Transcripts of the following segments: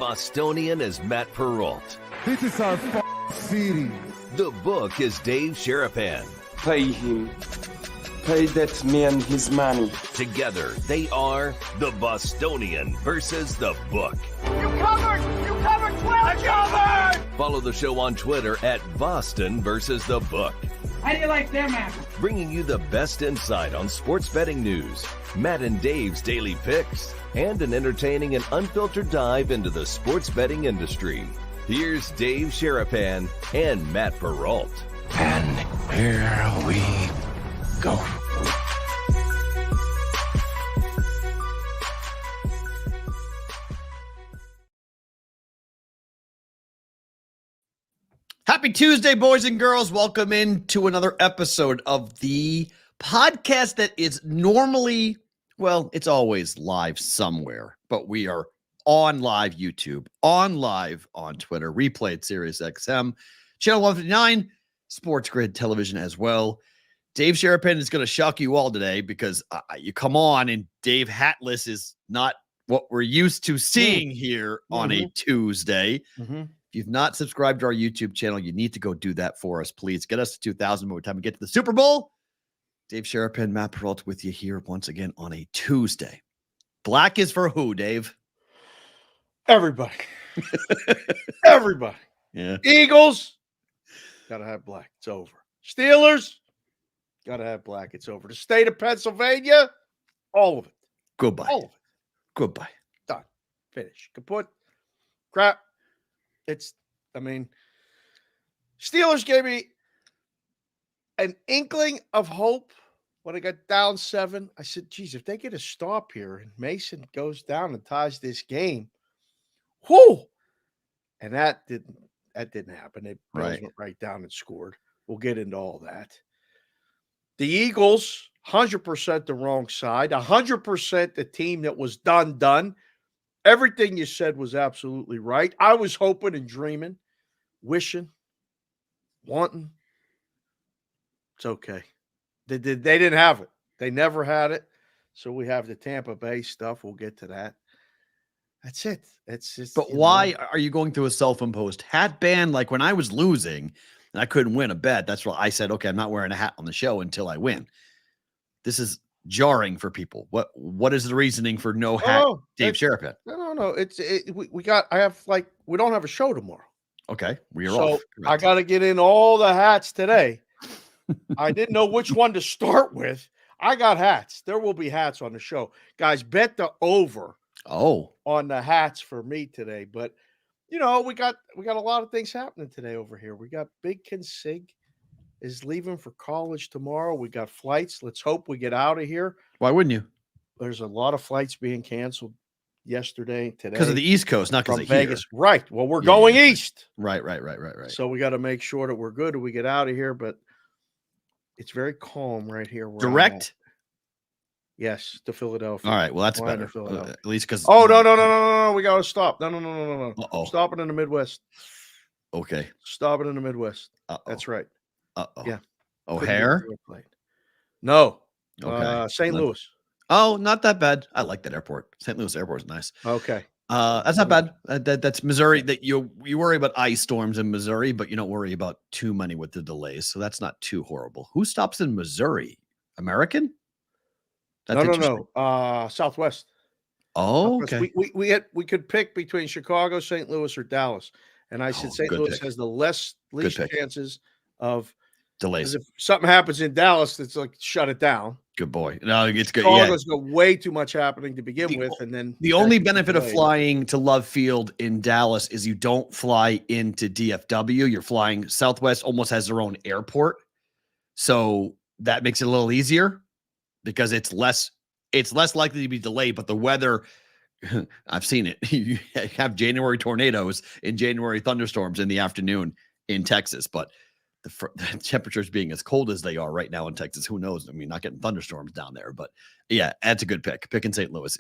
Bostonian is Matt Perrault. This is our city. The book is Dave Sherapan. Pay him. Pay that man his money. Together, they are the Bostonian versus the book. You covered 12. Covered. Follow the show on Twitter at Boston versus the book. How do you like them apples? Bringing you the best insight on sports betting news, Matt and Dave's daily picks, and an entertaining and unfiltered dive into the sports betting industry. Here's Dave Sherapan and Matt Perrault. And here we go. Happy Tuesday, boys and girls. Welcome into another episode of the podcast that is normally, well, it's always live somewhere, but we are on live YouTube, on live on Twitter, replayed Sirius XM, Channel 159, Sports Grid Television as well. Dave Sherapan is going to shock you all today because you come on and Dave Hatless is not what we're used to seeing here on a Tuesday. If you've not subscribed to our YouTube channel, you need to go do that for us, please. Get us to 2,000 by the time we get to the Super Bowl. Dave Sherapan, Matt Perrault with you here once again on a Tuesday. Black is for who, Dave? Everybody. Everybody. Yeah. Eagles, got to have black. It's over. Steelers, got to have black. It's over. The state of Pennsylvania, all of it. Goodbye. All of it. Goodbye. Done. Finish. Kaput. Crap. Steelers gave me an inkling of hope when I got down 7. I said, geez, if they get a stop here and Mason goes down and ties this game, whoo! And that didn't happen. They went right down and scored. We'll get into all that. The Eagles, 100% the wrong side, 100% the team that was done. Everything you said was absolutely right. I was hoping and dreaming, wishing, wanting. It's okay. They didn't have it. They never had it. So we have the Tampa Bay stuff. We'll get to that. That's it. It's just. But why are you going through a self-imposed hat ban? Like when I was losing and I couldn't win a bet, that's why I said, okay, I'm not wearing a hat on the show until I win. This is jarring for people. What is the reasoning for no hat, Dave Sherapan? No. We don't have a show tomorrow. Okay, we are off. I got to get in all the hats today. I didn't know which one to start with. I got hats. There will be hats on the show. Guys, bet the over on the hats for me today. But, we got a lot of things happening today over here. We got Big Consig is leaving for college tomorrow. We got flights. Let's hope we get out of here. Why wouldn't you? There's a lot of flights being canceled yesterday, today. Because of the East Coast, not because of Vegas. Here. Right. Well, we're going east. Right. So we got to make sure that we're good when we get out of here. But it's very calm right here. Direct? Yes, to Philadelphia. All right. Well, that's better. At least because. Oh, no. We got to stop. No. Uh-oh. Stop it in the Midwest. Okay. Stop it in the Midwest. Uh-oh. That's right. Uh-oh. Yeah. O'Hare? No. Okay. St. Louis. Oh, not that bad. I like that airport. St. Louis Airport is nice. Okay. That's not bad. That's Missouri. That you worry about ice storms in Missouri, but you don't worry about too many with the delays. So that's not too horrible. Who stops in Missouri? American? No. Southwest. Oh, Southwest. okay. We could pick between Chicago, St. Louis, or Dallas, and I said St. Louis has the least chances of delays. If something happens in Dallas, it's like shut it down. Good boy. No, it's good. Chicago's got way too much happening to begin with, and then the only benefit of flying to Love Field in Dallas is you don't fly into DFW. You're flying Southwest. Almost has their own airport, so that makes it a little easier because it's less likely to be delayed. But the weather, I've seen it. You have January tornadoes and January thunderstorms in the afternoon in Texas, but the temperatures being as cold as they are right now in Texas, who knows? I mean, not getting thunderstorms down there, but yeah, that's a good pick. Picking St. Louis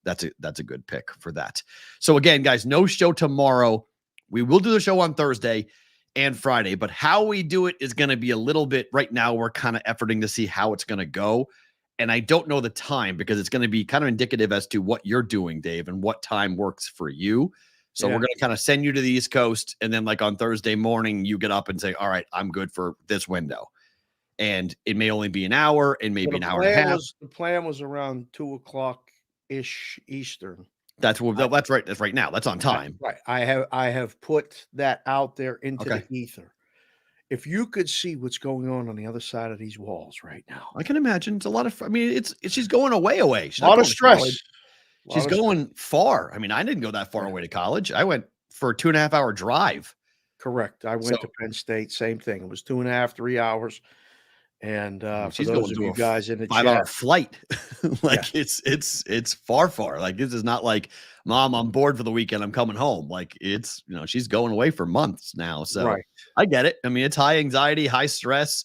that's a good pick for that. So again, guys, no show tomorrow. We will do the show on Thursday and Friday, but how we do it is going to be a little bit right now. We're kind of efforting to see how it's going to go. And I don't know the time because it's going to be kind of indicative as to what you're doing, Dave, and what time works for you. So Yeah. we're going to kind of send you to the East Coast. And then like on Thursday morning, you get up and say, all right, I'm good for this window. And it may only be an hour and maybe Well, an hour and a half. the plan was around 2:00-ish Eastern. That's right. That's right now. That's on time. Right. I have put that out there into Okay. the ether. If you could see what's going on the other side of these walls right now. I can imagine it's a lot of, I mean, she's going away. She's A lot not of going to stress. college. She's going far. I mean, I didn't go that far away to college. I went for a 2.5-hour drive. Correct. I went to Penn State. Same thing. It was 2.5, 3 hours. And for She's those going of to you a guys in the 5-hour chat, flight. Like it's far. Like this is not like, Mom, I'm bored for the weekend, I'm coming home. Like it's, she's going away for months now. So right. I get it. I mean, it's high anxiety, high stress,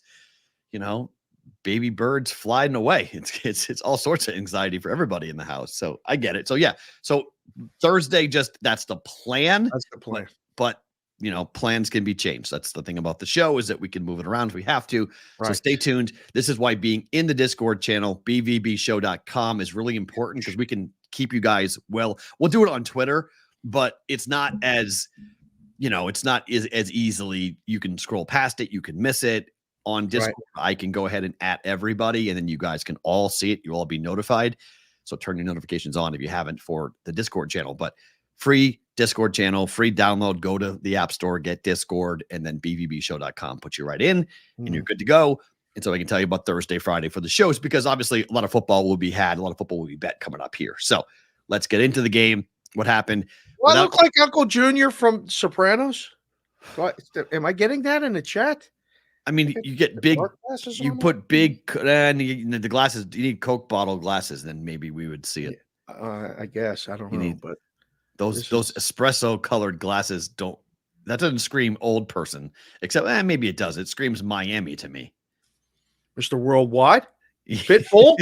baby birds flying away. It's all sorts of anxiety for everybody in the house. So I get it. So yeah. So Thursday, that's the plan. That's the plan. But plans can be changed. That's the thing about the show, is that we can move it around if we have to. Right. So stay tuned. This is why being in the Discord channel, bvbshow.com, is really important, because we can keep you guys we'll do it on Twitter, but it's not as, it's not as easily. You can scroll past it. You can miss it. On Discord, I can go ahead and @ everybody, and then you guys can all see it. You'll all be notified. So turn your notifications on if you haven't for the Discord channel. But free Discord channel, free download. Go to the App Store, get Discord, and then bvbshow.com. Put you right in, and you're good to go. And so I can tell you about Thursday, Friday for the shows, because obviously a lot of football will be had. A lot of football will be bet coming up here. So let's get into the game. What happened? Well, I look like Uncle Junior from Sopranos. Am I getting that in the chat? I mean, you get big, you put big, and the glasses, you need Coke bottle glasses, then maybe we would see it. I guess. I don't know. But those espresso colored glasses that doesn't scream old person, except maybe it does. It screams Miami to me. Mr. Worldwide? Pitbull?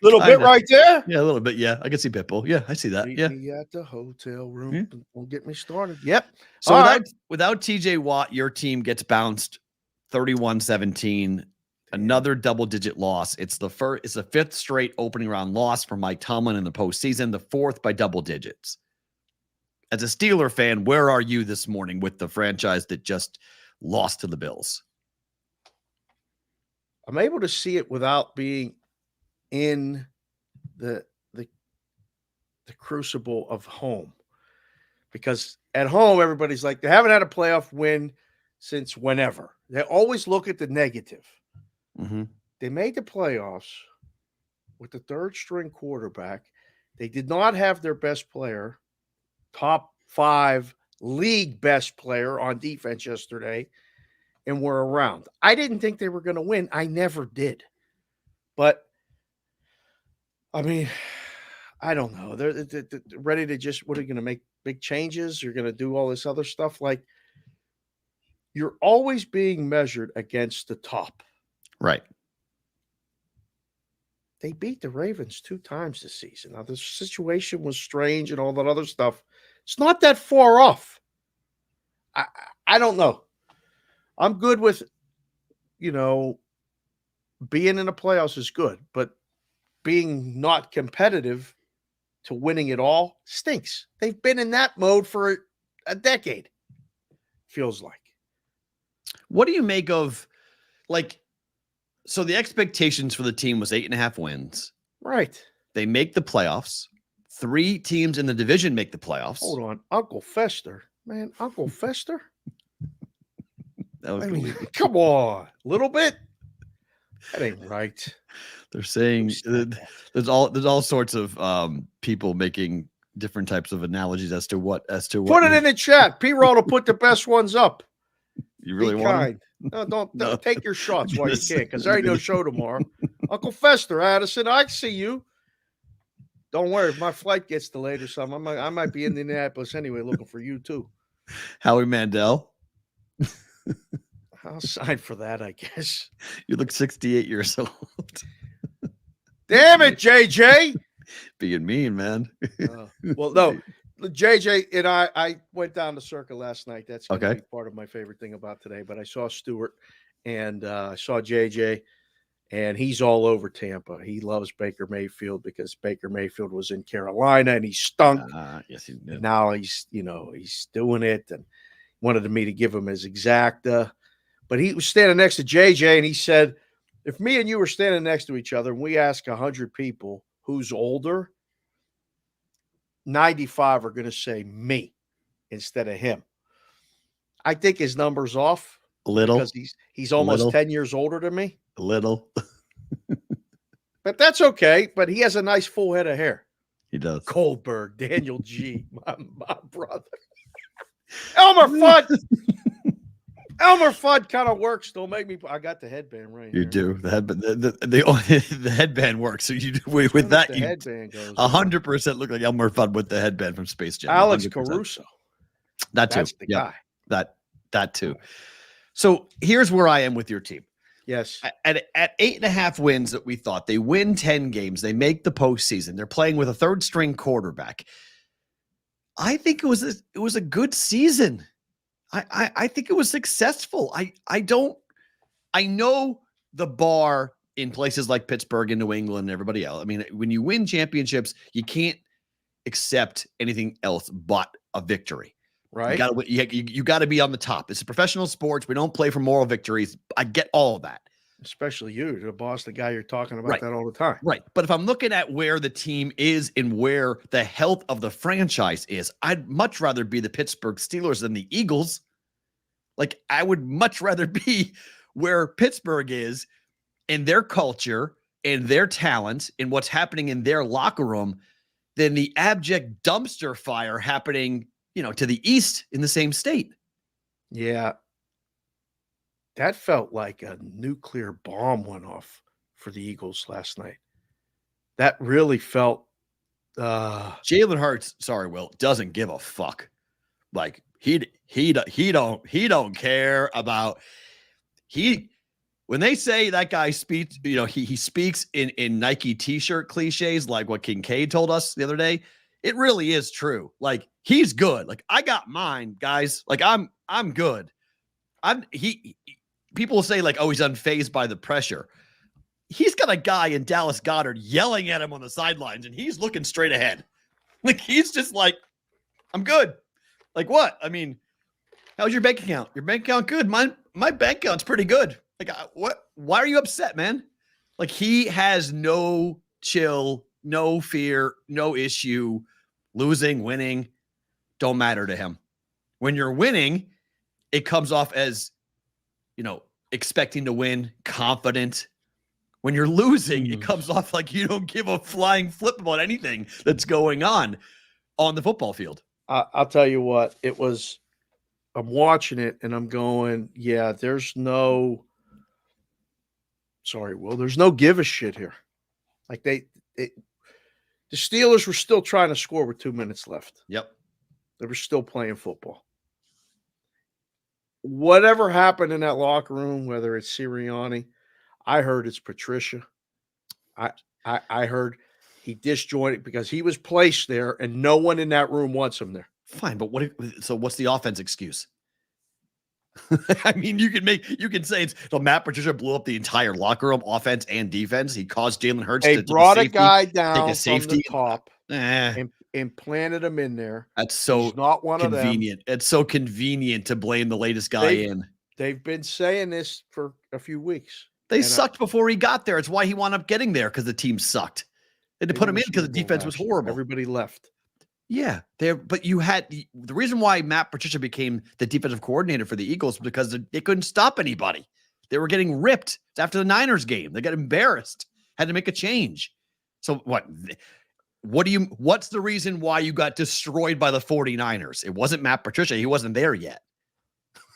Little bit right there? Yeah, a little bit. Yeah, I can see Pitbull. Yeah, I see that. Meet yeah. me at the hotel room. Yeah. Don't get me started. Yep. So without TJ Watt, your team gets bounced 31-17. Another double-digit loss. It's the fifth straight opening round loss for Mike Tomlin in the postseason, the fourth by double digits. As a Steeler fan, where are you this morning with the franchise that just lost to the Bills? I'm able to see it without being in the crucible of home, because at home everybody's like, they haven't had a playoff win since whenever. They always look at the negative. Mm-hmm. They made the playoffs with the third string quarterback. They did not have their best player, top 5 league best player on defense yesterday, and were around. I didn't think they were going to win. I never did. But, I mean, I don't know. They're ready to just, what are you going to make big changes? You're going to do all this other stuff. Like, you're always being measured against the top. Right. They beat the Ravens 2 times this season. Now, the situation was strange and all that other stuff. It's not that far off. I don't know. I'm good with, being in the playoffs is good, but being not competitive to winning it all stinks. They've been in that mode for a decade, feels like. What do you make of, so the expectations for the team was 8.5 wins. Right. They make the playoffs. 3 teams in the division make the playoffs. Hold on. Uncle Fester. Man, Uncle Fester? Come on. A little bit? That ain't right. They're saying there's all sorts of people making different types of analogies as to what. Put it in the chat. P-Roll will put the best ones up. You really Be want kind. Don't take your shots while you can, because there ain't no show tomorrow. Uncle Fester, Addison, I see you. Don't worry, if my flight gets delayed or something, I might be in Indianapolis anyway, looking for you too. Howie Mandel. I'll sign for that, I guess. You look 68 years old. Damn it, JJ. Being mean, man. Well, no. JJ and I went down to Circa last night. That's going to be part of my favorite thing about today. But I saw Stuart and I saw JJ, And he's all over Tampa. He loves Baker Mayfield because Baker Mayfield was in Carolina and he stunk. Yes, he did. And now he's doing it and wanted me to give him his exacta. But he was standing next to JJ and he said, if me and you were standing next to each other and we ask 100 people who's older, 95 are going to say me instead of him. I think his number's off A little. because he's almost 10 years older than me. A little. But that's okay. But he has a nice full head of hair. He does. Goldberg, Daniel G, my brother. Elmer Fudd. Elmer Fudd kind of works. Don't make me. I got the headband right here. You do. The headband. The headband works. So you with that, you headband goes 100% look like Elmer Fudd with the headband from Space Jam. Alex 100%. Caruso. That too. That's the guy. That too. So here's where I am with your team. Yes. At 8.5 wins that we thought, they win 10 games. They make the postseason. They're playing with a third string quarterback. I think it was a good season. I think it was successful. I know the bar in places like Pittsburgh and New England and everybody else. I mean, when you win championships, you can't accept anything else but a victory. Right. You got to be on the top. It's a professional sports. We don't play for moral victories. I get all of that. Especially you, the boss, the guy you're talking about Right. that all the time. Right. But if I'm looking at where the team is and where the health of the franchise is, I'd much rather be the Pittsburgh Steelers than the Eagles. Like, I would much rather be where Pittsburgh is and their culture and their talent and what's happening in their locker room than the abject dumpster fire happening, to the east in the same state. Yeah. That felt like a nuclear bomb went off for the Eagles last night. That really felt Jalen Hurts, sorry, Will, doesn't give a fuck. Like he don't care about when they say that guy speaks, he speaks in Nike t-shirt cliches like what Kincaid told us the other day. It really is true. Like, he's good. Like, I got mine, guys. Like, I'm good. People say like, oh, he's unfazed by the pressure. He's got a guy in Dallas Goedert yelling at him on the sidelines, and he's looking straight ahead. Like, he's just like, I'm good. Like, what? I mean, how's your bank account? Your bank account good. My bank account's pretty good. Like, what? Why are you upset, man? Like, he has no chill, no fear, no issue. Losing, winning, don't matter to him. When you're winning, it comes off as, expecting to win, confident. When you're losing, it comes off like you don't give a flying flip about anything that's going on the football field. I'll tell you what, I'm watching it and I'm going, yeah, there's no give a shit here. Like the Steelers were still trying to score with 2 minutes left. Yep. They were still playing football. Whatever happened in that locker room, whether it's Sirianni, I heard it's Patricia. I heard he disjointed because he was placed there and no one in that room wants him there. Fine, but what's the offense excuse? I mean, you can say Matt Patricia blew up the entire locker room, offense and defense. He caused Jalen Hurts to brought a guy down from the top and planted him in there. That's so He's not one convenient. Of them. It's so convenient to blame the latest guy in. They've been saying this for a few weeks. They sucked before he got there. It's why he wound up getting there, because the team sucked. They had to put him in because the defense was horrible. Everybody left. Yeah, but you had the reason why Matt Patricia became the defensive coordinator for the Eagles because they couldn't stop anybody. They were getting ripped after the Niners game. They got embarrassed, had to make a change. So what's the reason why you got destroyed by the 49ers? It wasn't Matt Patricia. He wasn't there yet.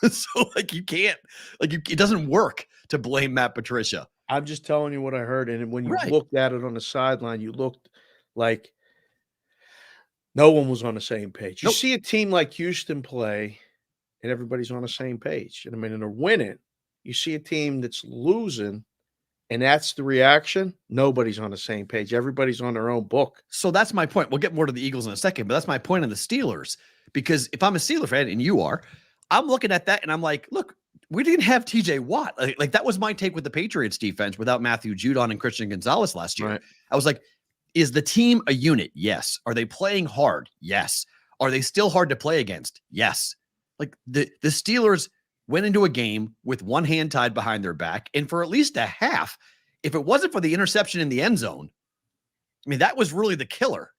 So you can't, it doesn't work to blame Matt Patricia. I'm just telling you what I heard. And when you looked at it on the sideline, you looked like no one was on the same page. You see a team like Houston play, and everybody's on the same page. And and they're winning. You see a team that's losing, and that's the reaction. Nobody's on the same page. Everybody's on their own book. So that's my point. We'll get more to the Eagles in a second, but that's my point on the Steelers. Because if I'm a Steeler fan, and you are, I'm looking at that, and I'm like, look, we didn't have TJ Watt. Like that was my take with the Patriots defense without Matthew Judon and Christian Gonzalez last year. Right. I was like, is the team a unit? Yes. Are they playing hard? Yes. Are they still hard to play against? Yes. Like the Steelers went into a game with one hand tied behind their back, and for at least a half, if it wasn't for the interception in the end zone, I mean, that was really the killer.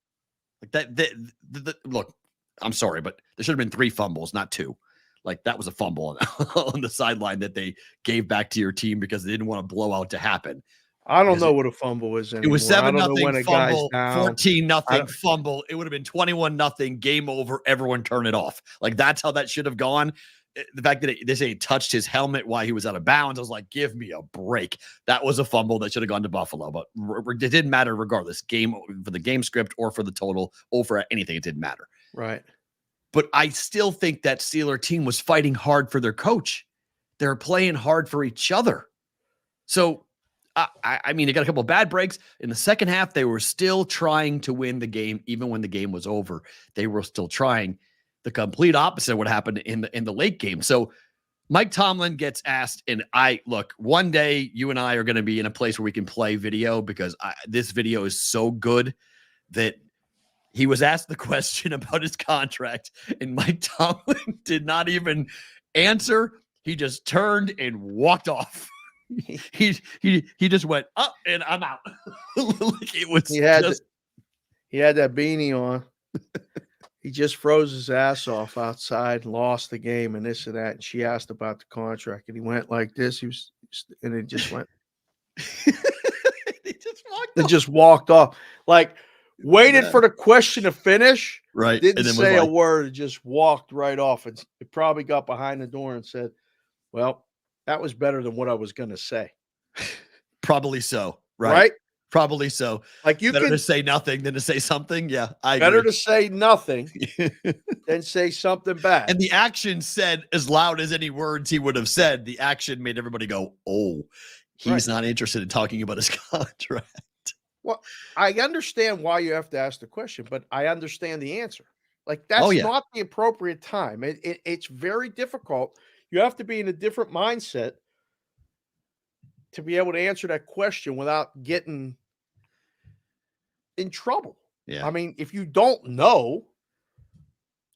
Like that, look, I'm sorry, but there should have been 3 fumbles, not 2. Like that was a fumble on the sideline that they gave back to your team because they didn't want a blowout to happen. I don't know what a fumble is anymore. It was 7-0 fumble, down. 14-0 fumble. It would have been 21-0 game over. Everyone turn it off. Like that's how that should have gone. The fact that they say he touched his helmet while he was out of bounds, I was like, give me a break. That was a fumble that should have gone to Buffalo, but it didn't matter regardless. Game for the game script or for the total or for anything, it didn't matter. Right. But I still think that Steeler team was fighting hard for their coach. They're playing hard for each other. So, I mean, they got a couple of bad breaks. In the second half, they were still trying to win the game, even when the game was over. They were still trying. The complete opposite of what happened in the late game. So Mike Tomlin gets asked, and look, one day you and I are going to be in a place where we can play video because this video is so good that he was asked the question about his contract, and Mike Tomlin did not even answer. He just turned and walked off. He just went up and I'm out. Like it was. He had that beanie on. He just froze his ass off outside and lost the game and this and that. And she asked about the contract, and he went like this. And it just went. He just walked off. Like waited for the question to finish. Right. Didn't say a word. Just walked right off. And it probably got behind the door and said, "Well, that was better than what I was going to say." Probably so. Right. Probably so. Like you better can to say nothing than to say something. Yeah, I better agree. to say nothing than say something bad. And the action said as loud as any words he would have said. The action made everybody go, "Oh, he's not interested in talking about his contract." Well, I understand why you have to ask the question, but I understand the answer. Like that's not the appropriate time. It's very difficult. You have to be in a different mindset to be able to answer that question without getting in trouble. Yeah. I mean, if you don't know,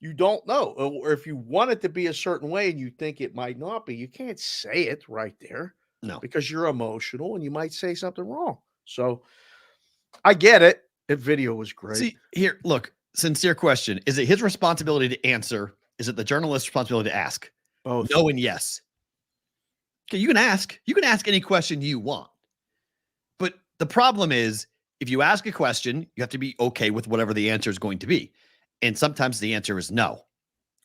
you don't know. Or if you want it to be a certain way and you think it might not be, you can't say it right there. No. Because you're emotional and you might say something wrong. So I get it. That video was great. See, here, look, sincere question. Is it his responsibility to answer? Is it the journalist's responsibility to ask? Both. No and yes. Okay, you can ask. You can ask any question you want. But the problem is, if you ask a question, you have to be okay with whatever the answer is going to be. And sometimes the answer is no.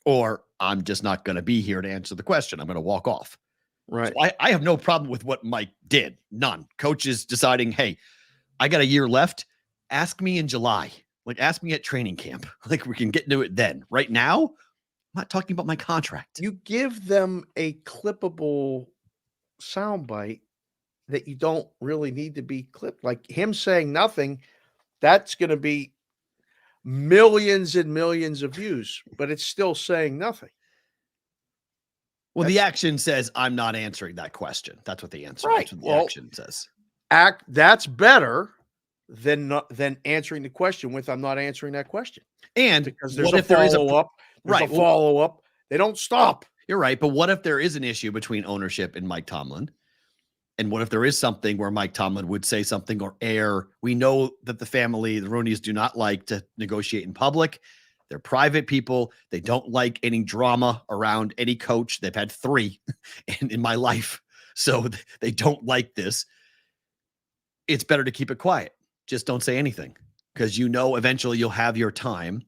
Or I'm just not going to be here to answer the question. I'm going to walk off. Right. So I have no problem with what Mike did. None. Coach is deciding, hey, I got a year left. Ask me in July. Like, ask me at training camp. Like, we can get into it then. Right now, I'm not talking about my contract. You give them a clippable soundbite that you don't really need to be clipped. Like him saying nothing, that's going to be millions and millions of views, but it's still saying nothing. Well, the action says, I'm not answering that question. That's what the answer is. That's what the action says. That's better than answering the question with, I'm not answering that question. And because there's a follow-up. There's a follow-up. They don't stop. You're right. But what if there is an issue between ownership and Mike Tomlin? And what if there is something where Mike Tomlin would say something or air? We know that the family, the Rooneys, do not like to negotiate in public. They're private people. They don't like any drama around any coach. They've had 3 in my life. So they don't like this. It's better to keep it quiet. Just don't say anything, because eventually you'll have your time.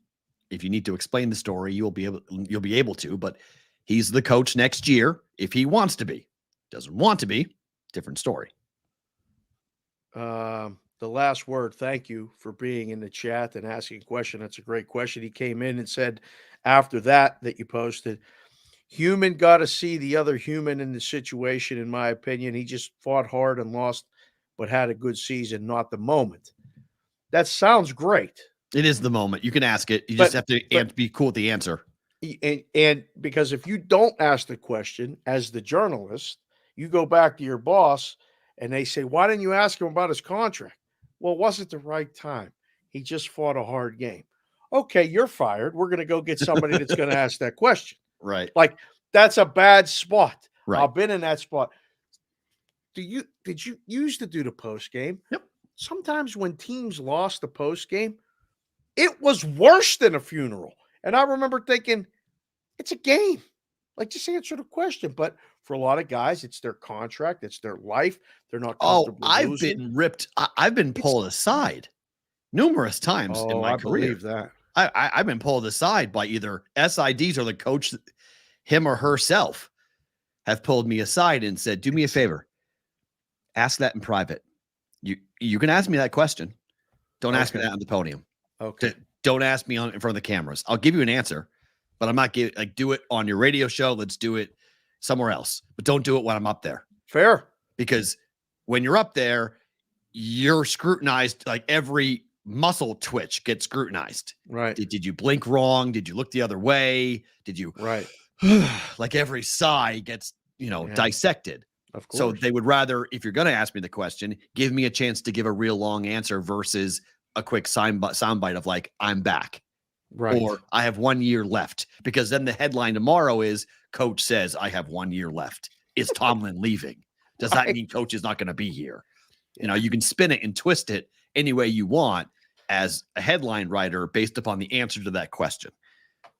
If you need to explain the story, you'll be able to, but he's the coach next year if he wants to be. Doesn't want to be, different story. The last word, thank you for being in the chat and asking a question. That's a great question. He came in and said after that you posted, human got to see the other human in the situation, in my opinion. He just fought hard and lost, but had a good season, not the moment. That sounds great. It is the moment. You can ask it. You just have to be cool with the answer. And because if you don't ask the question as the journalist, you go back to your boss and they say, why didn't you ask him about his contract? Well, it wasn't the right time. He just fought a hard game. Okay, you're fired. We're going to go get somebody that's going to ask that question. Right. Like, that's a bad spot. Right. I've been in that spot. Did you used to do the post game? Yep. Sometimes when teams lost the post game, it was worse than a funeral. And I remember thinking, it's a game. Like, just answer the question. But for a lot of guys, it's their contract, it's their life. They're not comfortable I've losing. been ripped. I've been pulled aside numerous times in my I career. believe that. I've been pulled aside by either SIDs or the coach, him or herself, have pulled me aside and said, do me a favor. Ask that in private. You can ask me that question. Don't ask me that on the podium. Okay. Don't ask me in front of the cameras. I'll give you an answer, but I'm not giving, like, do it on your radio show. Let's do it somewhere else, but don't do it when I'm up there. Fair. Because when you're up there, you're scrutinized. Like, every muscle twitch gets scrutinized. Right. Did you blink wrong? Did you look the other way? Did you, Right. like, every sigh gets, dissected. Of course. So they would rather, if you're going to ask me the question, give me a chance to give a real long answer versus a quick soundbite of, like, I'm back. Right. Or I have 1 year left. Because then the headline tomorrow is, coach says I have 1 year left. Is Tomlin leaving? Does that mean coach is not going to be here? You can spin it and twist it any way you want as a headline writer based upon the answer to that question.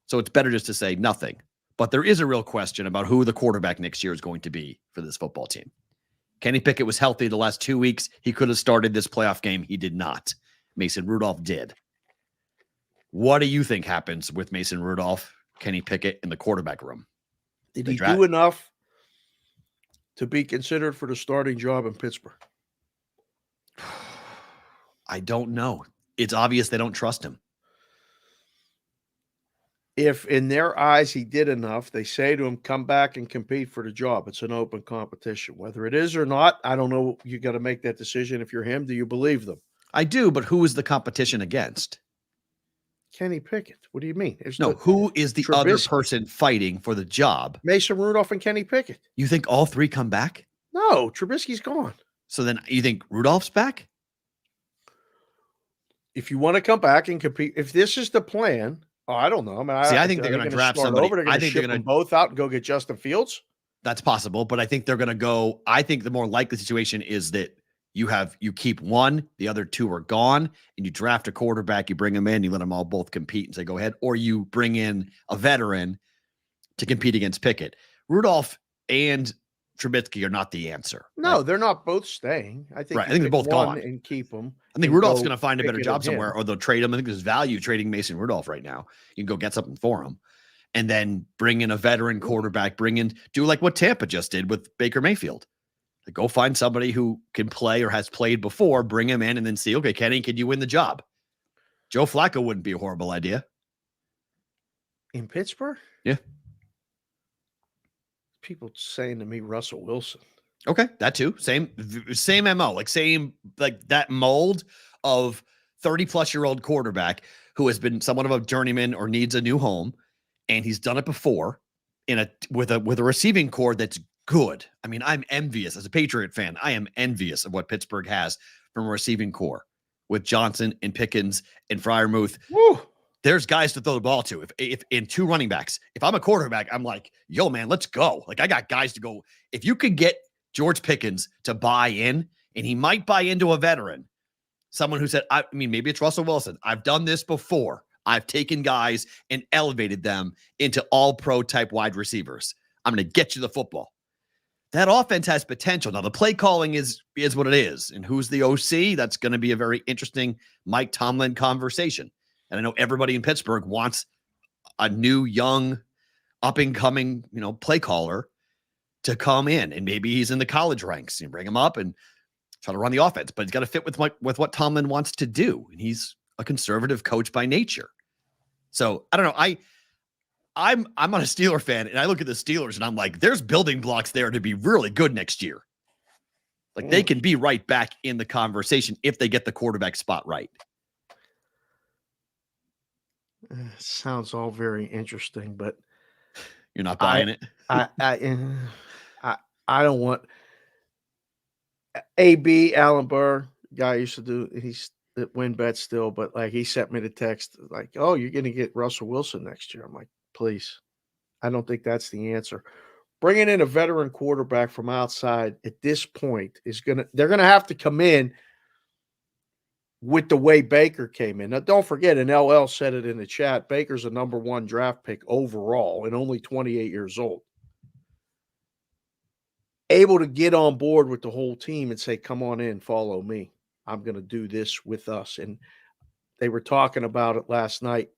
So it's better just to say nothing. But there is a real question about who the quarterback next year is going to be for this football team. Kenny Pickett was healthy the last 2 weeks. He could have started this playoff game. He did not. Mason Rudolph did. What do you think happens with Mason Rudolph, Kenny Pickett in the quarterback room? Did he do enough to be considered for the starting job in Pittsburgh? I don't know. It's obvious they don't trust him. If in their eyes he did enough, they say to him, come back and compete for the job. It's an open competition. Whether it is or not, I don't know. You got to make that decision. If you're him, do you believe them? I do, but who is the competition against? Kenny Pickett. What do you mean? Who is the other person fighting for the job? Mason Rudolph and Kenny Pickett. You think all three come back? No, Trubisky's gone. So then you think Rudolph's back? If you want to come back and compete, if this is the plan, I don't know. I think they're going to draft somebody. They're going to ship them both out and go get Justin Fields. That's possible, but I think they're going to go. I think the more likely situation is that you keep one, the other two are gone, and you draft a quarterback, you bring them in, you let them all both compete and say, go ahead, or you bring in a veteran to compete against Pickett. Rudolph and Trubisky are not the answer. No, right? they're not both staying. I think they're both gone and keep them. I think Rudolph's going to find a better job somewhere, or they'll trade him. I think there's value trading Mason Rudolph right now. You can go get something for him, and then bring in a veteran quarterback. Do like what Tampa just did with Baker Mayfield. Like, go find somebody who can play or has played before, bring him in, and then see, okay, Kenny, can you win the job? Joe Flacco wouldn't be a horrible idea. In Pittsburgh? Yeah. People saying to me, Russell Wilson. Okay, that too. Same MO, like that mold of 30-plus-year-old quarterback who has been somewhat of a journeyman or needs a new home, and he's done it before with a receiving core that's good. I mean, I'm envious as a Patriot fan. I am envious of what Pittsburgh has from a receiving core with Johnson and Pickens and Freiermuth. Woo. There's guys to throw the ball to. If in two running backs, if I'm a quarterback, I'm like, yo, man, let's go. Like, I got guys to go. If you could get George Pickens to buy in, and he might buy into a veteran, someone who said, I mean, maybe it's Russell Wilson. I've done this before. I've taken guys and elevated them into all-pro type wide receivers. I'm going to get you the football. That offense has potential. Now, the play calling is what it is. And who's the OC? That's going to be a very interesting Mike Tomlin conversation. And I know everybody in Pittsburgh wants a new, young, up-and-coming, play caller to come in. And maybe he's in the college ranks. You bring him up and try to run the offense. But he's got to fit with what Tomlin wants to do. And he's a conservative coach by nature. So, I don't know. I'm not a Steeler fan, and I look at the Steelers, and I'm like, there's building blocks there to be really good next year. Like, they can be right back in the conversation if they get the quarterback spot right. Sounds all very interesting, but You're not buying it. I don't want AB Alan Burr, guy I used to do. He's at WinBet still, but like he sent me the text like, "Oh, you're going to get Russell Wilson next year." I'm like, please, I don't think that's the answer. Bringing in a veteran quarterback from outside at this point they're going to have to come in with the way Baker came in. Now, don't forget, and LL said it in the chat, Baker's a number 1 draft pick overall and only 28 years old. Able to get on board with the whole team and say, come on in, follow me. I'm going to do this with us. And they were talking about it last night,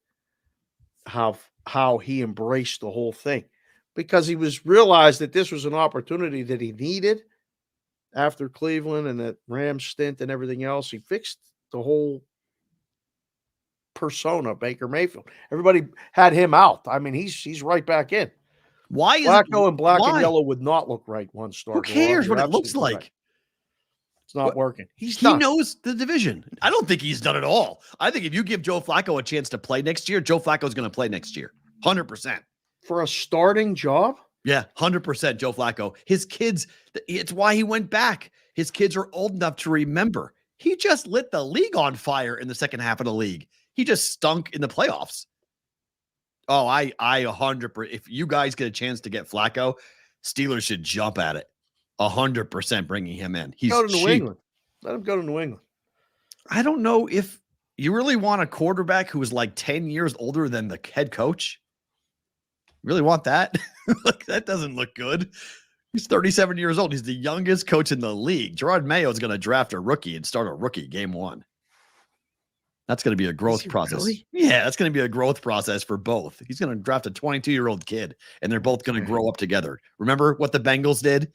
how he embraced the whole thing because he realized that this was an opportunity that he needed after Cleveland and that Rams stint and everything else. He fixed the whole persona, Baker Mayfield. Everybody had him out. I mean, he's right back in. Why is Flacco and black why? and yellow would not look right one star. Who cares what it looks like? Right. It's not working. He knows the division. I don't think he's done it all. I think if you give Joe Flacco a chance to play next year, Joe Flacco's going to play next year. 100%. For a starting job? Yeah, 100% Joe Flacco. His kids, it's why he went back. His kids are old enough to remember. He just lit the league on fire in the second half of the league. He just stunk in the playoffs. Oh, I 100%. If you guys get a chance to get Flacco, Steelers should jump at it. 100% bringing him in. He's go to cheap. New England. Let him go to New England. I don't know if you really want a quarterback who is like 10 years older than the head coach. Really want that? Like, that doesn't look good. He's 37 years old. He's the youngest coach in the league. Gerard Mayo is going to draft a rookie and start a rookie game 1. That's going to be a growth process. Really? Yeah, that's going to be a growth process for both. He's going to draft a 22-year-old kid, and they're both going to grow up together. Remember what the Bengals did?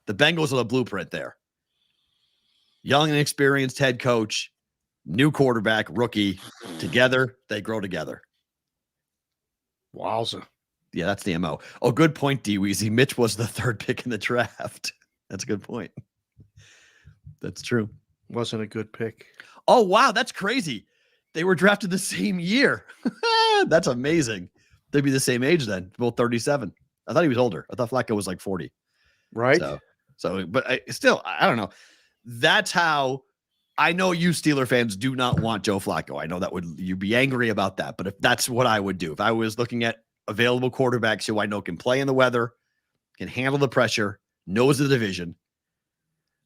The Bengals are the blueprint there. Young and experienced head coach, new quarterback, rookie. Together, they grow together. Wowza. Yeah, that's the MO. Oh, good point, D-Weezy. Mitch was the 3rd pick in the draft. That's a good point. That's true. Wasn't a good pick. Oh, wow. That's crazy. They were drafted the same year. That's amazing. They'd be the same age then, both 37. I thought he was older. I thought Flacco was like 40. Right. So, but I don't know. That's how I know you Steeler fans do not want Joe Flacco. I know that you'd be angry about that, but if that's what I would do, if I was looking at available quarterbacks who I know can play in the weather, can handle the pressure, knows the division.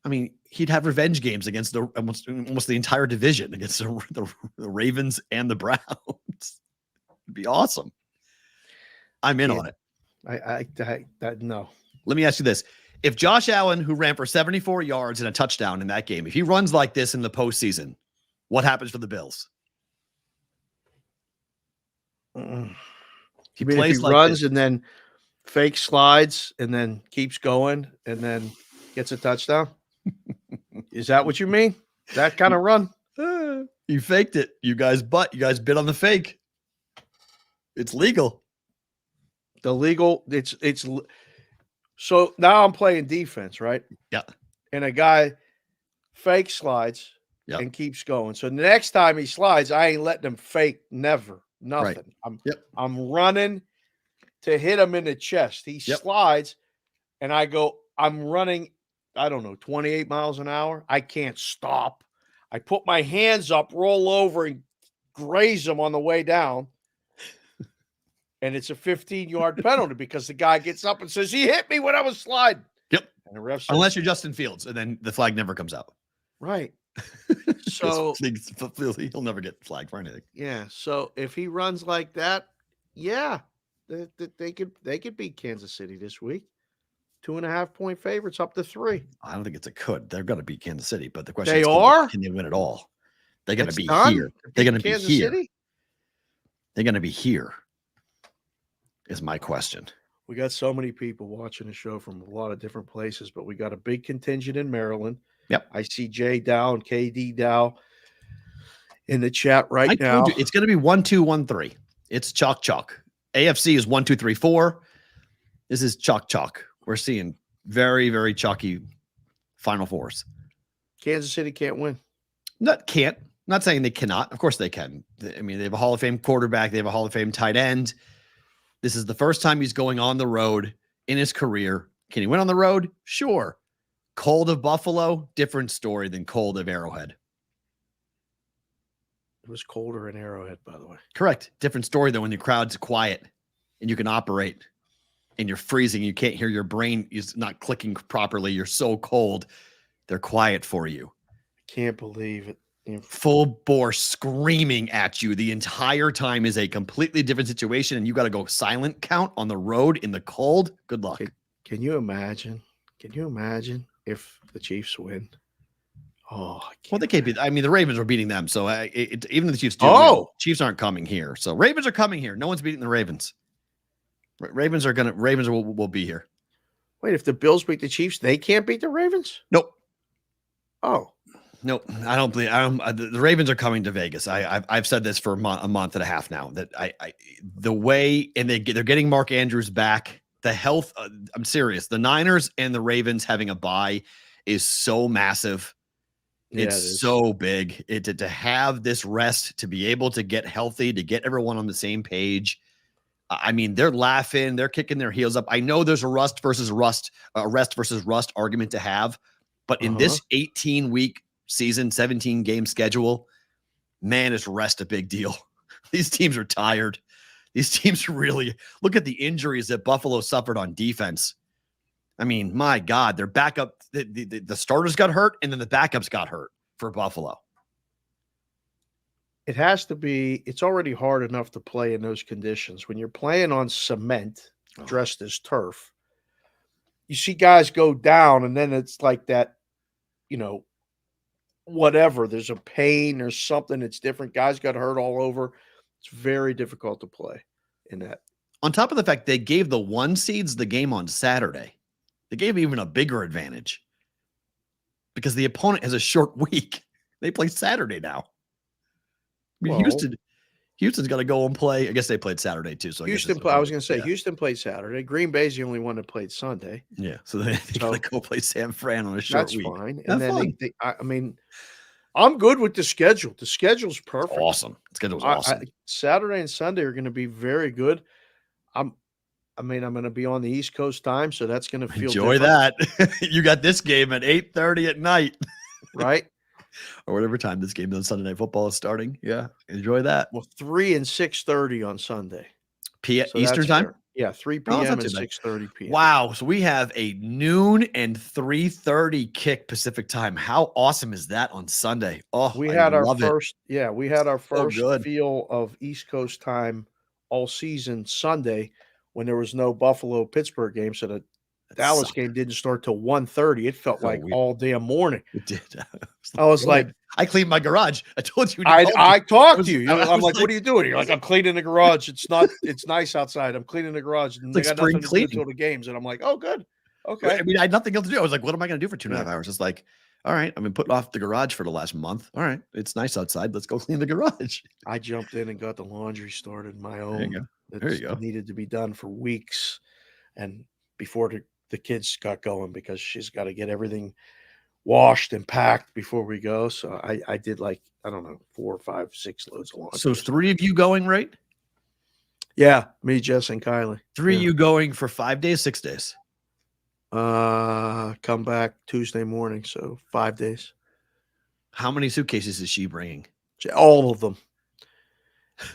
I mean, he'd have revenge games against almost the entire division, against the Ravens and the Browns. It'd be awesome. I'm in on it. No. Let me ask you this. If Josh Allen, who ran for 74 yards and a touchdown in that game, if he runs like this in the postseason, what happens for the Bills? He plays like runs this and then fake slides and then keeps going and then gets a touchdown. Is that what you mean? That kind of run? You faked it. You guys bid on the fake. It's legal. It's so now I'm playing defense, right? Yeah. And a guy fake slides and keeps going. So the next time he slides, I ain't letting him fake never. Nothing. Right. I'm running to hit him in the chest. He slides, and I'm running, I don't know, 28 miles an hour. I can't stop. I put my hands up, roll over, and graze him on the way down. And it's a 15-yard penalty because the guy gets up and says, he hit me when I was sliding. Yep. And the ref says, unless you're Justin Fields, and then the flag never comes out. Right. So he'll never get flagged for anything. Yeah. So if he runs like that, they could beat Kansas City this week. 2.5-point favorites up to 3. I don't think it's a could. They're going to beat Kansas City, but the question is, can they win it all? They're going to be here. They're going to be here. City? They're going to be here. Is my question. We got so many people watching the show from a lot of different places, but we got a big contingent in Maryland. Yep. I see Jay Dow and KD Dow in the chat right now. It's going to be 1-2-1-3. It's chalk. AFC is 1-2-3-4. This is chalk. We're seeing very, very chalky Final Fours. Kansas City can't win. Not can't. not saying they cannot. Of course they can. I mean, they have a Hall of Fame quarterback. They have a Hall of Fame tight end. This is the first time he's going on the road in his career. Can he win on the road? Sure. Cold of Buffalo, different story than cold of Arrowhead. It was colder in Arrowhead, by the way. Correct. Different story than when the crowd's quiet and you can operate and you're freezing. You can't hear, your brain is not clicking properly. You're so cold. They're quiet for you. I can't believe it. Full bore screaming at you the entire time is a completely different situation, and you got to go silent count on the road in the cold. Good luck. Can you imagine? Can you imagine if the Chiefs win? Oh, well, they can't be. I mean, the Ravens are beating them, so even if the Chiefs do, Chiefs aren't coming here. So Ravens are coming here. No one's beating the Ravens. Ravens will be here. Wait, if the Bills beat the Chiefs, they can't beat the Ravens? Nope. Oh. Nope, I don't believe. The Ravens are coming to Vegas. I've said this for a month and a half now. That the way, and they're getting Mark Andrews back. The health. I'm serious. The Niners and the Ravens having a bye is so massive. It's so big. To have this rest, to be able to get healthy, to get everyone on the same page. I mean, they're laughing, they're kicking their heels up. I know there's a rest versus rust argument to have, but in this 18-week season, 17 game schedule, man, is rest a big deal. These teams are tired. These teams really look at the injuries that Buffalo suffered on defense. I mean, my God, their backup, the starters got hurt, and then the backups got hurt for Buffalo. It has to be, it's already hard enough to play in those conditions. When you're playing on cement dressed as turf, you see guys go down, and then it's like that, whatever, there's a pain or something that's different. Guys got hurt all over. It's very difficult to play in that. On top of the fact they gave the 1 seeds the game on Saturday, they gave even a bigger advantage because the opponent has a short week. They play Saturday now. I mean, Houston's got to go and play. I guess they played Saturday too. So I was going to say Houston played Saturday. Green Bay's the only one that played Sunday. Yeah, so they got to go play San Fran on a short week. That's fine. And then I mean, I'm good with the schedule. The schedule's perfect. It's awesome. The schedule's awesome. Saturday and Sunday are going to be very good. I'm going to be on the East Coast time, so that's going to feel enjoy different. that. You got this game at 8:30 at night, right? Or whatever time this game on Sunday Night Football is starting. Yeah, enjoy that. Well, 3 and 6:30 on Sunday. Eastern time? Fair. Yeah, 3 p.m. and 6:30 p.m. Wow. So we have a noon and 3:30 kick Pacific time. How awesome is that on Sunday? Oh, we had our first feel of East Coast time all season Sunday when there was no Buffalo-Pittsburgh game. So the Dallas game didn't start till 1:30. It felt like all damn morning. It did. I was like, I cleaned my garage. I told you. I talked to you. I'm like, what are you doing? You're like, I'm cleaning the garage. It's nice outside. I'm cleaning the garage. And they got nothing to do until the games. And I'm like, oh, good. Okay. I mean, I had nothing else to do. I was like, what am I going to do for 2.5 hours? It's like, all right, I've been putting off the garage for the last month. All right, it's nice outside. Let's go clean the garage. I jumped in and got the laundry started, my own. There you go. It needed to be done for weeks. And before the kids got going, because she's got to get everything washed and packed before we go. So I did 4, 5, 6 loads of laundry. So 3 of you going, right? Yeah, me, Jess, and Kylie. 3 of you going for 5 days, 6 days? Come back Tuesday morning, so 5 days. How many suitcases is she bringing? All of them.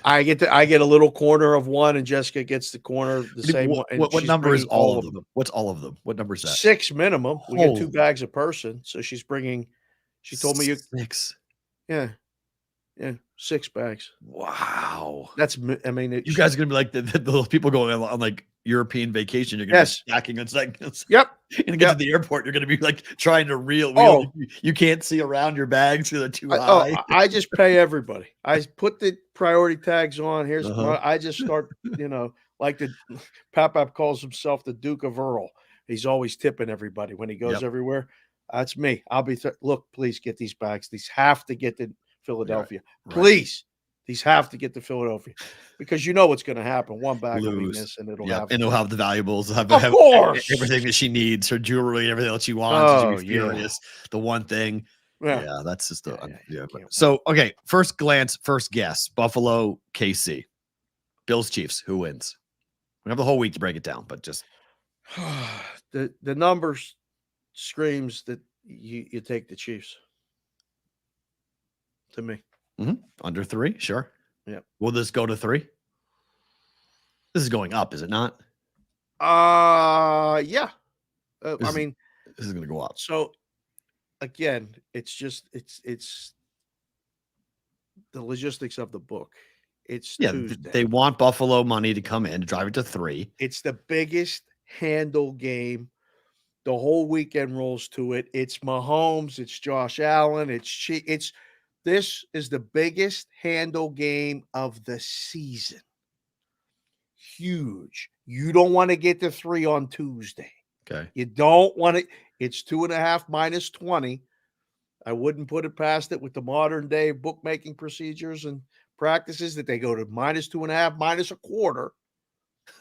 I get a little corner of one, and Jessica gets the corner the same one. What number is all of them? What's all of them? What number is that? 6 minimum. We get 2 bags a person, so she's bringing. She told me 6. Yeah, 6 bags. Wow, that's. I mean, you guys are gonna be like the people going on like European vacation. You're gonna be stacking on seconds. Yep. And get to the airport, you're gonna be like trying to reel. You can't see around your bags because they're too high. I just pay everybody. I put the priority tags on. Here's I just start. Like the Pap calls himself the Duke of Earl. He's always tipping everybody when he goes everywhere. That's me. I'll be look. Please get these bags. These have to get to Philadelphia. Right. Please. These have to get to Philadelphia because you know what's going to happen. One bag will be missing, and it'll have the valuables. Of course, everything that she needs, her jewelry, everything else she wants. She'll be furious. The one thing, Yeah, that's just Yeah, you can't So, okay, first glance, first guess. Buffalo, KC. Bills, Chiefs. Who wins? We have the whole week to break it down, but just the numbers screams that you take the Chiefs. To me. under 3, sure. Yeah. Will this go to 3? This is going up, is it not? Yeah. This I is- mean, This is going to go up. so again, it's the logistics of the book. It's Yeah, Tuesday. they want Buffalo money to come in to drive it to 3. It's the biggest handle game. The whole weekend rolls to it. It's Mahomes. It's Josh Allen. This is the biggest handle game of the season. Huge. You don't want to get to 3 on Tuesday. Okay. You don't want it. It's 2.5 minus 20. I wouldn't put it past it with the modern day bookmaking procedures and practices that they go to minus 2.5, minus a quarter,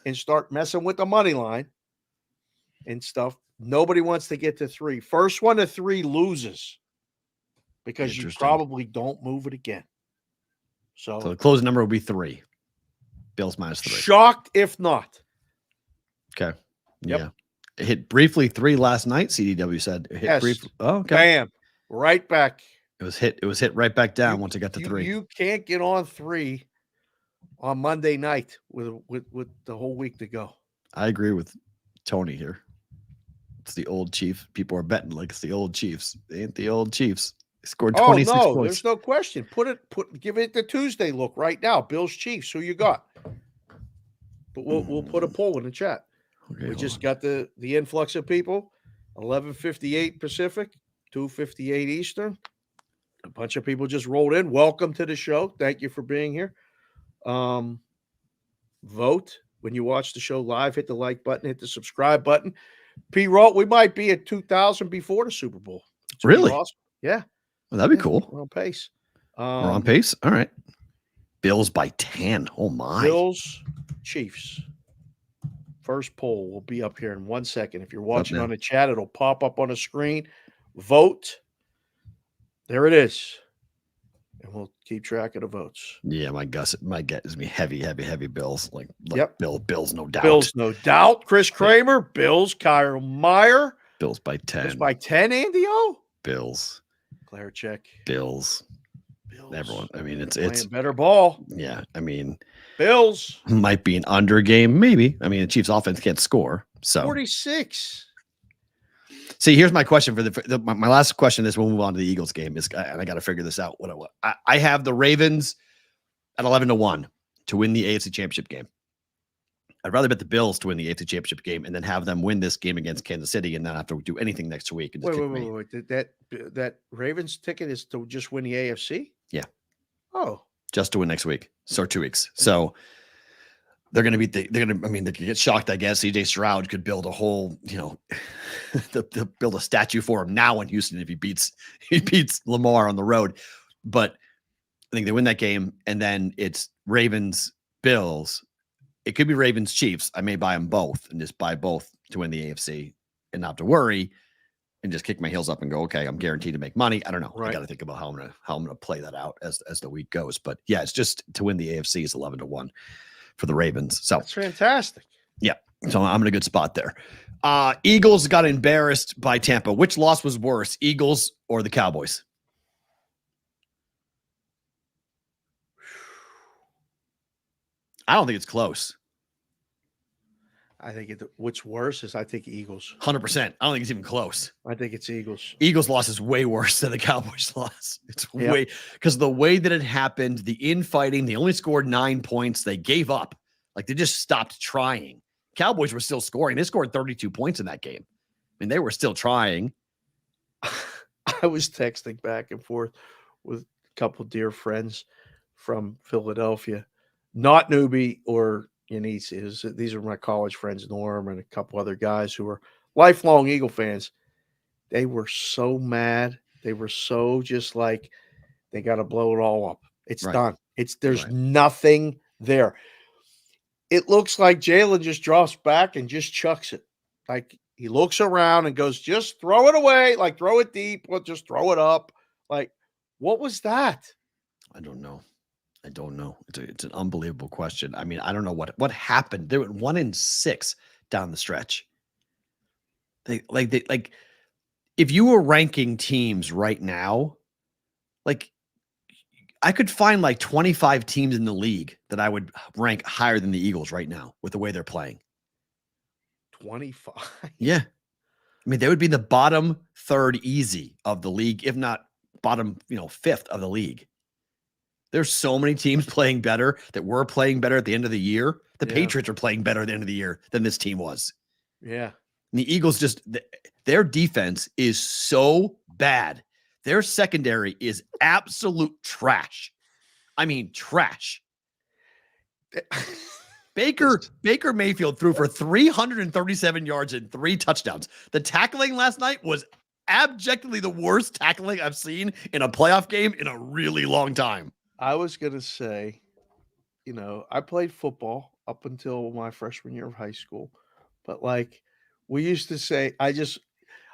and start messing with the money line and stuff. Nobody wants to get to 3. First one to 3 loses because you Interesting. probably don't move it again. So the closing number will be 3. Bills minus 3. Shocked if not. Okay. Yep. Yeah. It hit briefly 3 last night. CDW said it hit Yes. briefly. Oh, okay. Bam. Right back. It was hit right back down once it got to 3. You can't get on 3 on Monday night with the whole week to go. I agree with Tony here. It's the old Chief. People are betting like it's the old Chiefs. They ain't the old Chiefs. They scored 26 points. There's no question. Give it the Tuesday look right now. Bills Chiefs. Who you got? But we'll put a poll in the chat. Okay, We just got the influx of people. 11:58 Pacific, 2:58 Eastern. A bunch of people just rolled in. Welcome to the show. Thank you for being here. Vote when you watch the show live. Hit the like button. Hit the subscribe button. P. Rolt, we might be at 2,000 before the Super Bowl. It's Really? awesome. Yeah. Well, that'd be cool. We're on pace. We're on pace. All right. Bills by 10. Oh my. Bills, Chiefs. First poll will be up here in 1 second. If you're watching on the chat, it'll pop up on the screen. Vote. There it is. And we'll keep track of the votes. Yeah, my get is me heavy Bills. Like Yep. Bills, no doubt. Bills, no doubt. Chris Kramer, Bills, Kyle Meyer. Bills by 10. Bills by 10, Andy O. Bills. Claire check. Bills. Bills. Everyone. I mean, it's Playing better ball. yeah. I mean, Bills. might be an under game, maybe. I mean, the Chiefs offense can't score. So 46. see, here's my question for my last question. This we'll move on to the Eagles game is, and I got to figure this out. I have the Ravens at 11-1 to win the AFC Championship game. I'd rather bet the Bills to win the AFC Championship game and then have them win this game against Kansas City and not have to do anything next week. And just Wait. That Ravens ticket is to just win the AFC? Yeah. Oh. Just to win next week. So 2 weeks. So they're going to be, they could get shocked, I guess. CJ Stroud could build a whole, they'll build a statue for him now in Houston if he beats Lamar on the road. But I think they win that game, and then it's Ravens, Bills. It could be Ravens, Chiefs. I may buy them both and just buy both to win the AFC and not to worry and just kick my heels up and go, okay, I'm guaranteed to make money. I don't know. Right. I got to think about how I'm gonna play that out as the week goes. But yeah, it's just to win the AFC is 11-1 for the Ravens. So that's fantastic. Yeah. So I'm in a good spot there. Eagles got embarrassed by Tampa. Which loss was worse, Eagles or the Cowboys? I don't think it's close. I think what's worse is I think Eagles. 100%. I don't think it's even close. I think it's Eagles. Eagles loss is way worse than the Cowboys loss. It's way because the way that it happened, the infighting, they only scored 9 points. They gave up. Like they just stopped trying. Cowboys were still scoring. They scored 32 points in that game. I mean, they were still trying. I was texting back and forth with a couple dear friends from Philadelphia, not newbie or Yannis. These are my college friends, Norm, and a couple other guys who are lifelong Eagle fans. They were so mad. They were so just like, they got to blow it all up. It's done. There's nothing there. It looks like Jalen just drops back and just chucks it. Like he looks around and goes, just throw it away. Like throw it deep. Well, just throw it up. Like, what was that? I don't know. It's an unbelievable question. I mean, I don't know what happened. They were 1-6 down the stretch. They if you were ranking teams right now, like I could find like 25 teams in the league that I would rank higher than the Eagles right now with the way they're playing. 25. Yeah. I mean, they would be the bottom third easy of the league, if not bottom, fifth of the league. There's so many teams playing better that were playing better at the end of the year. The Patriots are playing better at the end of the year than this team was. Yeah. And the Eagles their defense is so bad. Their secondary is absolute trash. I mean, trash. Baker Mayfield threw for 337 yards and 3 touchdowns. The tackling last night was abjectly the worst tackling I've seen in a playoff game in a really long time. I was going to say, I played football up until my freshman year of high school. But like we used to say, I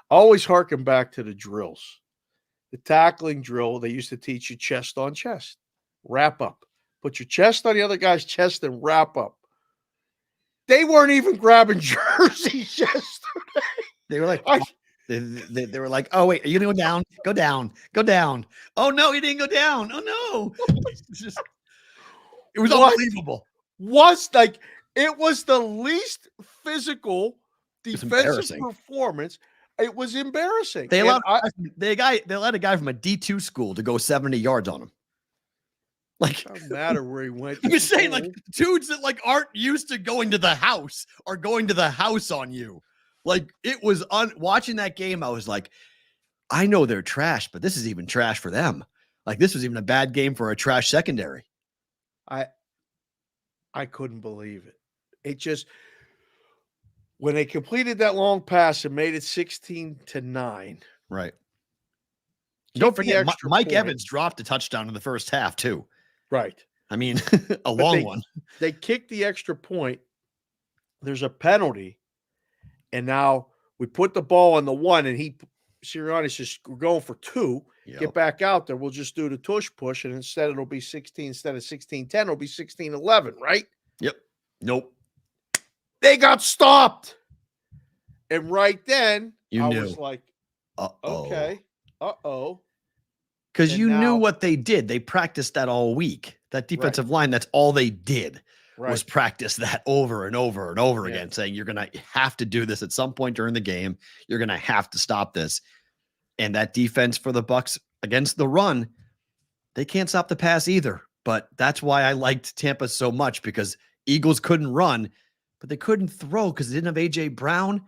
always harken back to the drills. The tackling drill, they used to teach you chest on chest, wrap up. Put your chest on the other guy's chest and wrap up. They weren't even grabbing jerseys yesterday. They were like, they were like, oh, wait, are you going to go down? Go down. Go down. Oh, no, he didn't go down. Oh, no. It was unbelievable. It was the least physical defensive performance. It was embarrassing. They let a guy from a D2 school to go 70 yards on him. Like, it doesn't matter where he went. I'm just saying, like, dudes that like aren't used to going to the house are going to the house on you. Like, it was watching that game. I was like, I know they're trash, but this is even trash for them. Like, this was even a bad game for a trash secondary. I couldn't believe it. It just, when they completed that long pass and made it 16-9. Right. Don't forget, Mike Evans dropped a touchdown in the first half too. Right. I mean, a long one. They kicked the extra point. There's a penalty. And now we put the ball on the 1, and Sirianni says, we're going for 2. Yep. Get back out there. We'll just do the tush push, and instead it'll be 16. Instead of 16-10, it'll be 16-11, right? Yep. Nope. They got stopped. And right then, I was like, okay. Uh-oh. Because you knew what they did. They practiced that all week. That defensive line, that's all they did was practice that over and over and over again, saying you're going to have to do this at some point during the game. You're going to have to stop this. And that defense for the Bucs against the run, they can't stop the pass either. But that's why I liked Tampa so much, because Eagles couldn't run, but they couldn't throw because they didn't have A.J. Brown.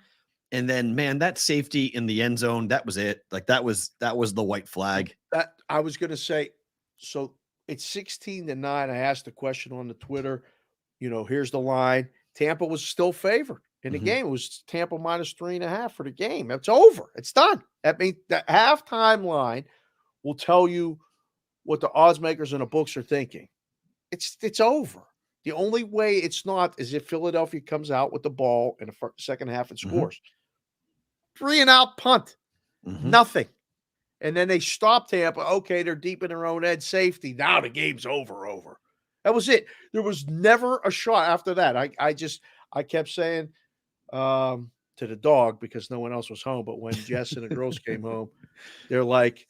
And then, man, that safety in the end zone, that was it. Like, that was the white flag. That I was going to say, so it's 16-9. I asked the question on the Twitter, here's the line. Tampa was still favored in the game. It was Tampa minus 3.5 for the game. It's over. It's done. That means the halftime line will tell you what the odds makers and the books are thinking. It's over. The only way it's not is if Philadelphia comes out with the ball in the second half and scores. 3-and-out punt. Nothing. And then they stop Tampa. Okay, they're deep in their own end, safety. Now the game's over. That was it. There was never a shot after that. I kept saying to the dog, because no one else was home, but when Jess and the girls came home, they're like,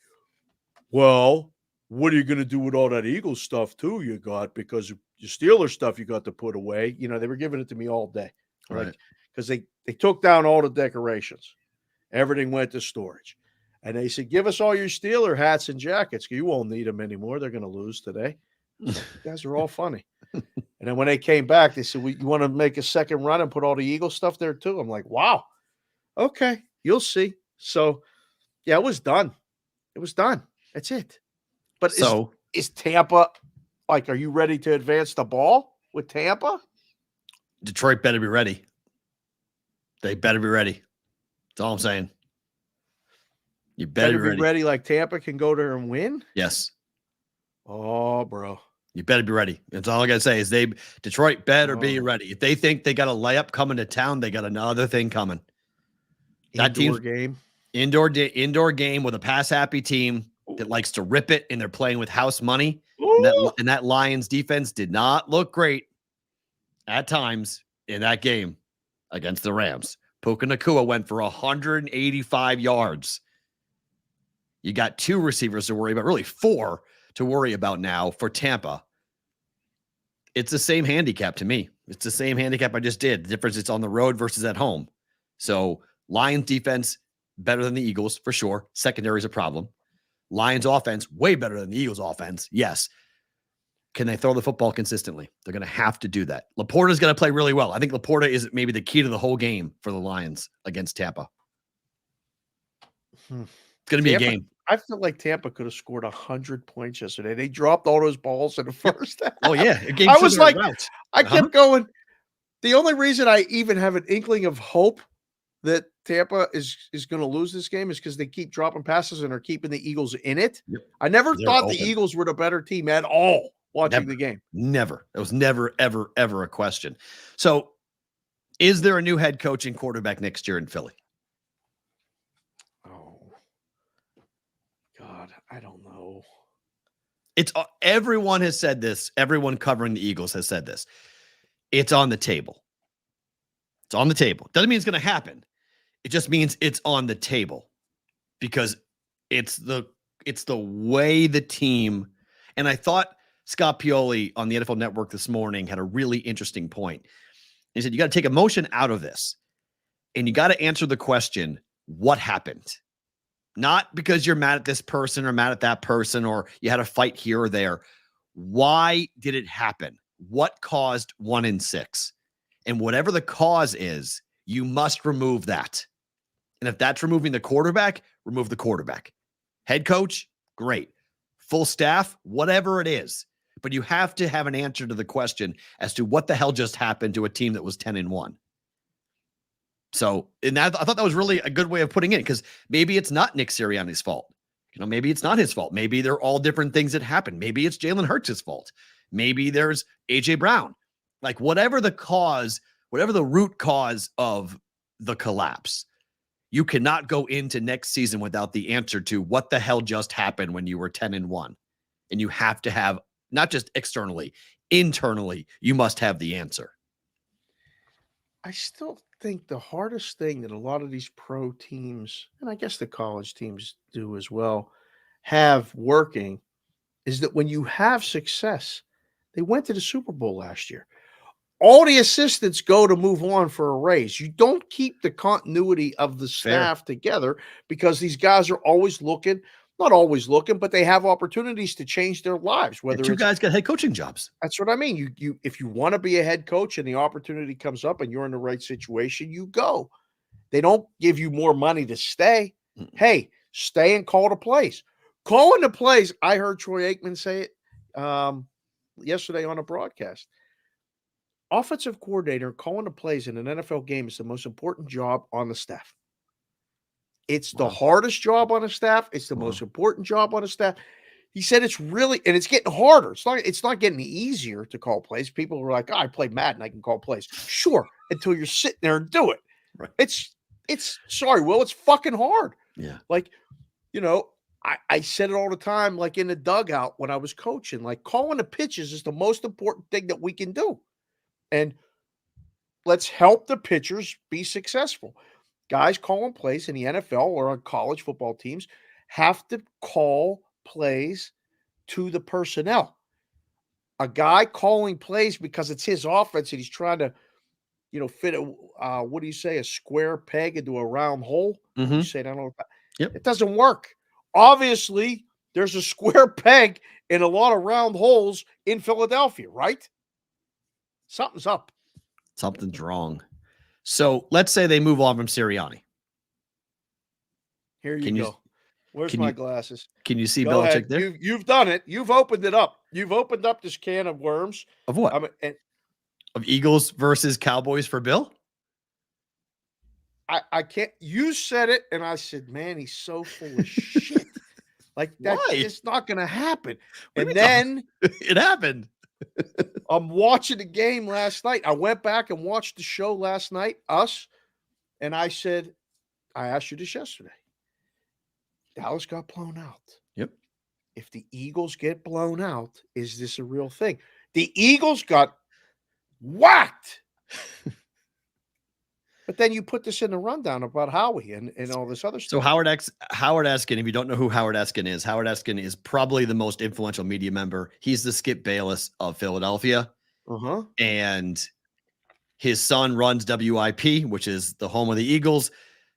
well, what are you going to do with all that Eagles stuff too you got? Because your Steelers stuff you got to put away. They were giving it to me all day. Right. Because they took down all the decorations. Everything went to storage. And they said, give us all your Steeler hats and jackets. You won't need them anymore. They're going to lose today. You guys are all funny. And then when they came back, they said, you want to make a second run and put all the Eagle stuff there too? I'm like, wow. Okay, you'll see. So, yeah, it was done. It was done. That's it. But is Tampa, like, are you ready to advance the ball with Tampa? Detroit better be ready. They better be ready. That's all I'm saying. You better be ready. Like Tampa can go there and win? Yes. Oh, bro. You better be ready. That's all I got to say is Detroit better be ready. If they think they got a layup coming to town, they got another thing coming. Indoor game with a pass-happy team that likes to rip it, and they're playing with house money. Ooh. And that Lions defense did not look great at times in that game against the Rams. Puka Nacua went for 185 yards. You got 2 receivers to worry about, really 4 to worry about now for Tampa. It's the same handicap to me. It's the same handicap I just did. The difference, it's on the road versus at home. So Lions defense, better than the Eagles for sure. Secondary is a problem. Lions offense, way better than the Eagles offense. Yes. Can they throw the football consistently? They're going to have to do that. Laporta's going to play really well. I think Laporta is maybe the key to the whole game for the Lions against Tampa. It's going to be a game. I feel like Tampa could have scored 100 points yesterday. They dropped all those balls in the first half. Oh, yeah. I was like, I kept going. The only reason I even have an inkling of hope that Tampa is going to lose this game is because they keep dropping passes and are keeping the Eagles in it. Yep. I never They're thought open. the Eagles were the better team at all watching the game. Never. It was never, ever, ever a question. So is there a new head coach and quarterback next year in Philly? Oh, God, I don't know. It's everyone has said this. Everyone covering the Eagles has said this. It's on the table. It's on the table. Doesn't mean it's going to happen. It just means it's on the table because it's the way the team. And I thought Scott Pioli on the NFL Network this morning had a really interesting point. He said, you got to take emotion out of this and you got to answer the question, what happened? Not because you're mad at this person or mad at that person or you had a fight here or there. Why did it happen? What caused 1-6? And whatever the cause is, you must remove that. And if that's removing the quarterback, remove the quarterback. Head coach, great. Full staff, whatever it is. But you have to have an answer to the question as to what the hell just happened to a team that was 10-1. So, and that, I thought that was really a good way of putting it because maybe it's not Nick Sirianni's fault. Maybe it's not his fault. Maybe they're all different things that happen. Maybe it's Jalen Hurts' fault. Maybe there's A.J. Brown. Like whatever the cause, whatever the root cause of the collapse, you cannot go into next season without the answer to what the hell just happened when you were 10-1. And you have to have, not just externally, internally, you must have the answer. I still think the hardest thing that a lot of these pro teams, and I guess the college teams do as well, have working is that when you have success, they went to the Super Bowl last year. All the assistants go to move on for a raise. You don't keep the continuity of the staff together because these guys are always looking, not always looking, but they have opportunities to change their lives. Whether two guys got head coaching jobs. That's what I mean. You if you want to be a head coach and the opportunity comes up and you're in the right situation, you go. They don't give you more money to stay. Hey, stay and call the plays. Calling the plays. I heard Troy Aikman say it yesterday on a broadcast. Offensive coordinator calling the plays in an NFL game is the most important job on the staff. It's the hardest job on the staff. It's the most important job on the staff. He said it's really, and it's getting harder. It's not getting easier to call plays. People are like, oh, I play Madden, I can call plays. Sure, until you're sitting there and do it. Right. It's sorry, Will, it's fucking hard. Yeah. Like, I said it all the time, like in the dugout when I was coaching, like calling the pitches is the most important thing that we can do. And let's help the pitchers be successful. Guys calling plays in the NFL or on college football teams have to call plays to the personnel. A guy calling plays because it's his offense and he's trying to, fit a square peg into a round hole. Mm-hmm. You say that all the time. Yep. It doesn't work. Obviously, there's a square peg in a lot of round holes in Philadelphia, right? Something's up. Something's wrong. So let's say they move on from Sirianni. Here you go. Where's my glasses? Can you see Go Belichick ahead. there? You've done it. You've opened it up. You've opened up this can of worms. Of what? Of Eagles versus Cowboys for Bill? I can't. You said it, and I said, man, he's so full of shit. Like that, it's not going to happen. And then it happened. I'm watching the game last night. I went back and watched the show last night, and I said, I asked you this yesterday. Dallas got blown out. Yep. if the Eagles get blown out, is this a real thing? The Eagles got whacked. But then you put this in the rundown about Howie and all this other stuff. So Howard Eskin, if you don't know who Howard Eskin is probably the most influential media member. He's the Skip Bayless of Philadelphia. Uh-huh. And his son runs WIP, which is the home of the Eagles.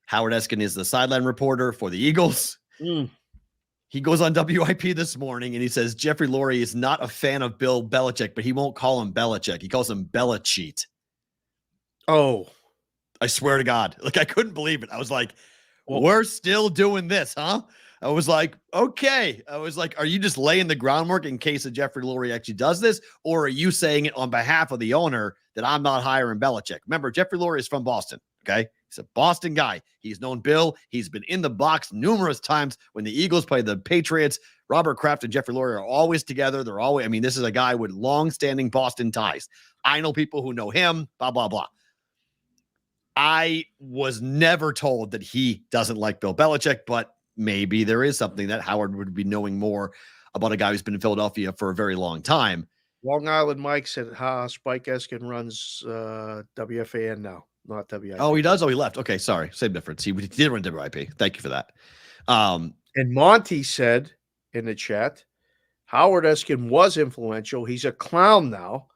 Howard Eskin is the sideline reporter for the Eagles. He goes on WIP this morning and he says Jeffrey Lurie is not a fan of Bill Belichick, but he won't call him Belichick. He calls him Belicheat. Oh, I swear to God. Like, I couldn't believe it. I was like, we're still doing this, huh? I was like, okay. I was like, are you just laying the groundwork in case Jeffrey Lurie actually does this? Or are you saying it on behalf of the owner that I'm not hiring Belichick? Remember, Jeffrey Lurie is from Boston, okay? He's a Boston guy. He's known Bill. He's been in the box numerous times when the Eagles play the Patriots. Robert Kraft and Jeffrey Lurie are always together. They're always, I mean, this is a guy with long-standing Boston ties. I know people who know him, blah, blah, blah. I was never told that he doesn't like Bill Belichick, but maybe there is something that Howard would be knowing more about a guy who's been in Philadelphia for a very long time. Long Island Mike said, Spike Eskin runs WFAN now, not WIP. Oh, he does? Oh, he left. Okay, sorry. Same difference. He did run WIP. Thank you for that. And Monty said in the chat, Howard Eskin was influential. He's a clown now.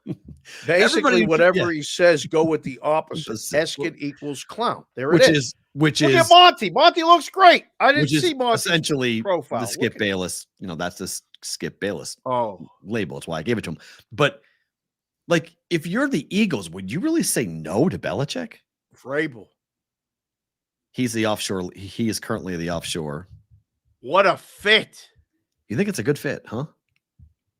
Basically, whatever he says, go with the opposite. Eskin equals clown. There it is. Look at Monty. Monty looks great. I didn't see Monty. Essentially, profile. The Skip Bayless. You know, that's the Skip Bayless label. That's why I gave it to him. But, like, if you're the Eagles, would you really say no to Belichick? Vrabel. He's the offshore. He is currently the offshore. What a fit. You think it's a good fit, huh?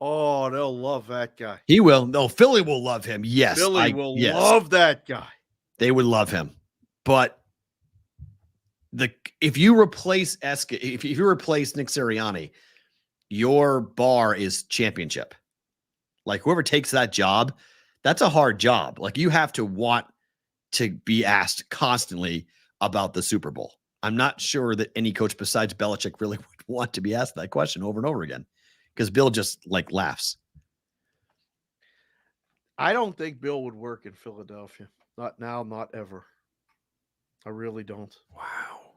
Oh, they'll love that guy. He will. No, Philly will love him. Yes. Philly will love that guy. They would love him. But if you replace if you replace Nick Sirianni, your bar is championship. Like, whoever takes that job, that's a hard job. Like, you have to want to be asked constantly about the Super Bowl. I'm not sure that any coach besides Belichick really would want to be asked that question over and over again, because Bill just like laughs. I don't think Bill would work in Philadelphia. Not now, not ever. I really don't. Wow.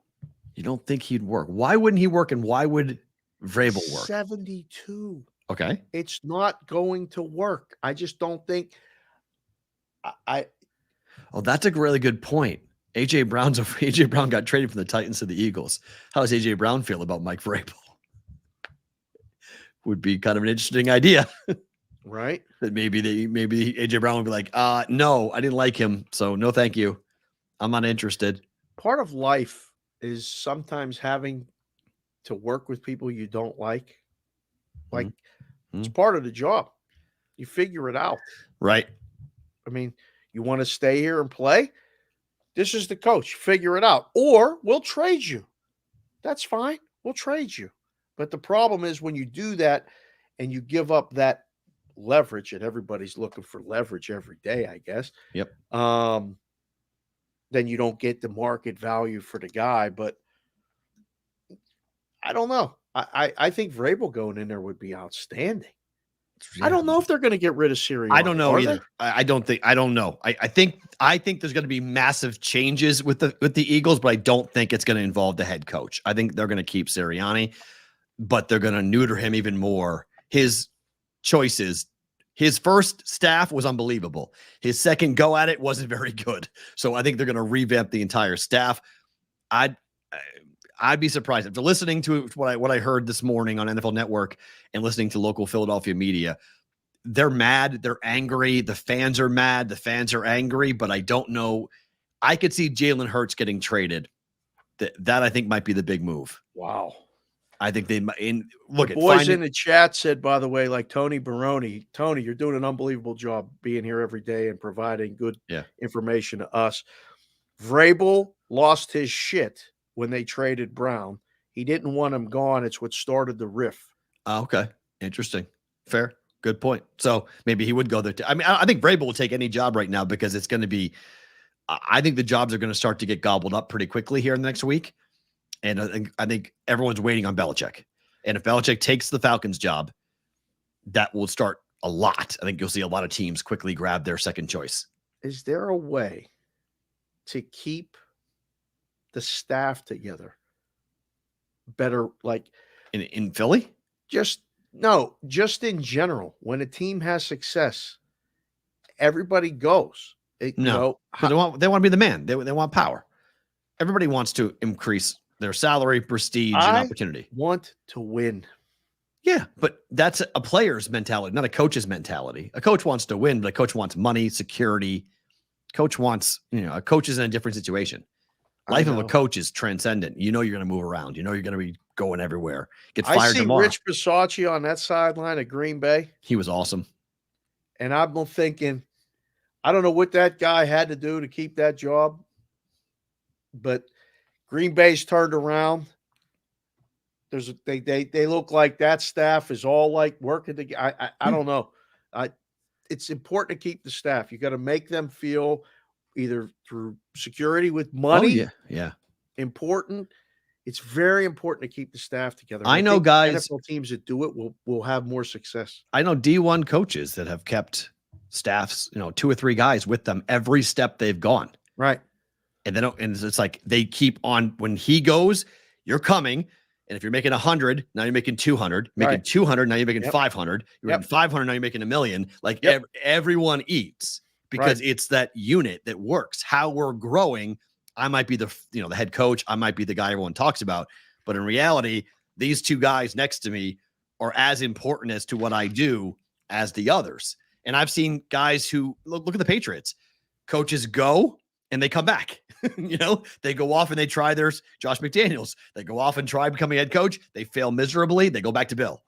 You don't think he'd work? Why wouldn't he work, and why would Vrabel work? 72. Okay. It's not going to work. I just don't think Oh, that's a really good point. AJ Brown got traded from the Titans to the Eagles. How does AJ Brown feel about Mike Vrabel? Would be kind of an interesting idea. Right? That maybe AJ Brown would be like, no, I didn't like him, so no thank you. I'm not interested. Part of life is sometimes having to work with people you don't like. Like, it's part of the job. You figure it out. Right. I mean, you want to stay here and play? This is the coach. Figure it out. Or we'll trade you. That's fine. We'll trade you. But the problem is when you do that and you give up that leverage, and everybody's looking for leverage every day, I guess. Yep. Then you don't get the market value for the guy. But I don't know. I think Vrabel going in there would be outstanding. Yeah. I don't know if they're going to get rid of Sirianni. I don't know either. I don't know. I think there's going to be massive changes with the Eagles, but I don't think it's going to involve the head coach. I think they're going to keep Sirianni, but they're going to neuter him even more. His choices, his first staff was unbelievable. His second go at it wasn't very good. So I think they're going to revamp the entire staff. I'd be surprised after listening to what I heard this morning on NFL Network and listening to local Philadelphia media. They're mad. They're angry. The fans are mad. The fans are angry, but I don't know. I could see Jalen Hurts getting traded. That I think might be the big move. Wow. I think they might. Look, the boys in the chat said, by the way, like Tony Baroni, Tony, you're doing an unbelievable job being here every day and providing good information to us. Vrabel lost his shit when they traded Brown. He didn't want him gone. It's what started the riff. Okay. Interesting. Fair. Good point. So maybe he would go there. I mean, I think Vrabel will take any job right now because it's going to be, I think the jobs are going to start to get gobbled up pretty quickly here in the next week. And I think everyone's waiting on Belichick. And if Belichick takes the Falcons job, that will start a lot. I think you'll see a lot of teams quickly grab their second choice. Is there a way to keep the staff together better? Like In Philly? just in general, when a team has success, everybody goes. No, they want to be the man. They want power. Everybody wants to increase their salary, prestige, and opportunity. Want to win. Yeah, but that's a player's mentality, not a coach's mentality. A coach wants to win, but a coach wants money, security. Coach wants, a coach is in a different situation. Life of a coach is transcendent. You know you're going to move around. You know you're going to be going everywhere. Get fired tomorrow. Rich Bisaccia on that sideline at Green Bay. He was awesome. And I've been thinking, I don't know what that guy had to do to keep that job, but Green Bay's turned around. They look like that staff is all like working together. I don't know. It's important to keep the staff. You got to make them feel either through security with money. Oh, yeah. Important. It's very important to keep the staff together. I know think guys, NFL teams that do it will have more success. I know D1 coaches that have kept staffs, 2 or 3 guys with them every step they've gone. Right. And it's like they keep on when he goes, you're coming. And if you're making 100, now you're making 200, making 200, now you're making 500, you're making 500, now you're making $1 million. Like everyone eats because it's that unit that works. How we're growing. I might be the head coach. I might be the guy everyone talks about, but in reality, these 2 guys next to me are as important as to what I do as the others. And I've seen guys who look at the Patriots. Coaches go and they come back. They go off and they try theirs. Josh McDaniels. They go off and try becoming head coach. They fail miserably. They go back to Bill.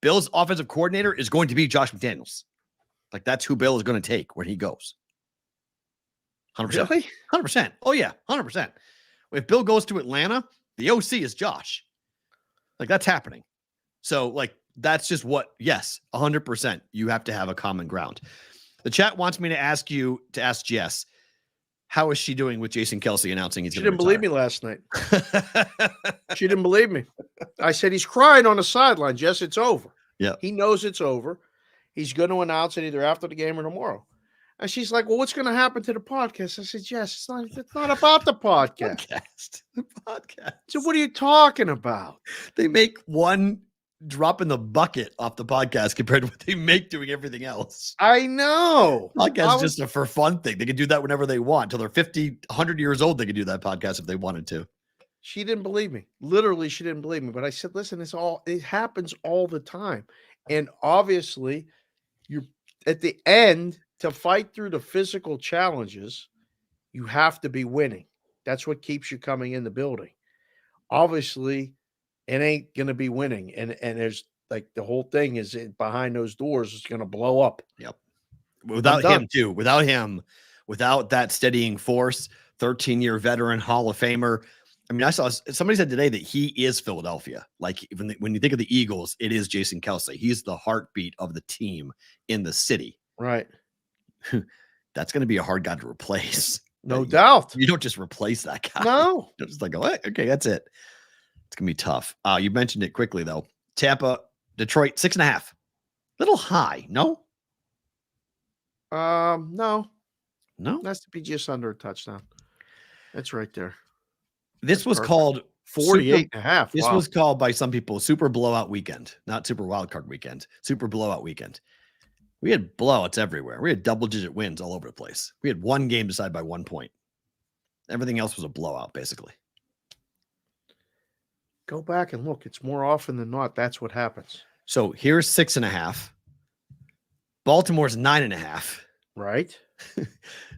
Bill's offensive coordinator is going to be Josh McDaniels. Like that's who Bill is going to take when he goes. 100%. Really? 100%. Oh yeah, 100%. If Bill goes to Atlanta, the OC is Josh. Like that's happening. So like that's just yes, 100%. You have to have a common ground. The chat wants me to ask Jess, how is she doing with Jason Kelce announcing he's going to retire? She didn't believe me last night. She didn't believe me. I said, he's crying on the sideline. Jess, it's over. Yeah. He knows it's over. He's going to announce it either after the game or tomorrow. And she's like, well, what's going to happen to the podcast? I said, Jess, it's not about the podcast. The podcast. So what are you talking about? They make one drop in the bucket off the podcast compared to what they make doing everything else. I know. Podcast is just a for fun thing. They can do that whenever they want. Till they're 50, 100 years old, they can do that podcast if they wanted to. She didn't believe me. Literally, she didn't believe me. But I said, listen, it happens all the time. And obviously, you're at the end to fight through the physical challenges, you have to be winning. That's what keeps you coming in the building. Obviously, it ain't going to be winning. And there's like the whole thing is behind those doors is going to blow up. Yep. Without him too, without that steadying force, 13-year veteran Hall of Famer. I mean, I saw somebody said today that he is Philadelphia. Like when you think of the Eagles, it is Jason Kelce. He's the heartbeat of the team in the city. Right. That's going to be a hard guy to replace. No doubt. You don't just replace that guy. No. You're just like, oh, okay, that's it. It's going to be tough. You mentioned it quickly, though. Tampa, Detroit, 6.5. Little high, no? No. No? That's to be just under a touchdown. That's right there. This was called 48.5. This was called by some people super blowout weekend, not super wild card weekend, super blowout weekend. We had blowouts everywhere. We had double-digit wins all over the place. We had one game decided by 1 point. Everything else was a blowout, basically. Go back and look. It's more often than not. That's what happens. So here's 6.5. Baltimore's 9.5. Right.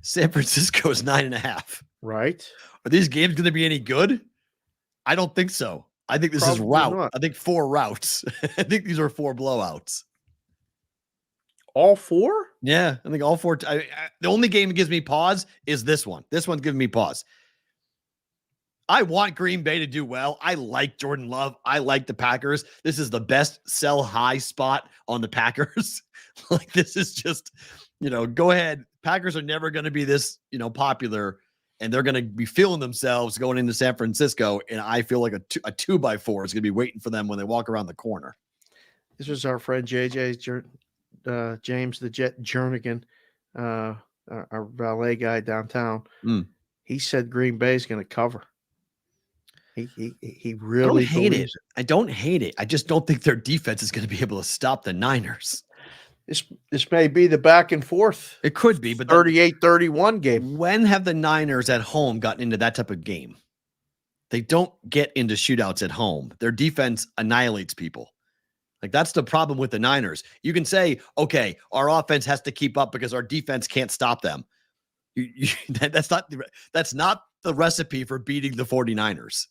San Francisco's 9.5. Right. Are these games going to be any good? I don't think so. I think this Probably is route. not. I think 4 routes. I think these are 4 blowouts. All 4? Yeah, I think all 4. The only game that gives me pause is this one. This one's giving me pause. I want Green Bay to do well. I like Jordan Love. I like the Packers. This is the best sell high spot on the Packers. Like this is just, go ahead. Packers are never going to be this, popular and they're going to be feeling themselves going into San Francisco. And I feel like a 2x4 is going to be waiting for them when they walk around the corner. This was our friend JJ James the Jet Jernigan, our valet guy downtown. He said Green Bay is going to cover. He really believes it. I don't hate it. I just don't think their defense is going to be able to stop the Niners. This may be the back and forth. It could be, but 38-31 game. When have the Niners at home gotten into that type of game? They don't get into shootouts at home. Their defense annihilates people. Like, that's the problem with the Niners. You can say, okay, our offense has to keep up because our defense can't stop them. That's not the recipe for beating the 49ers.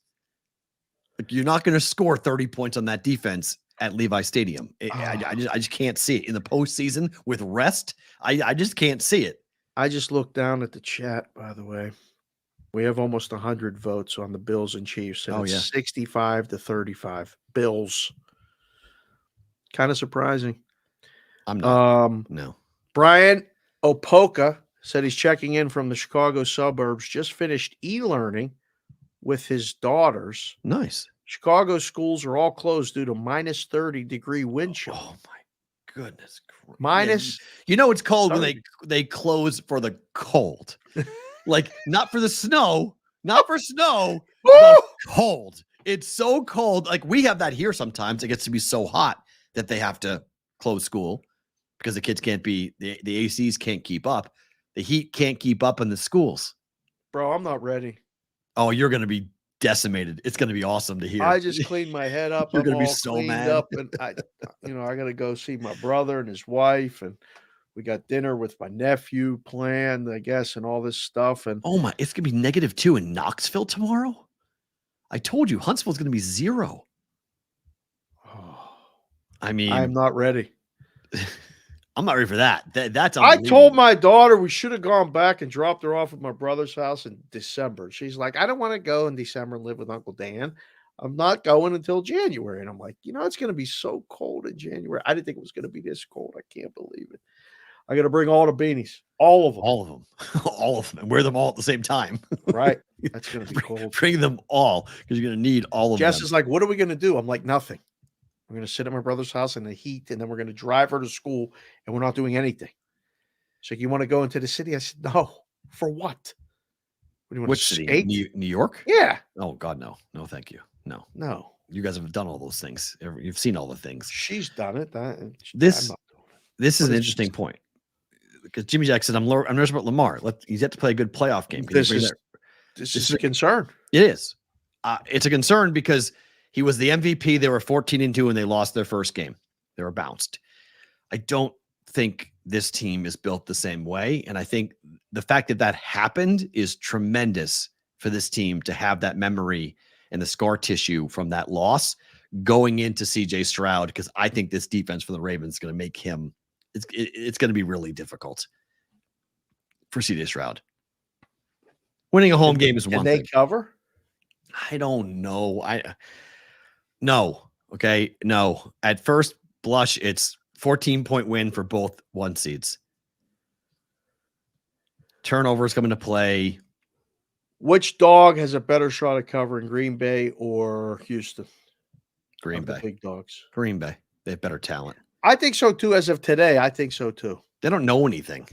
Like, you're not going to score 30 points on that defense at Levi Stadium. I just can't see it in the postseason with rest. I just can't see it. I just looked down at the chat, by the way. We have almost 100 votes on the Bills and Chiefs. And it's 65-35. Bills. Kind of surprising. I'm not. No. Brian Opoka said he's checking in from the Chicago suburbs. Just finished e-learning with his daughters. Nice. Chicago schools are all closed due to minus 30-degree wind chill. Oh my goodness! Minus, it's cold 30. When they close for the cold, like not for the snow, not for snow. The cold. It's so cold. Like, we have that here sometimes. It gets to be so hot that they have to close school because the kids can't be the ACs can't keep up. The heat can't keep up in the schooers. Bro, I'm not ready. Oh, you're going to be decimated. It's going to be awesome to hear. I just cleaned my head up. You're going to be so mad. Up, and I got to go see my brother and his wife, and we got dinner with my nephew planned, I guess, and all this stuff. And oh my, it's going to be -2 in Knoxville tomorrow. I told you, Huntsville's going to be 0. Oh, I mean, I'm not ready. I'm not ready for that. That's I told my daughter we should have gone back and dropped her off at my brother's house in December. She's like, I don't want to go in December and live with Uncle Dan. I'm not going until January. And I'm like, it's going to be so cold in January. I didn't think it was going to be this cold. I can't believe it. I got to bring all the beanies, all of them, and wear them all at the same time. Right. That's going to be cold. Bring them all because you're going to need all of them. Jess is like, what are we going to do? I'm like, nothing. We're going to sit at my brother's house in the heat, and then we're going to drive her to school, and we're not doing anything. She's like, you want to go into the city? I said, no. For what? What do you want? Which city? New York? Yeah. Oh, God, no. No, thank you. No. You guys have done all those things. You've seen all the things. She's done it. This is an interesting point. Because Jimmy Jack said, I'm nervous about Lamar. He's yet to play a good playoff game. This is a concern. It is. It's a concern because he was the MVP. They were 14-2 and they lost their first game. They were bounced. I don't think this team is built the same way. And I think the fact that happened is tremendous for this team to have that memory and the scar tissue from that loss going into CJ Stroud. Because I think this defense for the Ravens is going to make him, it's going to be really difficult for CJ Stroud. Winning a home game is one thing. Can they cover? I don't know. No. Okay. No. At first blush, it's 14-point win for both 1 seeds. Turnovers come into play. Which dog has a better shot at covering, Green Bay or Houston? Green Bay. The big dogs. Green Bay. They have better talent. I think so too. As of today, I think so too. They don't know anything.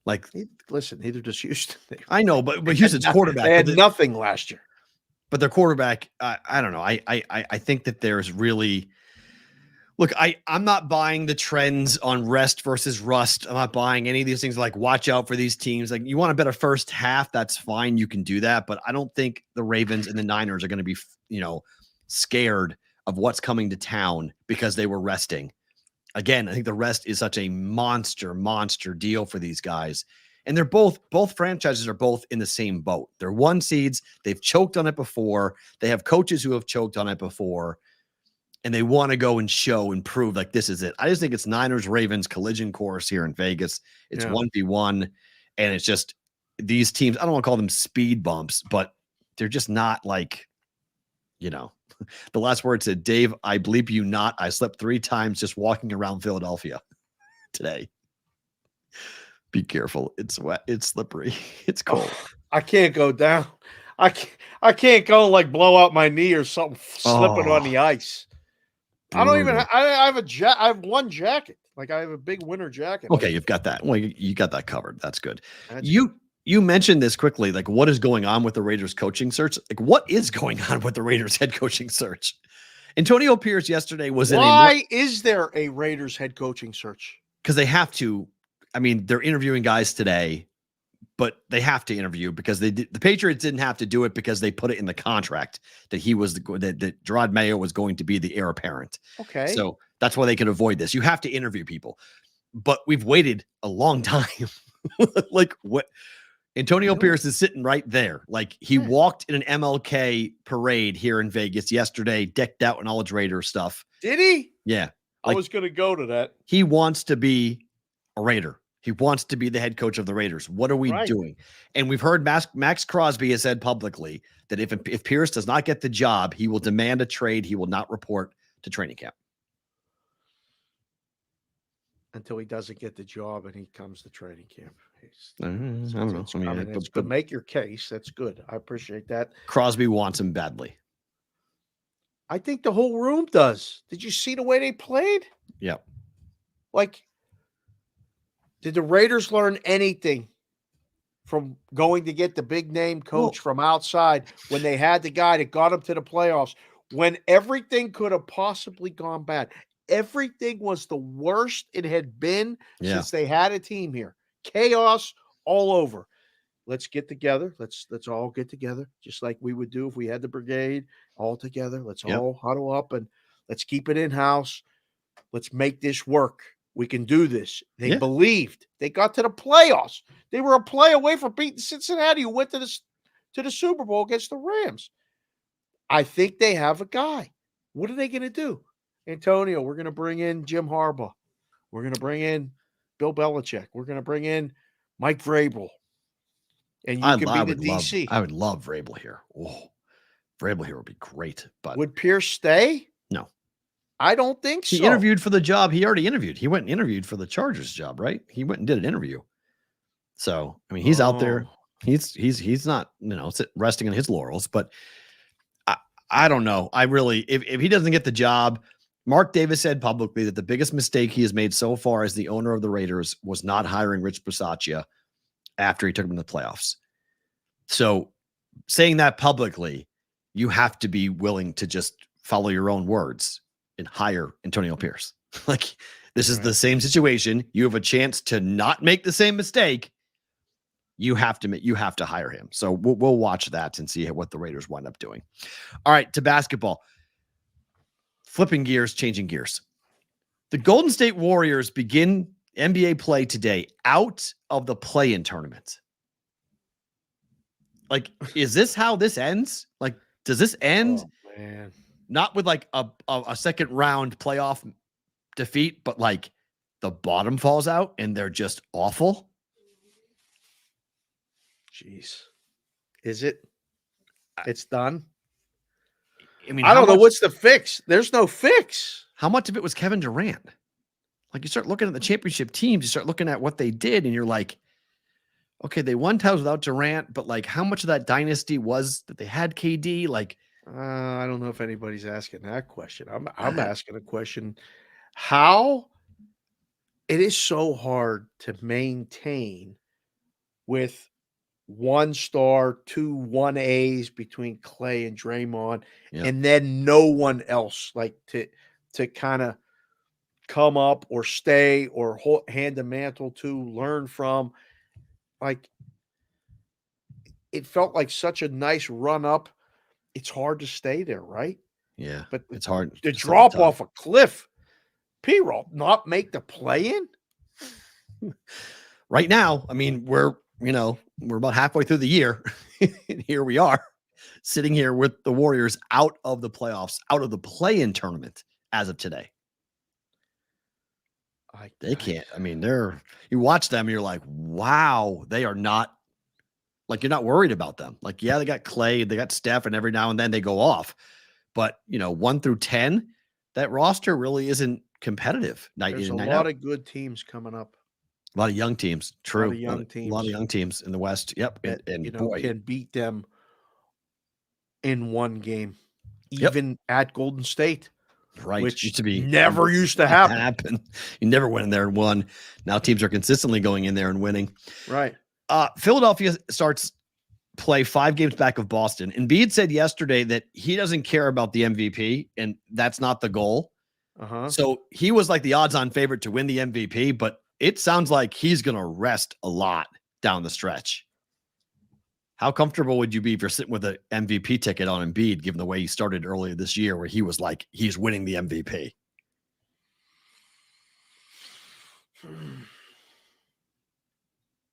Like, listen, neither does Houston. I know, but Houston's quarterback. They had nothing last year. But their quarterback, I don't know. I think that there's really look. I'm not buying the trends on rest versus rust. I'm not buying any of these things. Like, watch out for these teams. Like, you want to bet a first half, that's fine. You can do that, but I don't think the Ravens and the Niners are going to be, scared of what's coming to town because they were resting. Again, I think the rest is such a monster deal for these guys. And they're both franchises are both in the same boat. They're 1 seeds. They've choked on it before. They have coaches who have choked on it before. And they want to go and show and prove like this is it. I just think it's Niners Ravens collision course here in Vegas. It's 1v1. And it's just these teams, I don't want to call them speed bumps, but they're just not like, the last word said, Dave, I bleep you not. I slept 3 times just walking around Philadelphia today. Be careful. It's wet. It's slippery. It's cold. I can't go down. I can't go like blow out my knee or something slipping on the ice. I don't even. I have I have one jacket. Like I have a big winter jacket. Okay, you've got that. Well, you got that covered. That's good. That's You mentioned this quickly. Like, what is going on with the Raiders coaching search? Like, what is going on with the Raiders head coaching search? Antonio Pierce yesterday was in Why is there a Raiders head coaching search? Because they have to. I mean, they're interviewing guys today, but they have to interview because the Patriots didn't have to do it because they put it in the contract that he was that Gerard Mayo was going to be the heir apparent. Okay. So that's why they could avoid this. You have to interview people, but we've waited a long time. Like what? Antonio Pierce is sitting right there. Like he walked in an MLK parade here in Vegas yesterday, decked out in all his Raider stuff. Did he? Yeah. I was going to go to that. He wants to be a Raider. He wants to be the head coach of the Raiders. What are we doing? And we've heard Max Crosby has said publicly that if Pierce does not get the job, he will demand a trade. He will not report to training camp. Until he doesn't get the job and he comes to training camp. I don't know. I mean, but make your case. That's good. I appreciate that. Crosby wants him badly. I think the whole room does. Did you see the way they played? Yeah. Like, did the Raiders learn anything from going to get the big name coach from outside when they had the guy that got them to the playoffs, when everything could have possibly gone bad? Everything was the worst it had been since they had a team here. Chaos all over. Let's get together. Let's all get together, just like we would do if we had the brigade all together. Let's all huddle up and let's keep it in-house. Let's make this work. We can do this. They believed. They got to the playoffs. They were a play away from beating Cincinnati, who went to the Super Bowl against the Rams. I think they have a guy. What are they going to do? Antonio, we're going to bring in Jim Harbaugh. We're going to bring in Bill Belichick. We're going to bring in Mike Vrabel. And you can be the DC. I would love Vrabel here. Oh, Vrabel here would be great. But would Pierce stay? No. I don't think so. He interviewed for the job. He already interviewed. He went and interviewed for the Chargers job, right? He went and did an interview. So, I mean, he's out there. He's not, resting on his laurels, but I don't know. I really, if he doesn't get the job, Mark Davis said publicly that the biggest mistake he has made so far as the owner of the Raiders was not hiring Rich Bisaccia after he took him in the playoffs. So saying that publicly, you have to be willing to just follow your own words and hire Antonio Pierce. Like this is the same situation. You have a chance to not make the same mistake. You have to hire him. So we'll watch that and see what the Raiders wind up doing. All right, to basketball. Flipping gears, changing gears. The Golden State Warriors begin NBA play today out of the play-in tournament. Like, is this how this ends? Like, does this end not with like a second round playoff defeat, but like the bottom falls out and they're just awful? Jeez. Is it? It's done? I mean, I don't know what's the fix. There's no fix. How much of it was Kevin Durant? Like you start looking at the championship teams, you start looking at what they did, and you're like, okay, they won titles without Durant, but like how much of that dynasty was that they had KD? Like, I don't know if anybody's asking that question. I'm asking a question. How it is so hard to maintain with 1-star, 2 1As between Clay and Draymond, and then no one else like to kind of come up or stay or hand the mantle to, learn from. Like it felt like such a nice run up. It's hard to stay there, right? Yeah, but it's hard to drop off a cliff. P-Roll not make the play-in right now. I mean, we're about halfway through the year. And here we are sitting here with the Warriors out of the playoffs, out of the play-in tournament as of today. They can't. I mean, you watch them and you're like, wow, they are not like, you're not worried about them. Like, yeah, they got Clay, they got Steph, and every now and then they go off. But, 1 through 10, that roster really isn't competitive. There's a lot of good teams coming up. A lot of young teams. True. A lot of young teams. A lot of young teams in the West. Yep. That, And boy, can beat them in one game, Yep. even at Golden State. Right. Which used to never used to happen. You never went in there and won. Now teams are consistently going in there and winning. Right. Philadelphia starts play 5 games back of Boston. Embiid said yesterday that he doesn't care about the MVP, and that's not the goal. So he was like the odds-on favorite to win the MVP, but it sounds like he's going to rest a lot down the stretch. How comfortable would you be if you're sitting with an MVP ticket on Embiid, given the way he started earlier this year, where he was like, he's winning the MVP?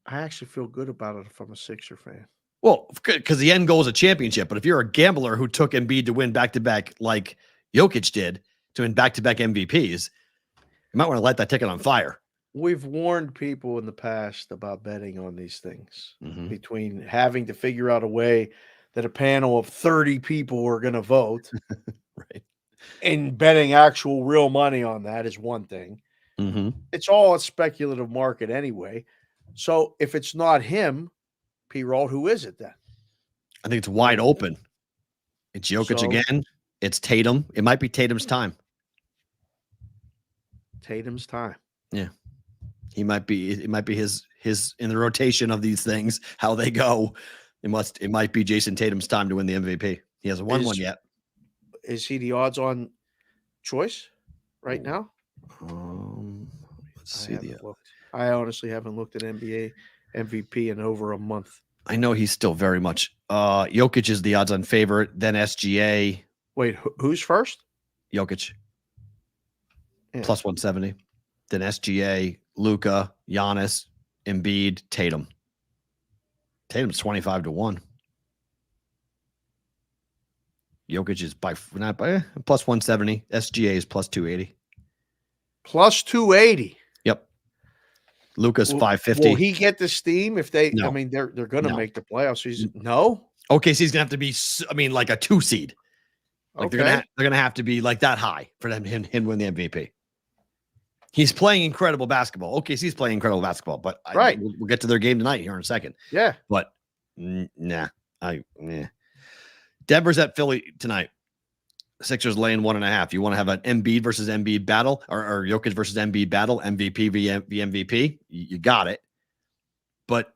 I actually feel good about it if I'm a Sixer fan. Well, because the end goal is a championship. But if you're a gambler who took Embiid to win back-to-back like Jokic did, to win back-to-back MVPs, you might want to light that ticket on fire. We've warned people in the past about betting on these things, between having to figure out a way that a panel of 30 people are going to vote. Right. And betting actual real money on that is one thing. It's all a speculative market anyway. So if it's not him, P-Roll, who is it then? I think it's wide open. It's Jokic again. It's Tatum. It might be Tatum's time. Tatum's time. Yeah. It might be his in the rotation of these things, how they go. It might be Jason Tatum's time to win the MVP. He hasn't won one yet. Is he the odds on choice right now? Let's see. I honestly haven't looked at NBA MVP in over a month. I know he's still very much. Jokic is the odds on favorite, then SGA. Wait, who's first? Jokic. Yeah. Plus 170. Then SGA, Luka, Giannis, Embiid, Tatum. Tatum's 25-1. Jokic is not by plus 170. SGA is plus 280. Plus 280. Yep. Luka's 550. Will he get the steam if they? No. I mean, they're going to make the playoffs. No. Okay, so he's going to have to be. I mean, like a 2 seed. Like they're going to have to be like that high for him to win the MVP. He's playing incredible basketball. Okay, so he's playing incredible basketball, but we'll get to their game tonight here in a second. Yeah, but Denver's at Philly tonight. Sixers laying 1.5. You want to have an Embiid versus Embiid battle, or Jokic versus Embiid battle, MVP v MVP? You got it. But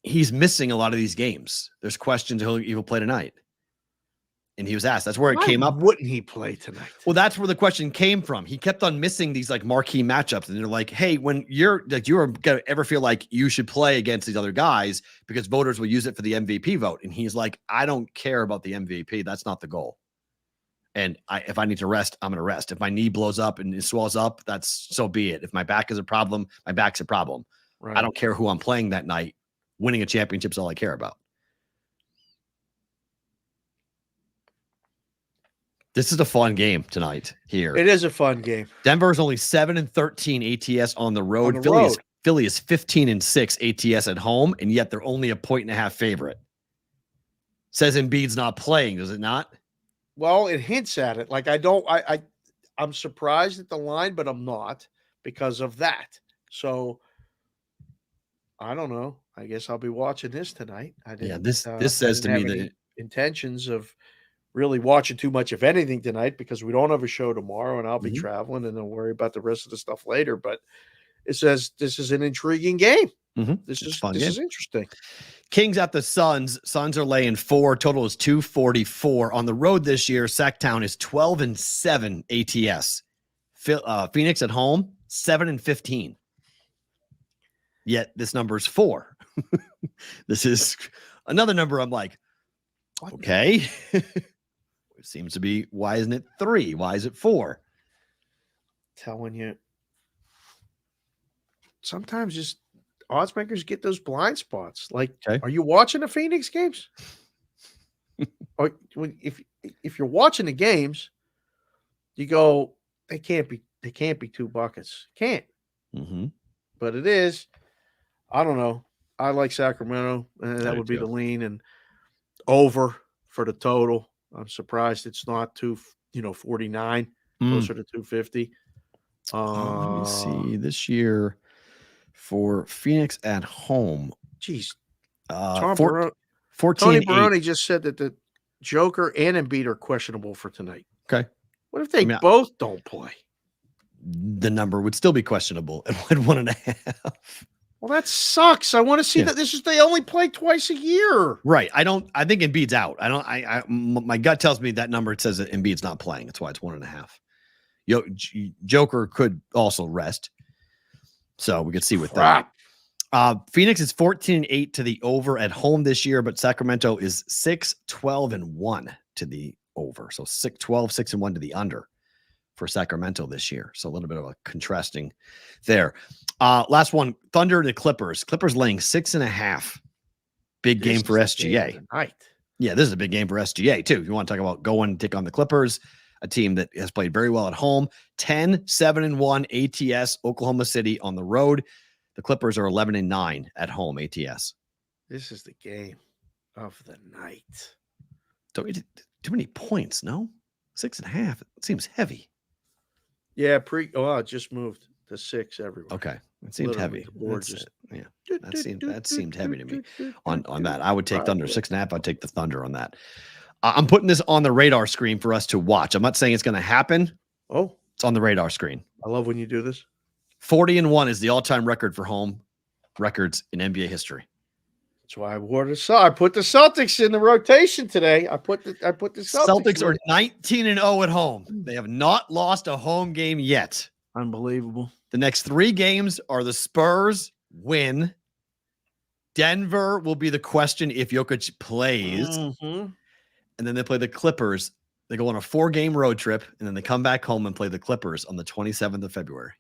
he's missing a lot of these games. There's questions he'll play tonight. And he was asked. That's where it came up. Wouldn't he play tonight? Well, that's where the question came from. He kept on missing these like marquee matchups, and they're like, "Hey, when you're gonna ever feel like you should play against these other guys because voters will use it for the MVP vote?" And he's like, "I don't care about the MVP. That's not the goal. And if I need to rest, I'm gonna rest. If my knee blows up and it swells up, that's so be it. If my back is a problem, my back's a problem. Right. I don't care who I'm playing that night. Winning a championship is all I care about." This is a fun game tonight here. It is a fun game. Denver is only 7-13 ATS on the road. Philly is 15-6 ATS at home, and yet they're only a 1.5 favorite. Says Embiid's not playing, does it not? Well, it hints at it. Like I'm surprised at the line, but I'm not because of that. So I don't know. I guess I'll be watching this tonight. This says to me that intentions of really watching too much, if anything, tonight, because we don't have a show tomorrow and I'll be traveling and I'll worry about the rest of the stuff later. But it says this is an intriguing game. This is interesting. Kings at the Suns. Suns are laying 4. Total is 244 on the road this year. Sacktown is 12-7 ATS. Phoenix at home 7-15. Yet this number is 4. This is another number. I'm like, okay. It seems to be, why isn't it 3? Why is it 4? Telling you, sometimes just odds makers get those blind spots. Like, Are you watching the Phoenix games? Or if you're watching the games, you go, they can't be 2 buckets. Can't. But it is. I don't know. I like Sacramento, and that would be the lean, and over for the total. I'm surprised it's not 249, closer to 250. Let me see. This year, for Phoenix at home. Jeez. 14. Tony Baroni just said that the Joker and Embiid are questionable for tonight. Okay. What if they both don't play? The number would still be questionable at 1.5. Well, that sucks. I want to see that. They only play twice a year. Right. I think Embiid's out. My gut tells me that number says that Embiid's not playing. That's why it's 1.5. Joker could also rest. So we could see with that. Phoenix is 14-8 to the over at home this year, but Sacramento is 6-12-1 to the over. So 6-1 to the under for Sacramento this year. So a little bit of a contrasting there. Last one, Thunder to Clippers. Clippers laying 6.5. Big game for SGA. Right. Yeah, this is a big game for SGA too. If you want to talk about going and take on the Clippers, a team that has played very well at home, 10-7-1 ATS, Oklahoma City on the road. The Clippers are 11-9 at home ATS. This is the game of the night. Don't we too many points, no? 6.5. It seems heavy. Yeah, it just moved to 6 everywhere. Okay. It seemed heavy. That seemed heavy to me on that. I would take Thunder 6.5. I'd take the Thunder on that. I'm putting this on the radar screen for us to watch. I'm not saying it's going to happen. Oh, it's on the radar screen. I love when you do this. 40-1 is the all-time record for home records in NBA history. That's why I put the Celtics in the rotation today. I put the Celtics are 19-0 at home. They have not lost a home game yet. Unbelievable. The next 3 games are the Spurs win. Denver will be the question if Jokic plays. Mm-hmm. And then they play the Clippers. They go on a 4-game road trip, and then they come back home and play the Clippers on the 27th of February.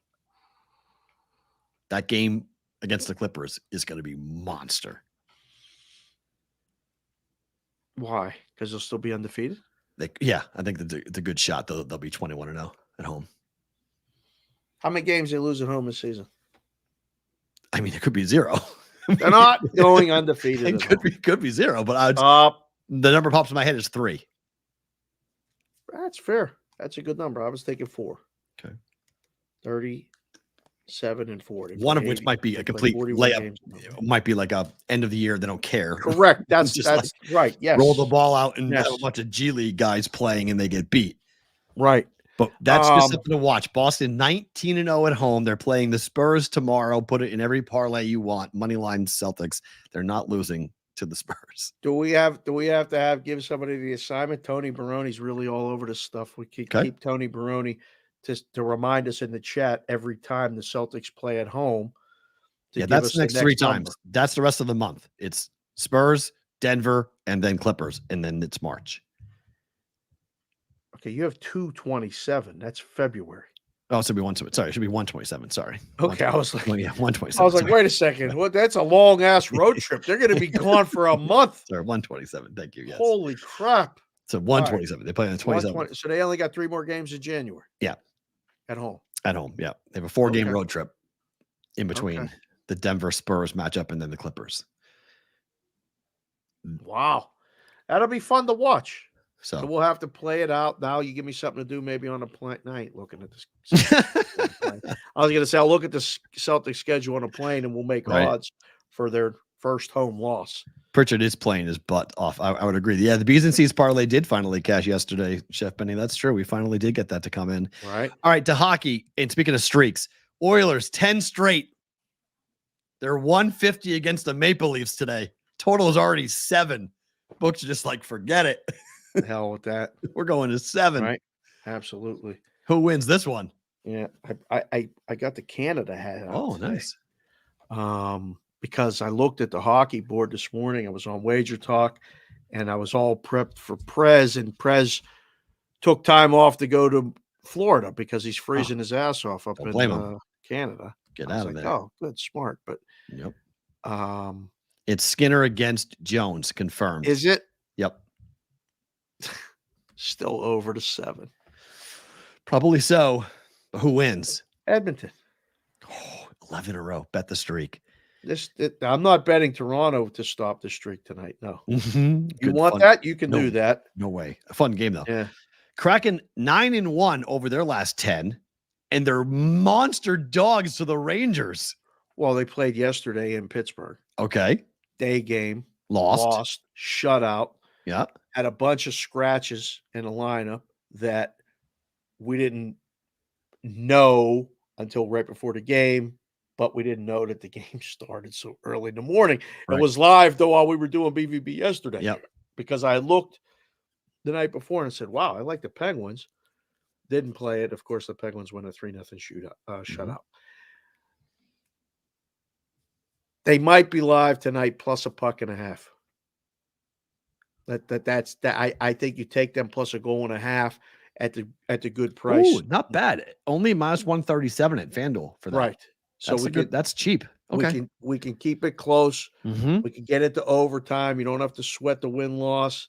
That game against the Clippers is going to be monster. Why? Because they'll still be undefeated? I think it's a good shot. They'll be 21-0 at home. How many games they lose at home this season? I mean, it could be 0. They're not going undefeated. It could be 0, but the number pops in my head is 3. That's fair. That's a good number. I was thinking 4. Okay. 37-4. One of which might be a complete layup. It might be like a end of the year. They don't care. Correct. That's right. Yes. Roll the ball out and have a bunch of G League guys playing and they get beat. Right. But that's just something to watch. Boston 19-0 at home. They're playing the Spurs tomorrow. Put it in every parlay you want. Moneyline Celtics. They're not losing to the Spurs. Do we have to give somebody the assignment? Tony Baroni's really all over this stuff. We keep Tony Baroni to remind us in the chat every time the Celtics play at home. Yeah, that's the next 3 times. That's the rest of the month. It's Spurs, Denver, and then Clippers, and then it's March. Okay, you have 2/27. That's February. Oh, it should be 127. Sorry, it should be 127. Sorry. Okay, I was like, 127. I was like, wait a second. What? That's a long ass road trip. They're going to be gone for a month. Sorry, 127. Thank you. Yes. Holy crap! So 127. Right. They play on the 27th. So they only got 3 more games in January. Yeah. At home. At home. Yeah. They have a 4-game road trip in between the Denver Spurs matchup and then the Clippers. Wow, that'll be fun to watch. So we'll have to play it out. Now you give me something to do maybe on a night looking at this. I was going to say, I'll look at the Celtics schedule on a plane and we'll make odds for their first home loss. Pritchard is playing his butt off. I would agree. Yeah, the B's and C's parlay did finally cash yesterday, Chef Benny. That's true. We finally did get that to come in. Right. All right, to hockey. And speaking of streaks, Oilers 10 straight. They're 150 against the Maple Leafs today. Total is already 7. Books are just like, forget it. The hell with that. We're going to 7. Right. Absolutely. Who wins this one? Yeah. I got the Canada hat. Oh, nice. Because I looked at the hockey board this morning. I was on Wager Talk and I was all prepped for Prez, and Prez took time off to go to Florida because he's freezing his ass off up in Canada. Get out of there. Oh, good, smart. But yep. It's Skinner against Jones, confirmed. Is it? Yep. Still over to 7. Probably so. But who wins? Edmonton. 11 in a row. Bet the streak. I'm not betting Toronto to stop the streak tonight. No. Mm-hmm. You want that? You can do that. No way. A fun game, though. Yeah. Kraken 9-1 over their last 10, and they're monster dogs to the Rangers. Well, they played yesterday in Pittsburgh. Okay. Day game. Lost. Shutout. Yeah. Had a bunch of scratches in the lineup that we didn't know until right before the game, but we didn't know that the game started so early in the morning. Right. It was live, though, while we were doing BVB yesterday. Yep. Because I looked the night before and said, wow, I like the Penguins. Didn't play it. Of course, the Penguins win a 3-0 shutout. They might be live tonight plus a puck and a half. I think you take them plus a goal and a half at the good price. Ooh, not bad. Only minus 137 at FanDuel for that. Right. So That's cheap. Okay. We can keep it close. Mm-hmm. We can get it to overtime. You don't have to sweat the win-loss.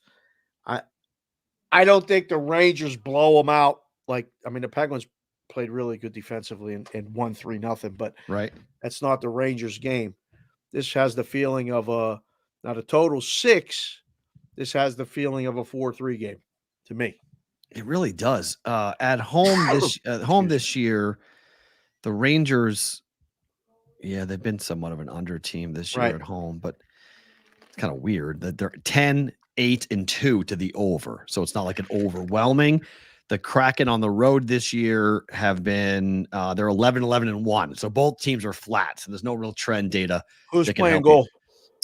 I don't think the Rangers blow them out. The Penguins played really good defensively and won 3-0, but right. That's not the Rangers game. This has the feeling of not a total 6. This has the feeling of a 4-3 game to me. It really does. At home this year, the Rangers, they've been somewhat of an under team this year at home, but it's kind of weird that they're 10, 8, and 2 to the over. So it's not like an overwhelming. The Kraken on the road this year have been they're 11, 11, and 1. So both teams are flat. So there's no real trend data. Who's playing goal?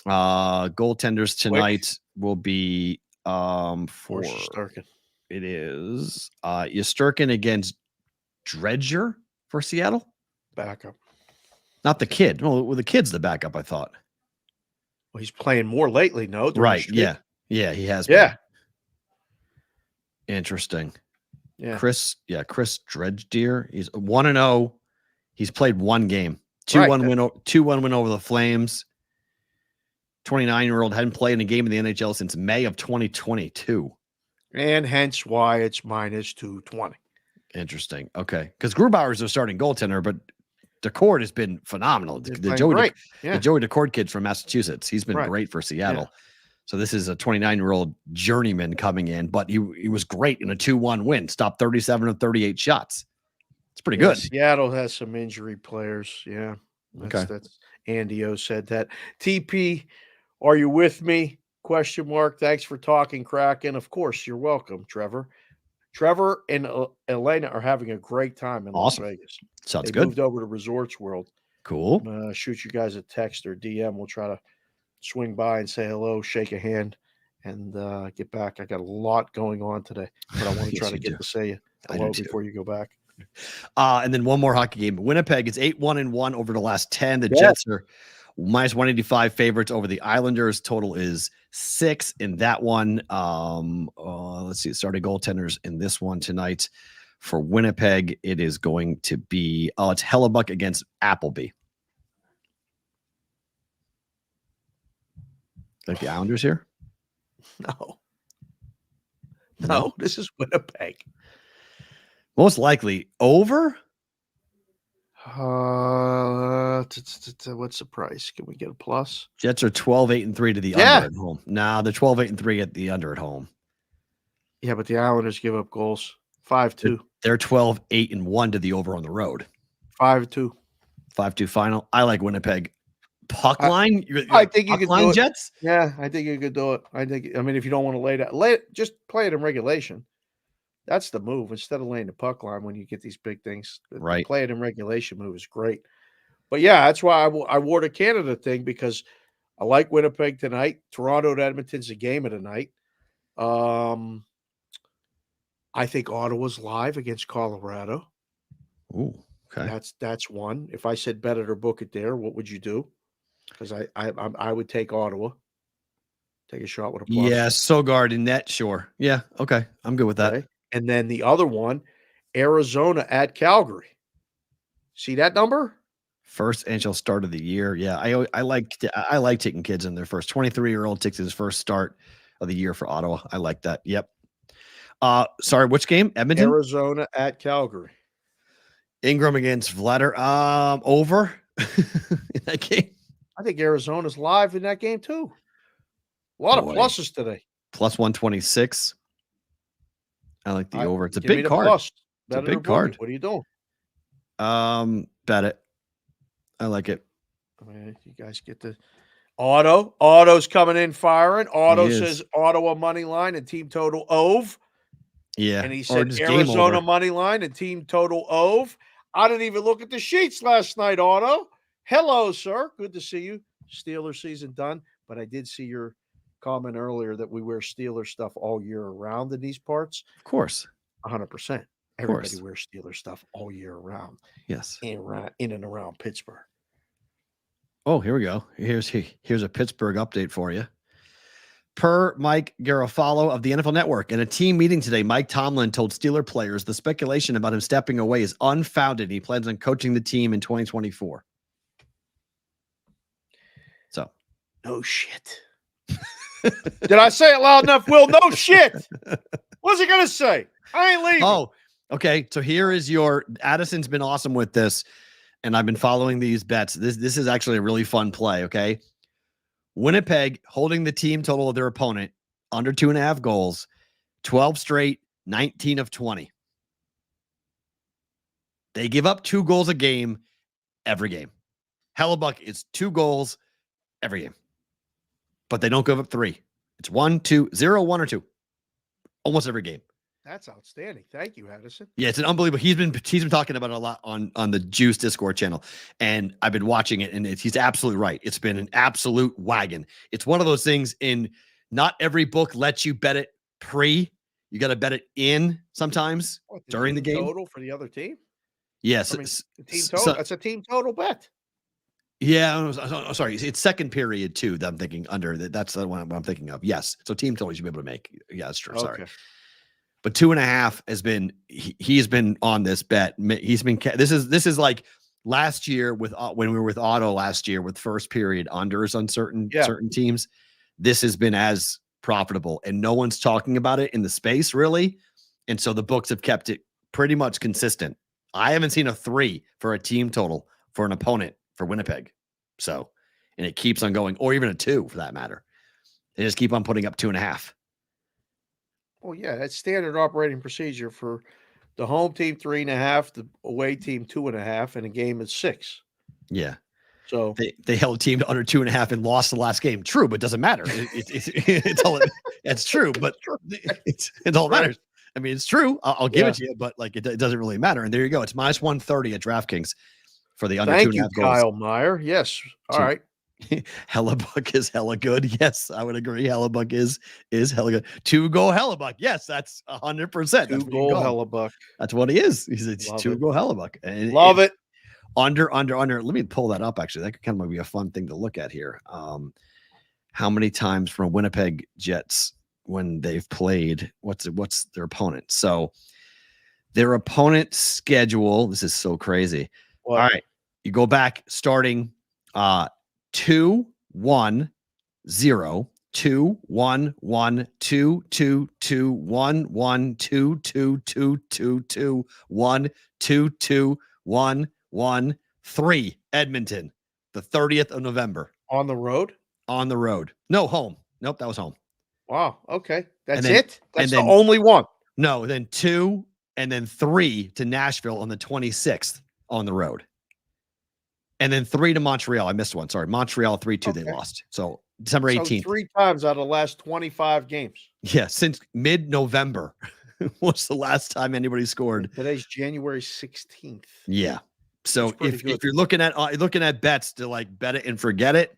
Goaltenders tonight will be for Shesterkin. It is Shesterkin against Dredger for Seattle. Backup. Not the kid. Well, the kid's the backup, I thought. Well, he's playing more lately, no? Right. Yeah, he has been. Interesting. Yeah. Chris Dredger. He's 1-0. He's played one game. 2-1 win over the Flames. 29-year-old hadn't played in a game in the NHL since May of 2022. And hence why it's minus 220. Interesting. Okay. Because Grubauer's a starting goaltender, but Decord has been phenomenal. The Joey Decord kid from Massachusetts. He's been great for Seattle. Yeah. So this is a 29-year-old journeyman coming in, but he was great in a 2-1 win. Stopped 37 of 38 shots. It's pretty good. Seattle has some injury players. Yeah. That's Andy O said that. TP, are you with me? ? Thanks for talking, Kraken. Of course, you're welcome, Trevor. Trevor and Elena are having a great time in Las Vegas. Sounds they good. Moved over to Resorts World. Cool. I'm gonna shoot you guys a text or DM. We'll try to swing by and say hello, shake a hand, and get back. I got a lot going on today, but I want to try to get to say hello before you go back. And then one more hockey game. Winnipeg is 8-1-1 over the last 10. The Jets are minus 185 favorites over the Islanders. Total is 6 in that one. Let's see. Starting goaltenders in this one tonight for Winnipeg. It is going to be it's Hellebuck against Appleby. Like the Islanders here? No, this is Winnipeg. Most likely over. What's the price? Can we get a plus? Jets are 12-8-3 to the under at home. Nah, they're 12-8-3 at the under at home. Yeah, but the Islanders give up goals. 5-2. They're 12-8-1 to the over on the road. 5-2. 5-2 final. I like Winnipeg. Puck line? I think you could do it. Jets? Yeah, I think you could do it. If you don't want to lay it, just play it in regulation. That's the move. Instead of laying the puck line when you get these big things, right? Play it in regulation move is great. But yeah, that's why I wore the Canada thing, because I like Winnipeg tonight. Toronto to Edmonton's a game of the night. I think Ottawa's live against Colorado. Ooh, okay. That's one. If I said bet it or book it there, what would you do? Because I would take Ottawa. Take a shot with a plus. Yeah, Sogard in net, sure. Yeah, okay. I'm good with that. Okay. And then the other one, Arizona at Calgary. See that number? First NHL start of the year. Yeah, I like taking kids in their first. 23-year-old takes his first start of the year for Ottawa. I like that. Yep. Sorry, which game? Edmonton? Arizona at Calgary. Ingram against Vladar. Over in that game. I think Arizona's live in that game too. A lot of pluses today. Plus 126. I like the over. It's a Give big me the card. plus. It's a big card. What are you doing? Bet it. I like it. I mean, you guys get the Auto. Auto's coming in firing. Auto says Ottawa money line and team total Ove. Yeah. And he Or said just game Arizona over. money line and team total Ove. I didn't even look at the sheets last night, Auto. Hello, sir. Good to see you. Steelers season done. But I did see your comment earlier that we wear Steelers stuff all year around in these parts. Of course. 100%. Everybody wears Steelers stuff all year round. Yes. In and around Pittsburgh. Oh, here we go. Here's a Pittsburgh update for you. Per Mike Garofalo of the NFL Network, in a team meeting today, Mike Tomlin told Steeler players the speculation about him stepping away is unfounded. He plans on coaching the team in 2024. So, no shit. Did I say it loud enough, Will? No shit. What's he going to say? I ain't leaving. Oh, okay. So here is your Addison's been awesome with this, and I've been following these bets. This is actually a really fun play, okay? Winnipeg holding the team total of their opponent under 2.5 goals, 12 straight, 19 of 20. They give up 2 goals a game every game. Hellebuck is 2 goals every game, but they don't give up 3. It's 1, 2, 0, 1 or 2, almost every game. That's outstanding. Thank you, Addison. Yeah, it's an unbelievable. He's been talking about it a lot on the Juice Discord channel, and I've been watching it, and he's absolutely right. It's been an absolute wagon. It's one of those things in not every book lets you bet it pre. You got to bet it in sometimes during the game. Total for the other team. Yes, I mean, the team total. That's a team total bet. Yeah, I'm sorry. It's second period too. That I'm thinking under. That's the one I'm thinking of. Yes, so team total you should be able to make. Yeah, that's true. Okay. Sorry. But 2.5 has been he's been on this bet. He's been this is like last year with when we were with Otto last year with first period unders on certain teams. This has been as profitable, and no one's talking about it in the space really, and so the books have kept it pretty much consistent. I haven't seen a 3 for a team total for an opponent for Winnipeg, so and it keeps on going, or even a 2 for that matter. They just keep on putting up 2.5. Well, yeah, that's standard operating procedure for the home team 3.5, the away team 2.5, and a game is 6. Yeah. So they held a team to under 2.5 and lost the last game. True, but it doesn't matter. It's all it's true, but it's all that matters. I mean, it's true. I'll give it to you, but like it doesn't really matter. And there you go. It's minus 130 at DraftKings for the under 2.5 goals. Kyle Meyer. Yes. All right. Hellebuck is hella good. Yes, I would agree. Hellebuck is hella good. 2-goal Hellebuck. Yes, that's 100%. 2-goal Hellebuck. That's what he is. He's a 2-goal Hellebuck. And love it. Under. Let me pull that up. Actually, that could kind of be a fun thing to look at here. How many times from Winnipeg Jets when they've played? What's their opponent? So their opponent's schedule. This is so crazy. What? All right, you go back starting 2-1-0, 2-1-1, 2-2-2-1-1, 2-2-2-2-2, 1-2-2-1-1-3. Edmonton, the 30th of November. On the road? On the road. No, home. Nope, that was home. Wow. Okay. That's then, it? That's the only one. No, then 2 and then 3 to Nashville on the 26th on the road. And then 3 to Montreal. I missed one. Sorry. Montreal 3-2. Okay. They lost. So December 18th. So 3 times out of the last 25 games. Yeah. Since mid-November was the last time anybody scored. Today's January 16th. Yeah. So if you're looking at bets to like bet it and forget it,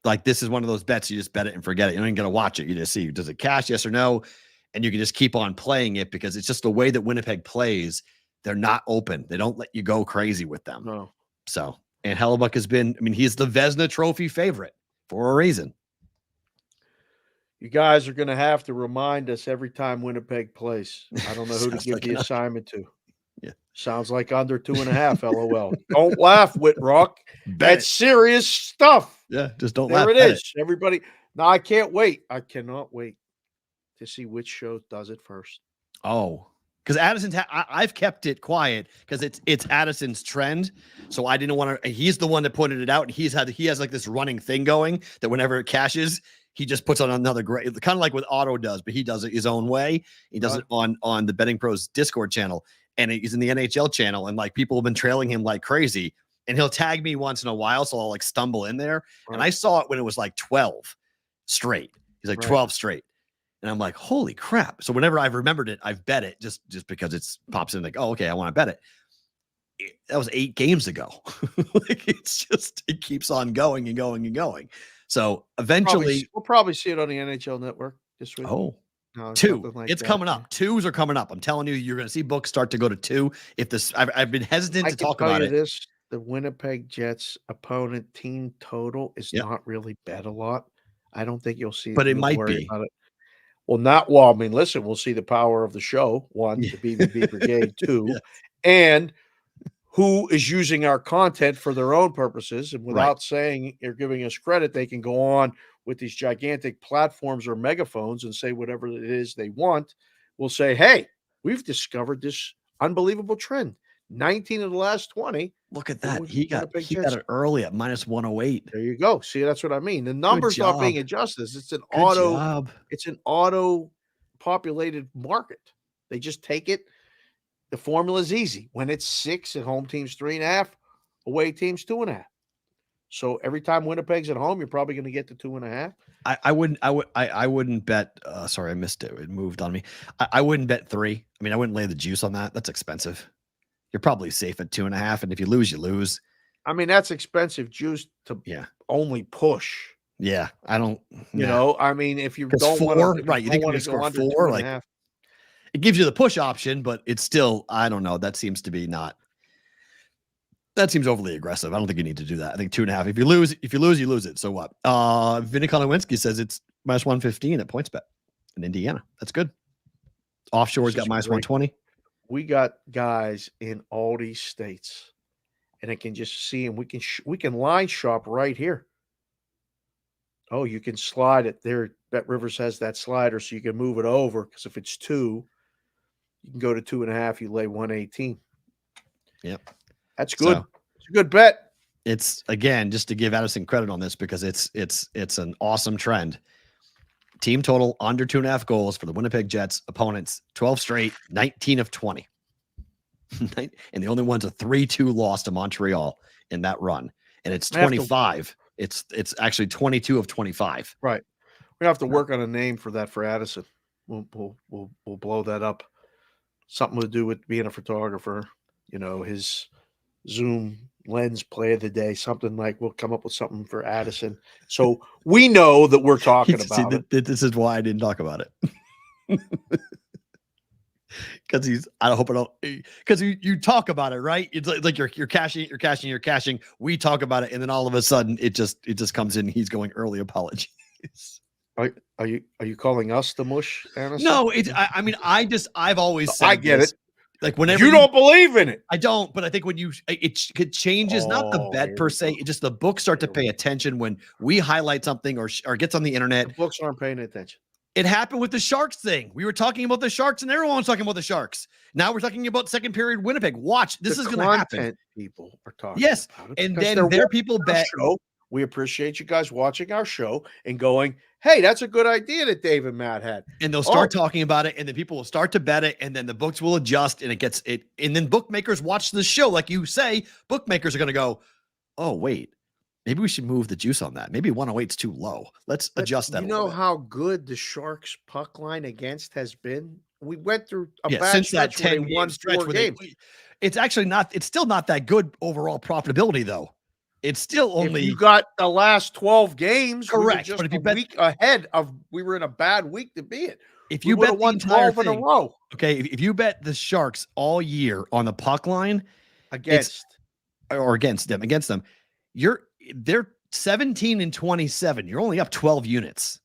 like this is one of those bets you just bet it and forget it. You don't even got to watch it. You just see, does it cash? Yes or no? And you can just keep on playing it because it's just the way that Winnipeg plays. They're not open. They don't let you go crazy with them. No. So, and Hellebuck has been, I mean, he's the Vezina Trophy favorite for a reason. You guys are going to have to remind us every time Winnipeg plays. I don't know who to give the assignment to. Yeah. Sounds like under 2.5, LOL. Don't laugh, Whitrock. That's serious stuff. Yeah, just don't laugh. There it is. Everybody. Now, I can't wait. I cannot wait to see which show does it first. Oh, because Addison's, I've kept it quiet because it's Addison's trend. So I didn't want to, he's the one that pointed it out. And he has like this running thing going that whenever it cashes, he just puts on another great, kind of like what Otto does, but he does it his own way. He does it on the Betting Pros Discord channel, and he's in the NHL channel. And like people have been trailing him like crazy. and he'll tag me once in a while, so I'll like stumble in there. And I saw it when it was like 12 straight. He's like 12 straight. And I'm like, holy crap. So whenever I've remembered it, I've bet it just because it's pops in like, oh, okay, I want to bet it. That was 8 games ago. Like it keeps on going and going and going. So eventually we'll probably see it on the NHL Network this week. Oh, no, 2. It's coming up. 2s are coming up. I'm telling you, you're going to see books start to go to 2. If this, I've been hesitant to talk about it. The Winnipeg Jets opponent team total is not really bet a lot. I don't think you'll see, but it might be. About it. Well, I mean, listen, we'll see the power of the show. 1, the BBB Brigade. 2, and who is using our content for their own purposes. And without saying you're giving us credit, they can go on with these gigantic platforms or megaphones and say whatever it is they want. We'll say, hey, we've discovered this unbelievable trend. 19 of the last 20. Look at that. He got it early at -108. There you go. See, that's what I mean. The numbers not being adjusted. It's an auto populated market. They just take it. The formula is easy. When it's 6 at home teams 3.5, away teams 2.5. So every time Winnipeg's at home, you're probably going to get to 2.5. I wouldn't bet. Sorry, I missed it. It moved on me. I wouldn't bet 3. I mean, I wouldn't lay the juice on that. That's expensive. You're probably safe at 2.5, and if you lose, you lose. I mean, that's expensive juice to only push. Yeah, I don't. You know, I mean, if you don't want to, right? You think you're going to score 4? Like, it gives you the push option, but it's still, I don't know. That seems to be not. That seems overly aggressive. I don't think you need to do that. I think 2.5. If you lose, you lose it. So what? Vinny Kolowinski says it's -115 at PointsBet in Indiana. That's good. Offshore's got -120. We got guys in all these states, and I can just see them. We can line shop right here. Oh, you can slide it there. Bet Rivers has that slider, so you can move it over, because if it's 2, you can go to 2.5. You lay 118. Yep, that's good. So, it's a good bet. It's, again, just to give Addison credit on this, because it's an awesome trend. Team total under 2.5 goals for the Winnipeg Jets opponents, 12 straight, 19 of 20. And the only one's a 3-2 loss to Montreal in that run. And it's 25. It's actually 22 of 25. Right. We have to work on a name for that for Addison. We'll blow that up. Something to do with being a photographer, his Zoom lens play of the day, something like, we'll come up with something for Addison. So we know that we're talking about it. This is why I didn't talk about it. Because you talk about it, right? It's like you're cashing. We talk about it, and then all of a sudden it just comes in. He's going early apologies. Are you calling us the mush, Anderson? No, I've always said I get this. it. Like, whenever you don't believe in it, I don't. But I think when it changes, not the bet per se. It just the books start to pay attention when we highlight something or gets on the internet. The books aren't paying attention. It happened with the Sharks thing. We were talking about the Sharks, and everyone was talking about the Sharks. Now we're talking about second period Winnipeg. Watch, this is going to happen. People are talking. Yes, about it, and then their people bet. We appreciate you guys watching our show and going, hey, that's a good idea that Dave and Matt had. And they'll start talking about it, and then people will start to bet it, and then the books will adjust, and it gets it. And then bookmakers watch the show. Like you say, bookmakers are going to go, oh, wait, maybe we should move the juice on that. Maybe 108 is too low. Let's adjust that. You know how good the Sharks puck line against has been? We went through a bad since stretch that 10-game stretch where they won 4 games. It's actually not, it's still not that good overall profitability, though. It's still only, if you got the last 12 games, correct. We were just but if you a bet week ahead of, we were in a bad week to be it. If you bet won 12 in a row, okay. If you bet the Sharks all year on the puck line against them, they're 17 and 27. You're only up 12 units.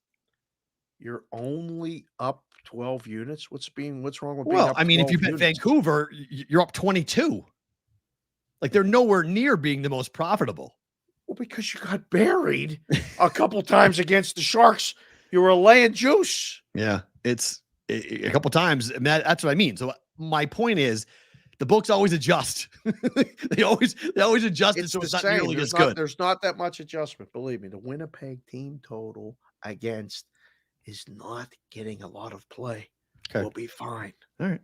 You're only up 12 units. What's wrong with being well? Up I mean, if you bet units? Vancouver, you're up 22. Like, they're nowhere near being the most profitable. Well, because you got buried a couple times against the Sharks. You were laying juice. Yeah, it's a couple times. And that's what I mean. So my point is, the books always adjust. they always adjust it, so it's not nearly as good. There's not that much adjustment. Believe me, the Winnipeg team total against is not getting a lot of play. Okay. We'll be fine. All right.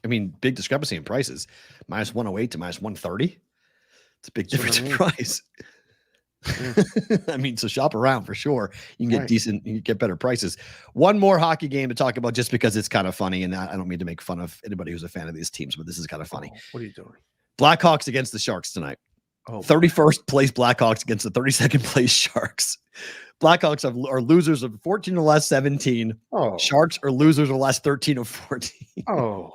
I mean, big discrepancy in prices. -108 to -130. It's a big That's what difference I in mean. price. I mean, so shop around for sure. You can get Right. you can get better prices. One more hockey game to talk about just because it's kind of funny. And I don't mean to make fun of anybody who's a fan of these teams, but this is kind of funny. Oh, what are you doing? Blackhawks against the Sharks tonight. Oh, 31st place Blackhawks against the 32nd place Sharks. Blackhawks are losers of 14 of the last 17. Oh. Sharks are losers of the last 13 of 14. Oh.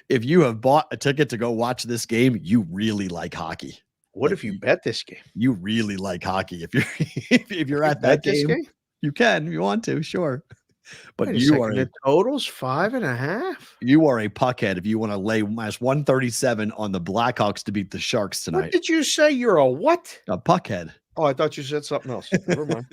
If you have bought a ticket to go watch this game, you really like hockey. What if you bet this game? You really like hockey. If you're if you're at Bet that this game, you can if you want to, sure. But Wait a you second, are the total's 5.5. you are a puckhead if you want to lay minus 137 on the Blackhawks to beat the Sharks What tonight. did you say? You're a what? A puckhead. Oh, I thought you said something else. Never mind.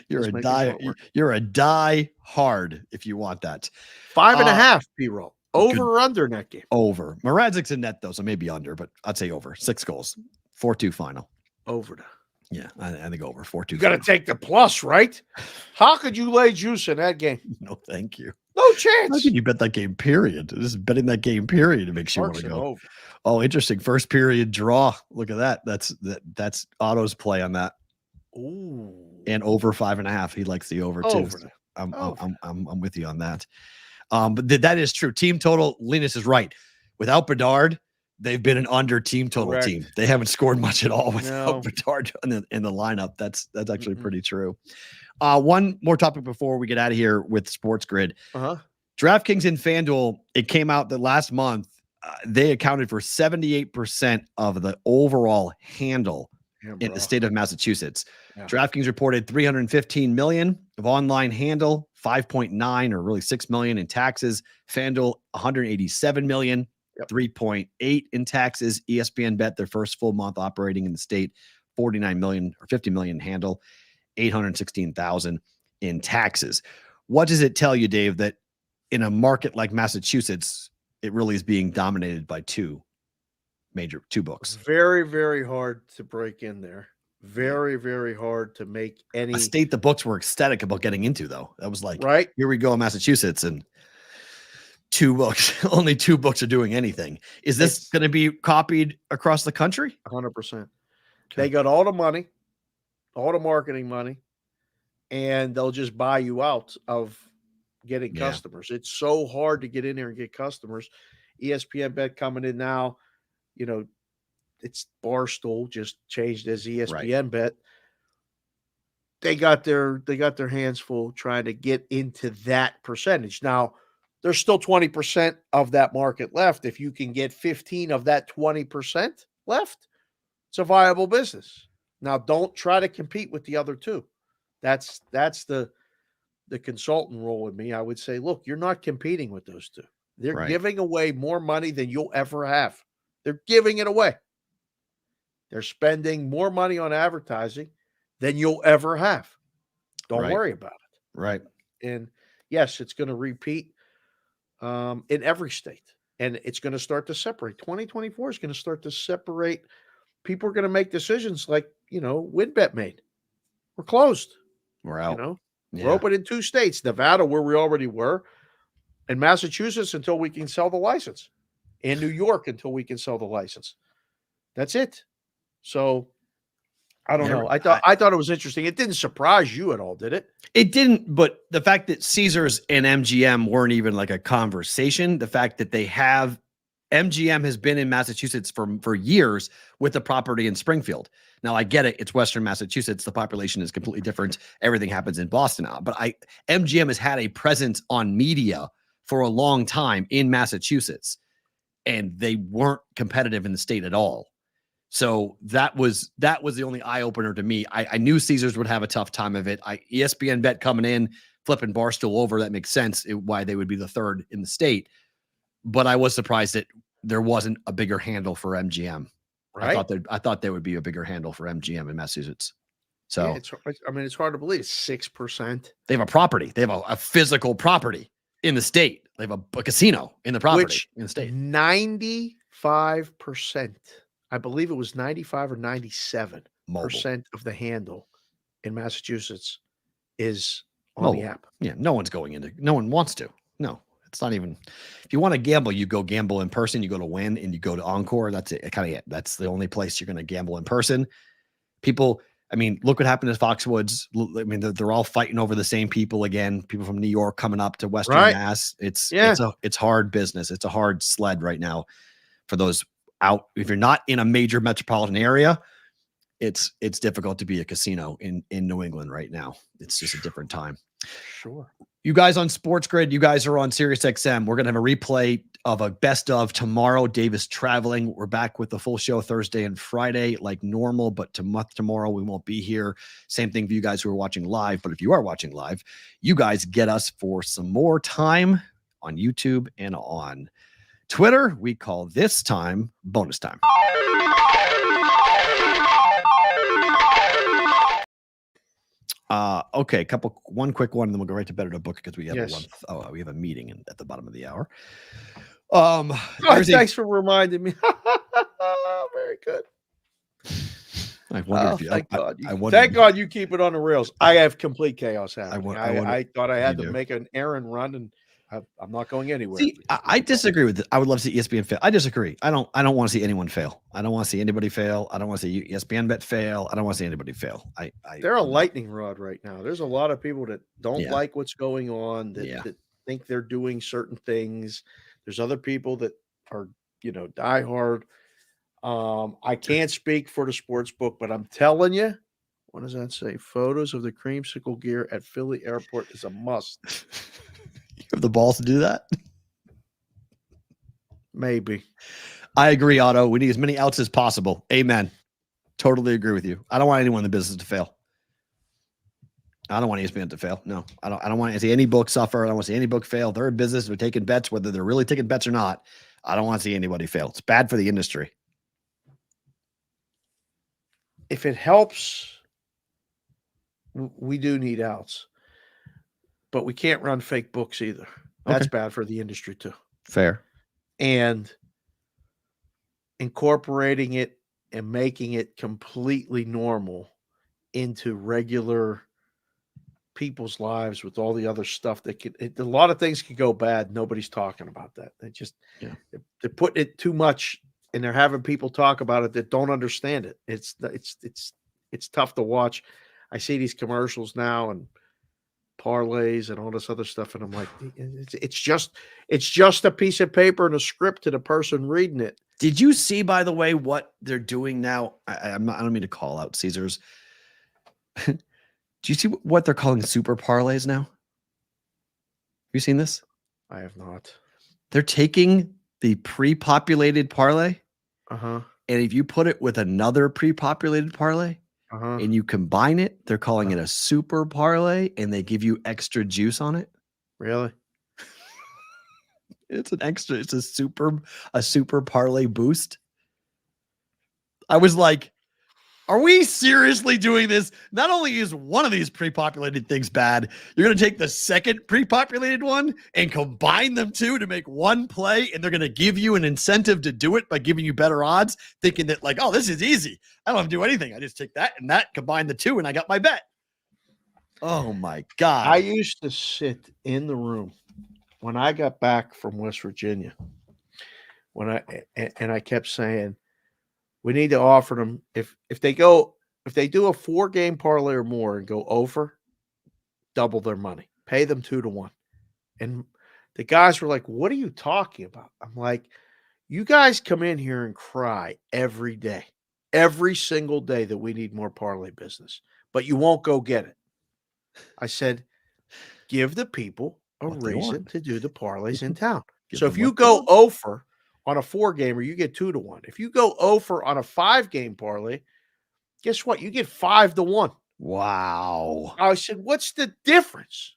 You're Just a making die. sure it works. You're a die hard if you want that. 5.5. B-roll. Over or under in that game? Over. Mrazek's in net though, so maybe under, but I'd say over. 6 goals. 4-2 final. Over. Yeah, I think over. 4-2. You got to take the plus, right? How could you lay juice in that game? No, thank you. No How chance. can you bet that game? Period. This is betting that game. Period. It makes you want Sharks to are go. over. Oh, interesting. First period draw. Look at that. That's Otto's play on that. Ooh. And over 5.5. He likes the over too. Over. So I'm Over. I'm with you on that. But that is true. Team total. Linus is right. Without Bedard, they've been an under team total Correct. team. They haven't scored much at all without No. Bedard in the lineup. That's actually pretty true. One more topic before we get out of here with Sports Grid. Uh-huh. DraftKings and FanDuel, it came out that last month, they accounted for 78% of the overall handle in the state of Massachusetts. Yeah. DraftKings reported 315 million of online handle, 5.9 or really 6 million in taxes. FanDuel 187 million, 3.8 in taxes. ESPN Bet, their first full month operating in the state, 49 million or 50 million handle, 816,000 in taxes. What does it tell you, Dave, that in a market like Massachusetts, it really is being dominated by two books? Very, very hard to break in there. Very, very hard to make any A state the books were ecstatic about getting into, though. That was like, right. Here we go in Massachusetts, and 2 books, only 2 books are doing anything. Is this going to be copied across the country? 100%. They got all the money, all the marketing money, and they'll just buy you out of getting customers. It's so hard to get in there and get customers. ESPN Bet coming in now, it's Barstool, just changed as ESPN Bet. They got their hands full trying to get into that percentage. Now, there's still 20% of that market left. If you can get 15 of that 20% left, it's a viable business. Now, don't try to compete with the other two. That's the consultant role with me. I would say, look, you're not competing with those two. They're giving away more money than you'll ever have. They're giving it away. They're spending more money on advertising than you'll ever have. Don't worry about it. Right. And yes, it's going to repeat in every state. And it's going to start to separate. 2024 is going to start to separate. People are going to make decisions like, WinBet made. We're closed. We're out. We're open in 2 states, Nevada, where we already were, and Massachusetts until we can sell the license, and New York until we can sell the license. That's it. So I don't know. I thought it was interesting. It didn't surprise you at all, did it? It didn't, but the fact that Caesars and MGM weren't even like a conversation, the fact that they have MGM has been in Massachusetts for years with the property in Springfield. Now I get it. It's Western Massachusetts. The population is completely different. Everything happens in Boston now, but MGM has had a presence on media for a long time in Massachusetts, and they weren't competitive in the state at all. So that was the only eye opener to me. I knew Caesars would have a tough time of it. ESPN Bet coming in, flipping Barstool over. That makes sense why they would be the third in the state. But I was surprised that there wasn't a bigger handle for MGM. Right. I thought there would be a bigger handle for MGM in Massachusetts. So it's hard to believe 6%. They have a property. They have a physical property in the state. They have a casino in the property in the state. 95%. I believe it was 95 or 97% of the handle in Massachusetts is on the app. Yeah, no one wants to. No, It's not even, if you want to gamble, you go gamble in person, you go to Win, and you go to Encore. That's it. Kind of it. That's the only place you're going to gamble in person. People, I mean, look what happened at Foxwoods. I mean, they're all fighting over the same people again. People from New York coming up to Western Mass. It's hard business. It's a hard sled right now for those out. If you're not in a major metropolitan area, it's difficult to be a casino in New England right now. It's just a different time. Sure. You guys on Sports Grid, you guys are on Sirius XM. We're going to have a replay of a best of tomorrow. Dave is traveling. We're back with the full show Thursday and Friday like normal, but tomorrow we won't be here. Same thing for you guys who are watching live. But if you are watching live, you guys get us for some more time on YouTube and on Twitter. We call this time bonus time. Okay, one quick one, and then we'll go right to better to book because we have we have a meeting at the bottom of the hour. Thanks for reminding me. Very good. I wonder thank God you keep it on the rails. I have complete chaos happening. I thought I had to make an errand run, and I'm not going anywhere. See, I disagree with it. I would love to see ESPN fail. I disagree. I don't want to see anyone fail. I don't want to see anybody fail. I don't want to see ESPN bet fail. I don't want to see anybody fail. They're a lightning rod right now. There's a lot of people that don't like what's going on, that think they're doing certain things. There's other people that are, diehard. I can't speak for the sports book, but I'm telling you, what does that say? Photos of the creamsicle gear at Philly Airport is a must. You have the balls to do that? Maybe. I agree, Otto. We need as many outs as possible. Amen. Totally agree with you. I don't want anyone in the business to fail. I don't want ESPN to fail. No, I don't want to see any book suffer. I don't want to see any book fail. They're in business. They're taking bets, whether they're really taking bets or not. I don't want to see anybody fail. It's bad for the industry. If it helps, we do need outs. But we can't run fake books either. That's bad for the industry too. Fair. And incorporating it and making it completely normal into regular people's lives with all the other stuff that a lot of things could go bad. Nobody's talking about that. They're putting it too much, and they're having people talk about it that don't understand it. It's tough to watch. I see these commercials now and parlays and all this other stuff, and I'm like, it's just a piece of paper and a script to the person reading it. Did you see, by the way, what they're doing now? I don't mean to call out Caesars. Do you see what they're calling super parlays now? Have you seen this? I have not. They're taking the pre-populated parlay, and if you put it with another pre-populated parlay, and you combine it, they're calling it a super parlay, and they give you extra juice on it. Really? It's a super parlay boost. I was like, are we seriously doing this? Not only is one of these pre-populated things bad, you're going to take the second pre-populated one and combine them two to make one play, and they're going to give you an incentive to do it by giving you better odds, thinking that like, oh, this is easy. I don't have to do anything. I just take that and that, combine the two, and I got my bet. Oh my God. I used to sit in the room when I got back from West Virginia, I kept saying, we need to offer them if they do a 4-game parlay or more and go over, double their money, pay them 2-1. And the guys were like, what are you talking about? I'm like, you guys come in here and cry every day, every single day that we need more parlay business, but you won't go get it. I said, give the people a reason to do the parlays in town. So if you go over on a 4-gamer, you get 2-1. If you go over on a 5-game parlay, guess what? You get 5-1. Wow. I said, what's the difference?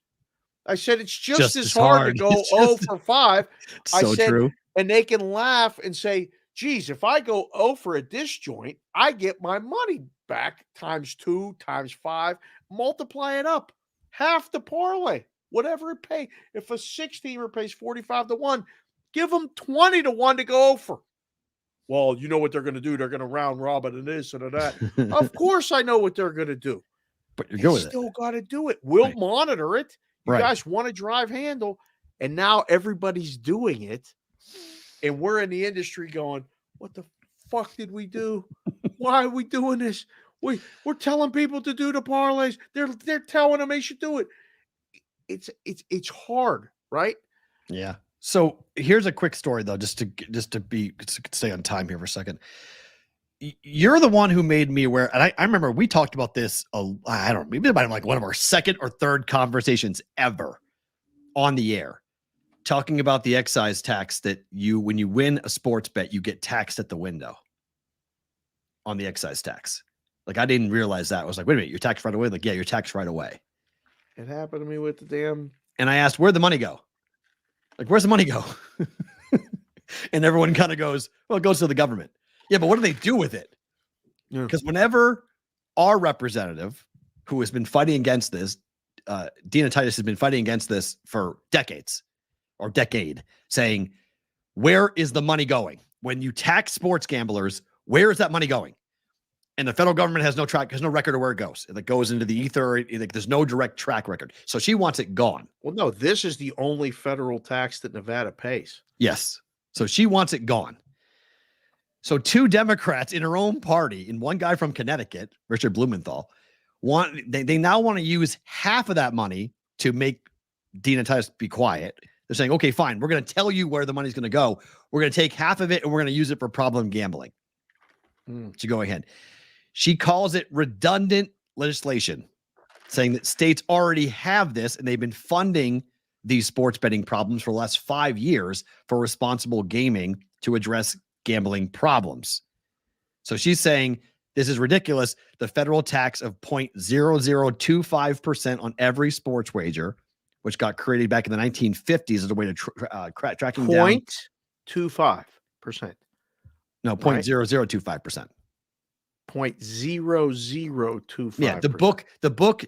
I said, it's just as hard to go 0 for 5. I said, true. And they can laugh and say, geez, if I go 0 for at this joint, I get my money back times 2, times 5, multiply it up. Half the parlay, whatever it pays. If a 6-teamer pays 45-1, give them 20-1 to go over. Well, you know what they're going to do. They're going to round robin and this and that. Of course I know what they're going to do. But you're good with it. Still got to do it. We'll monitor it. You guys want to drive handle. And now everybody's doing it. And we're in the industry going, what the fuck did we do? Why are we doing this? We're telling people to do the parlays. They're telling them they should do it. It's hard, right? Yeah. So here's a quick story though, just to stay on time here for a second. You're the one who made me aware, and I remember we talked about this. I don't know, maybe about like one of our second or third conversations ever on the air, talking about the excise tax that when you win a sports bet, you get taxed at the window on the excise tax. Like I didn't realize that. I was like, wait a minute, you're taxed right away. Like, yeah, you're taxed right away. It happened to me with the damn. And I asked, where'd the money go? Like, where's the money go? And everyone kind of goes, well, it goes to the government. Yeah, but what do they do with it? Because whenever our representative, who has been fighting against this, Dina Titus has been fighting against this for decade, saying, where is the money going? When you tax sports gamblers, where is that money going? And the federal government has no record of where it goes. It goes into the ether. There's no direct track record. So she wants it gone. Well, no, this is the only federal tax that Nevada pays. Yes. So she wants it gone. So two Democrats in her own party, and one guy from Connecticut, Richard Blumenthal, they now want to use half of that money to make Dina Titus be quiet. They're saying, okay, fine. We're going to tell you where the money's going to go. We're going to take half of it and we're going to use it for problem gambling. So go ahead. She calls it redundant legislation, saying that states already have this and they've been funding these sports betting problems for the last 5 years for responsible gaming to address gambling problems. So she's saying this is ridiculous. The federal tax of 0.0025% on every sports wager, which got created back in the 1950s as a way to tracking down 0.25%. No, 0.0025%. 0.0025%. Yeah, the book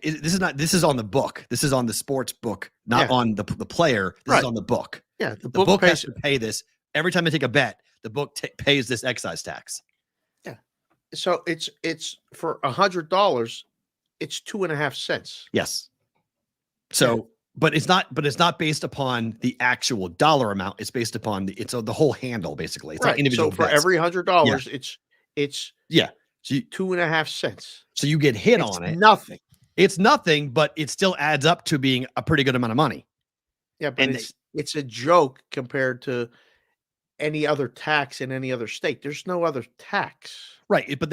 is this is on the book. This is on the sports book, not on the player. This is on the book. Yeah, the book has to pay this every time they take a bet. The book pays this excise tax. Yeah, so it's for $100. It's 2.5 cents. Yes. So, but it's not based upon the actual dollar amount. It's based upon the whole handle basically. It's not individual. So for every $100, it's So 2.5 cents. So you get hit on it. Nothing. It's nothing, but it still adds up to being a pretty good amount of money. Yeah, but it's a joke compared to any other tax in any other state. There's no other tax. Right, but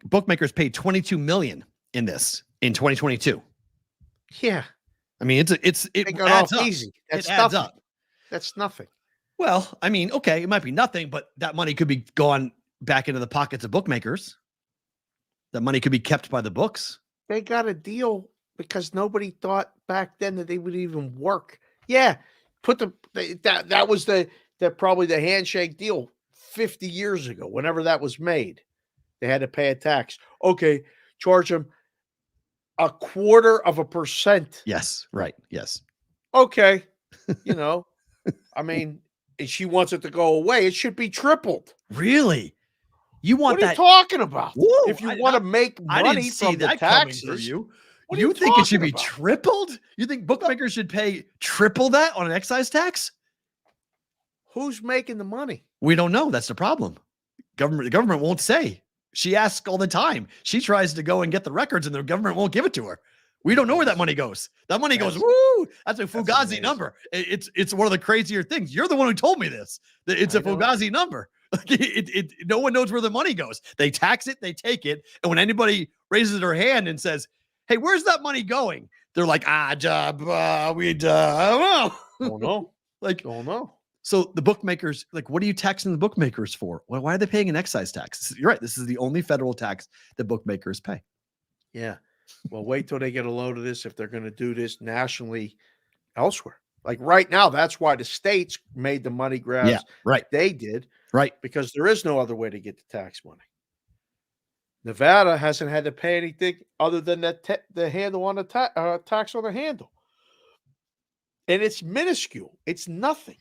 bookmakers paid $22 million in this in 2022. Yeah. I mean, it adds up. Easy. That's adds up. That's nothing. Well, I mean, okay, it might be nothing, but that money could be gone back into the pockets of bookmakers. That money could be kept by the books. They got a deal because nobody thought back then that they would even work. Yeah, that was probably the handshake deal 50 years ago. Whenever that was made, they had to pay a tax. Okay, charge them 0.25%. Yes, right. Yes. Okay, I mean, if she wants it to go away, it should be tripled. Really? You want that? What are you talking about? Whoa, if you want to make money from the taxes, you think it should be tripled? You think bookmakers should pay triple that on an excise tax? Who's making the money? We don't know. That's the problem. The government won't say. She asks all the time. She tries to go and get the records, and the government won't give it to her. We don't know where that money goes. That money goes, woo! That's a Fugazi number. It's one of the crazier things. You're the one who told me this. It's a Fugazi number. No one knows where the money goes. They tax it, they take it, and when anybody raises their hand and says, "Hey, where's that money going?" They're like, I don't know. Don't know. Don't know. So the bookmakers, what are you taxing the bookmakers for? Well, why are they paying an excise tax? You're right. This is the only federal tax that bookmakers pay. Yeah. Well, wait till they get a load of this if they're going to do this nationally elsewhere. Like right now, that's why the states made the money grabs. Yeah, right. They did. Right. Because there is no other way to get the tax money. Nevada hasn't had to pay anything other than the handle on the tax on the handle. And it's minuscule. It's nothing.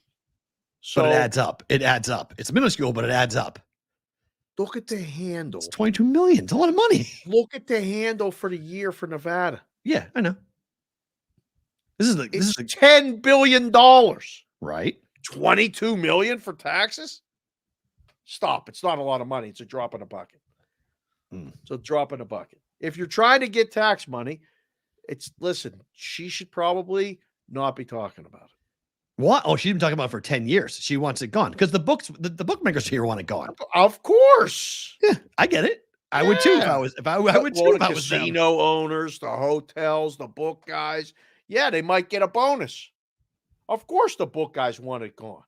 So but it adds up. It adds up. It's minuscule, but it adds up. Look at the handle. It's $22 million. It's a lot of money. Look at the handle for the year for Nevada. Yeah, I know. This is like $10 billion. right. 22 million for taxes? Stop. It's not a lot of money. It's a drop in a bucket. It's a drop in a bucket. If you're trying to get tax money, listen, she should probably not be talking about it. What? Oh, she's been talking about it for 10 years. She wants it gone because the bookmakers here want it gone. Of course. Yeah, I get it. I would too I would too if I was them. Casino owners, the hotels, the book guys. Yeah, they might get a bonus. Of course the book guys want it gone.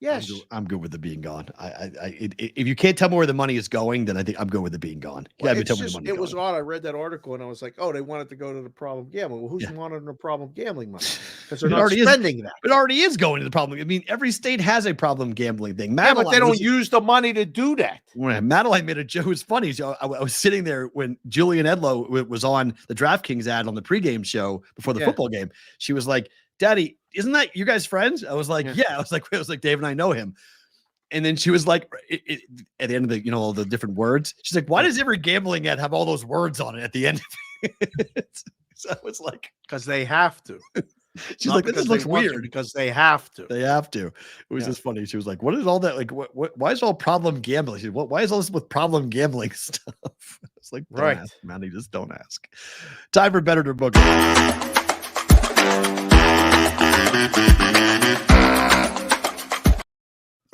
Yes. I'm good with it being gone. If you can't tell me where the money is going, then I think I'm good with it being gone. Well, it was odd. I read that article and I was like, oh, they wanted to go to the problem gambling. Well, who's monitoring the problem gambling money? Because they're not spending that. It already is going to the problem. I mean, every state has a problem gambling thing. Yeah, but they don't use the money to do that. When Madeline made a joke, it was funny. So I was sitting there when Julian Edlow was on the DraftKings ad on the pregame show before the football game. She was like, Daddy, isn't that you guys friends? I was like, yeah. I was like, Dave and I know him. And then she was like, at the end of the, all the different words, she's like, why does every gambling ad have all those words on it at the end of it? So I was like, because they have to. She's like, this looks weird. Because they have to. They have to. It was just funny. She was like, what is all that? Like, why is all problem gambling? She said, why is all this with problem gambling stuff? It's like, right, ask, Manny, just don't ask. Time for Better to Book.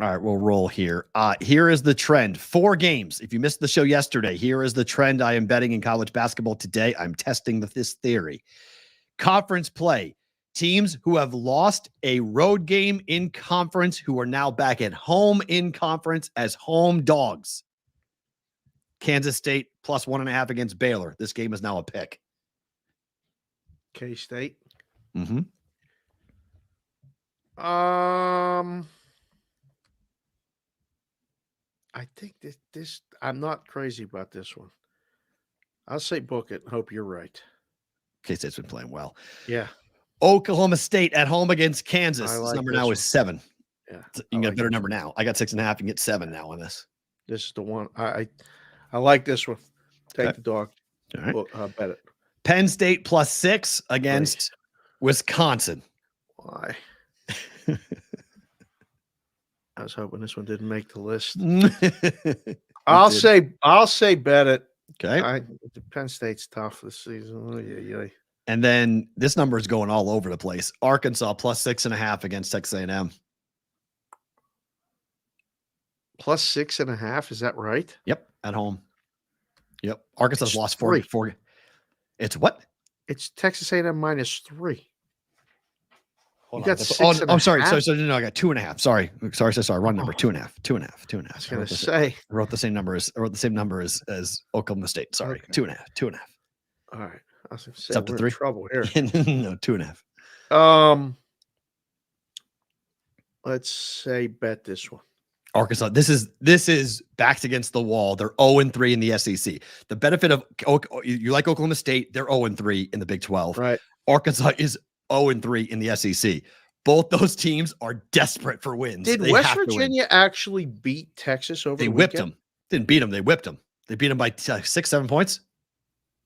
All right, we'll roll here. Here is the trend. 4 games. If you missed the show yesterday, here is the trend I am betting in college basketball today. I'm testing this theory. Conference play. Teams who have lost a road game in conference who are now back at home in conference as home dogs. Kansas State plus 1.5 against Baylor. This game is now a pick. K-State. Mm-hmm. I think this I'm not crazy about this one. I'll say book it and hope you're right. K-State's been playing well. Yeah. Oklahoma State at home against Kansas. Like this number now is 7. Yeah. You can get a better number now. I got 6.5. You can get 7 now on this. This is the one. I like this one. Take the dog. All right. Well, bet it. Penn State plus 6 against Wisconsin. Why? I was hoping this one didn't make the list. I'll say bet it. Okay. Penn State's tough this season. Oh, yeah. And then this number is going all over the place. Arkansas plus 6.5 against Texas A&M. Plus 6.5. Is that right? Yep. At home. Yep. Arkansas's lost 4. It's what? It's Texas A&M minus 3. Hold on. I'm sorry. So no, I got 2.5. Sorry. Wrong number. 2.5. 2.5. I was gonna say. I wrote the same number as Oklahoma State. Sorry. Okay. 2.5. All right. I was gonna say, it's up to 3. Trouble here. No, 2.5. Let's say bet this one. Arkansas. This is backs against the wall. They're 0-3 in the SEC. The benefit of you like Oklahoma State, they're 0-3 in the Big 12. Right. Arkansas is 0-3 in the SEC. Both those teams are desperate for wins. Did West Virginia actually beat Texas over the weekend? They whipped them. Didn't beat them. They whipped them. They beat them by 6-7 points.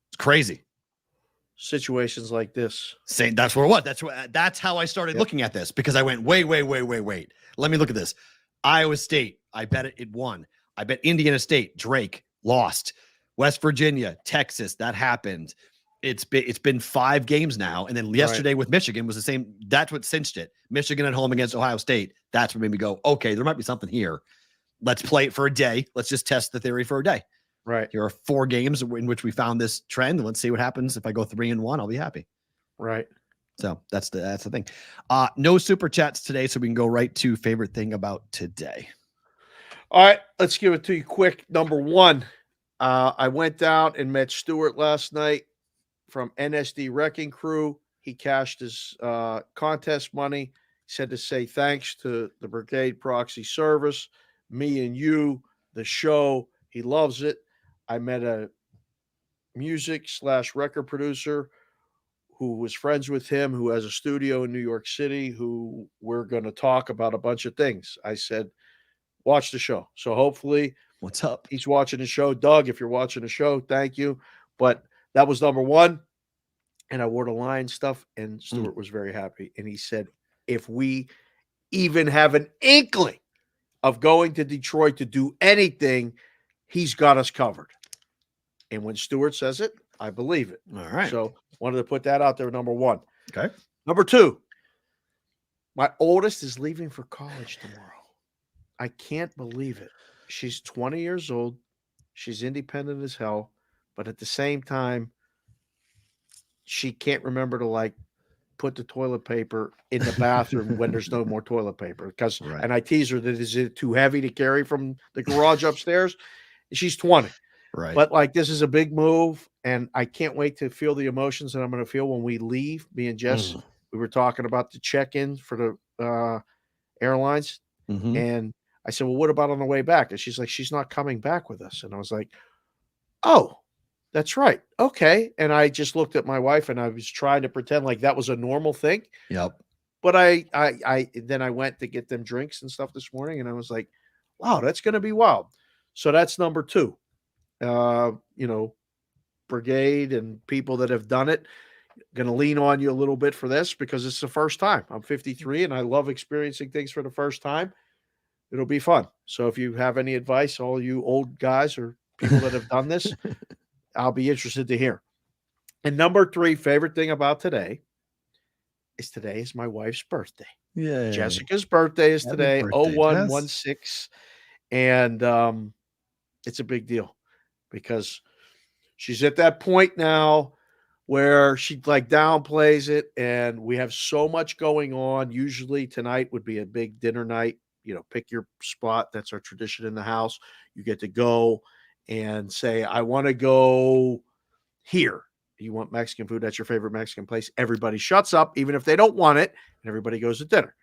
It's crazy. Situations like this. That's where it was. That's how I started looking at this, because I went, wait. Let me look at this. Iowa State, I bet it won. I bet Indiana State, Drake lost. West Virginia, Texas, that happened. It's been 5 games now, and then yesterday with Michigan was the same. That's what cinched it. Michigan at home against Ohio State. That's what made me go, okay, there might be something here. Let's play it for a day. Let's just test the theory for a day. Right. Here are 4 games in which we found this trend. Let's see what happens. If I go 3-1, I'll be happy. Right. So that's the thing. No super chats today, so we can go right to favorite thing about today. All right, let's give it to you quick. Number 1, I went down and met Stuart last night from NSD Wrecking Crew. He cashed his contest money. He said to say thanks to the Brigade Proxy Service, me and you, the show. He loves it. I met a music/record producer who was friends with him, who has a studio in New York City, who we're going to talk about a bunch of things. I said, watch the show. So hopefully, what's up? He's watching the show. Doug, if you're watching the show, thank you. But that was number 1. and I wore the Lion stuff, and Stuart was very happy. And he said, if we even have an inkling of going to Detroit to do anything, he's got us covered. And when Stuart says it, I believe it. All right. So wanted to put that out there, number one. Okay. Number two, my oldest is leaving for college tomorrow. I can't believe it. She's 20 years old. She's independent as hell. But at the same time, she can't remember to like put the toilet paper in the bathroom when there's no more toilet paper. Because and I tease her that is it too heavy to carry from the garage upstairs? She's 20. Right. But like this is a big move, and I can't wait to feel the emotions that I'm going to feel when we leave. Me and Jess, we were talking about the check-in for the airlines, and I said, "Well, what about on the way back?" And she's like, "She's not coming back with us." And I was like, "Oh, that's right. Okay." And I just looked at my wife, and I was trying to pretend like that was a normal thing. Yep. But I then I went to get them drinks and stuff this morning, and I was like, "Wow, that's going to be wild." So that's number two. Brigade and people that have done it, going to lean on you a little bit for this because it's the first time. I'm 53 and I love experiencing things for the first time. It'll be fun. So if you have any advice, all you old guys or people that have done this, I'll be interested to hear. And number three, favorite thing about today is my wife's birthday. Yeah. Jessica's birthday is today, 0116. And it's a big deal because she's at that point now where she like downplays it, and we have so much going on. Usually tonight would be a big dinner night. Pick your spot. That's our tradition in the house. You get to go and say, I want to go here. You want Mexican food? That's your favorite Mexican place. Everybody shuts up, even if they don't want it, and everybody goes to dinner.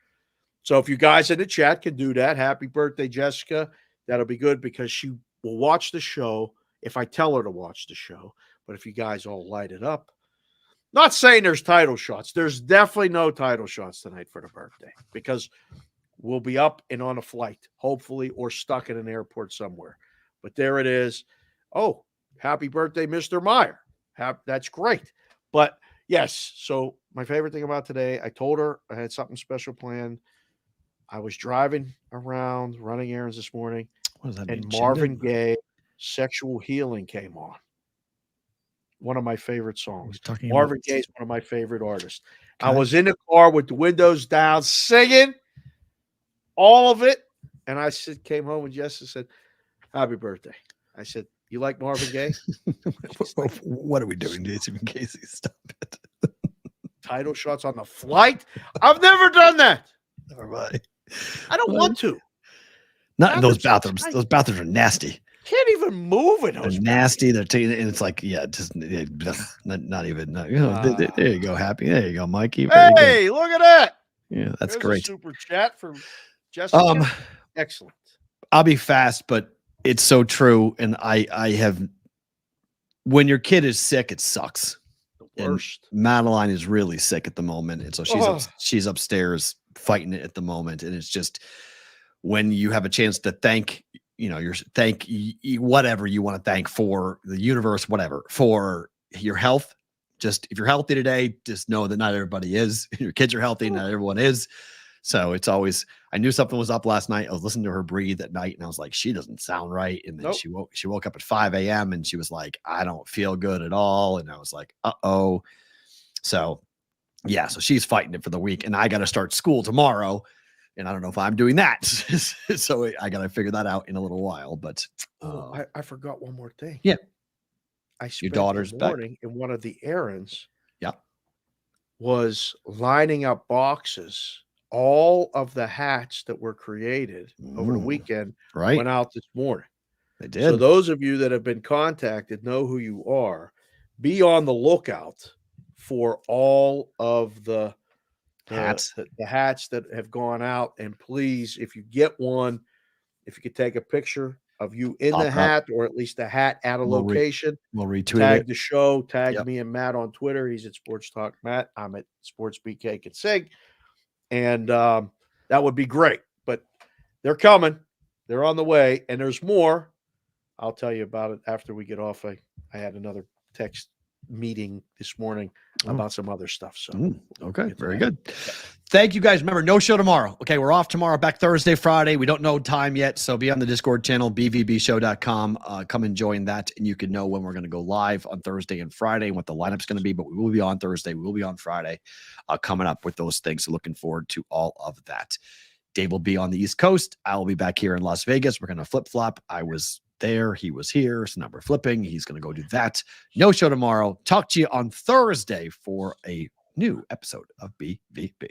So if you guys in the chat can do that, happy birthday, Jessica. That'll be good because she will watch the show if I tell her to watch the show. But if you guys all light it up, not saying there's title shots. There's definitely no title shots tonight for the birthday because we'll be up and on a flight, hopefully, or stuck in an airport somewhere. But there it is. Oh, happy birthday, Mr. Meyer. That's great. But yes, so my favorite thing about today, I told her I had something special planned. I was driving around, running errands this morning, and Marvin Gaye, Sexual Healing came on. One of my favorite songs. Marvin Gaye is one of my favorite artists. Okay. I was in the car with the windows down, singing all of it. And I came home and Jess said, happy birthday. I said, you like Marvin Gaye? Like, what are we doing, Jason Casey? Stop it. Title shots on the flight? I've never done that. Never mind. I don't want to. Not in those bathrooms. Those bathrooms are nasty. Can't even move in those. They're nasty. They're and it's like, just not even. There you go, Happy. There you go, Mikey. Hey, look at that. Yeah, that's There's great. A super chat from Jessica. Excellent. I'll be fast, but it's so true. And I have. When your kid is sick, it sucks. The worst. And Madeline is really sick at the moment, and so she's upstairs fighting it at the moment, and it's just when you have a chance to thank whatever you want to thank for the universe, whatever, for your health. Just if you're healthy today, just know that not everybody is. Your kids are healthy, not everyone is. So it's always, I knew something was up last night. I was listening to her breathe at night and I was like, she doesn't sound right. And then she woke up at 5 a.m. and she was like, I don't feel good at all. And I was like, uh-oh. So yeah, so she's fighting it for the week and I got to start school tomorrow. And I don't know if I'm doing that. So I got to figure that out in a little while, but I forgot one more thing. Yeah. I spent your daughter's the morning in one of the errands. Yeah. Was lining up boxes. All of the hats that were created over the weekend went out this morning. They did. So those of you that have been contacted know who you are. Be on the lookout for all of the hats, the hats that have gone out. And please, if you get one, if you could take a picture of you in the hat or at least the hat at a location. We'll retweet tag it. the show, tag me and Matt on Twitter. He's at Sports Talk Matt. I'm at Sports BK Consig. And that would be great. But they're coming. They're on the way. And there's more. I'll tell you about it after we get off. I had another text meeting this morning about some other stuff. So okay, very good. Thank you guys. Remember, no show tomorrow. Okay, we're off tomorrow, back Thursday, Friday. We don't know time yet, so be on the Discord channel, bvbshow.com. Come and join that, and you can know when we're going to go live on Thursday and Friday and what the lineup's going to be, but we will be on Thursday. We will be on Friday coming up with those things, so looking forward to all of that. Dave will be on the East Coast. I will be back here in Las Vegas. We're going to flip-flop. I was there. He was here. So now we're flipping. He's going to go do that. No show tomorrow. Talk to you on Thursday for a new episode of BVB.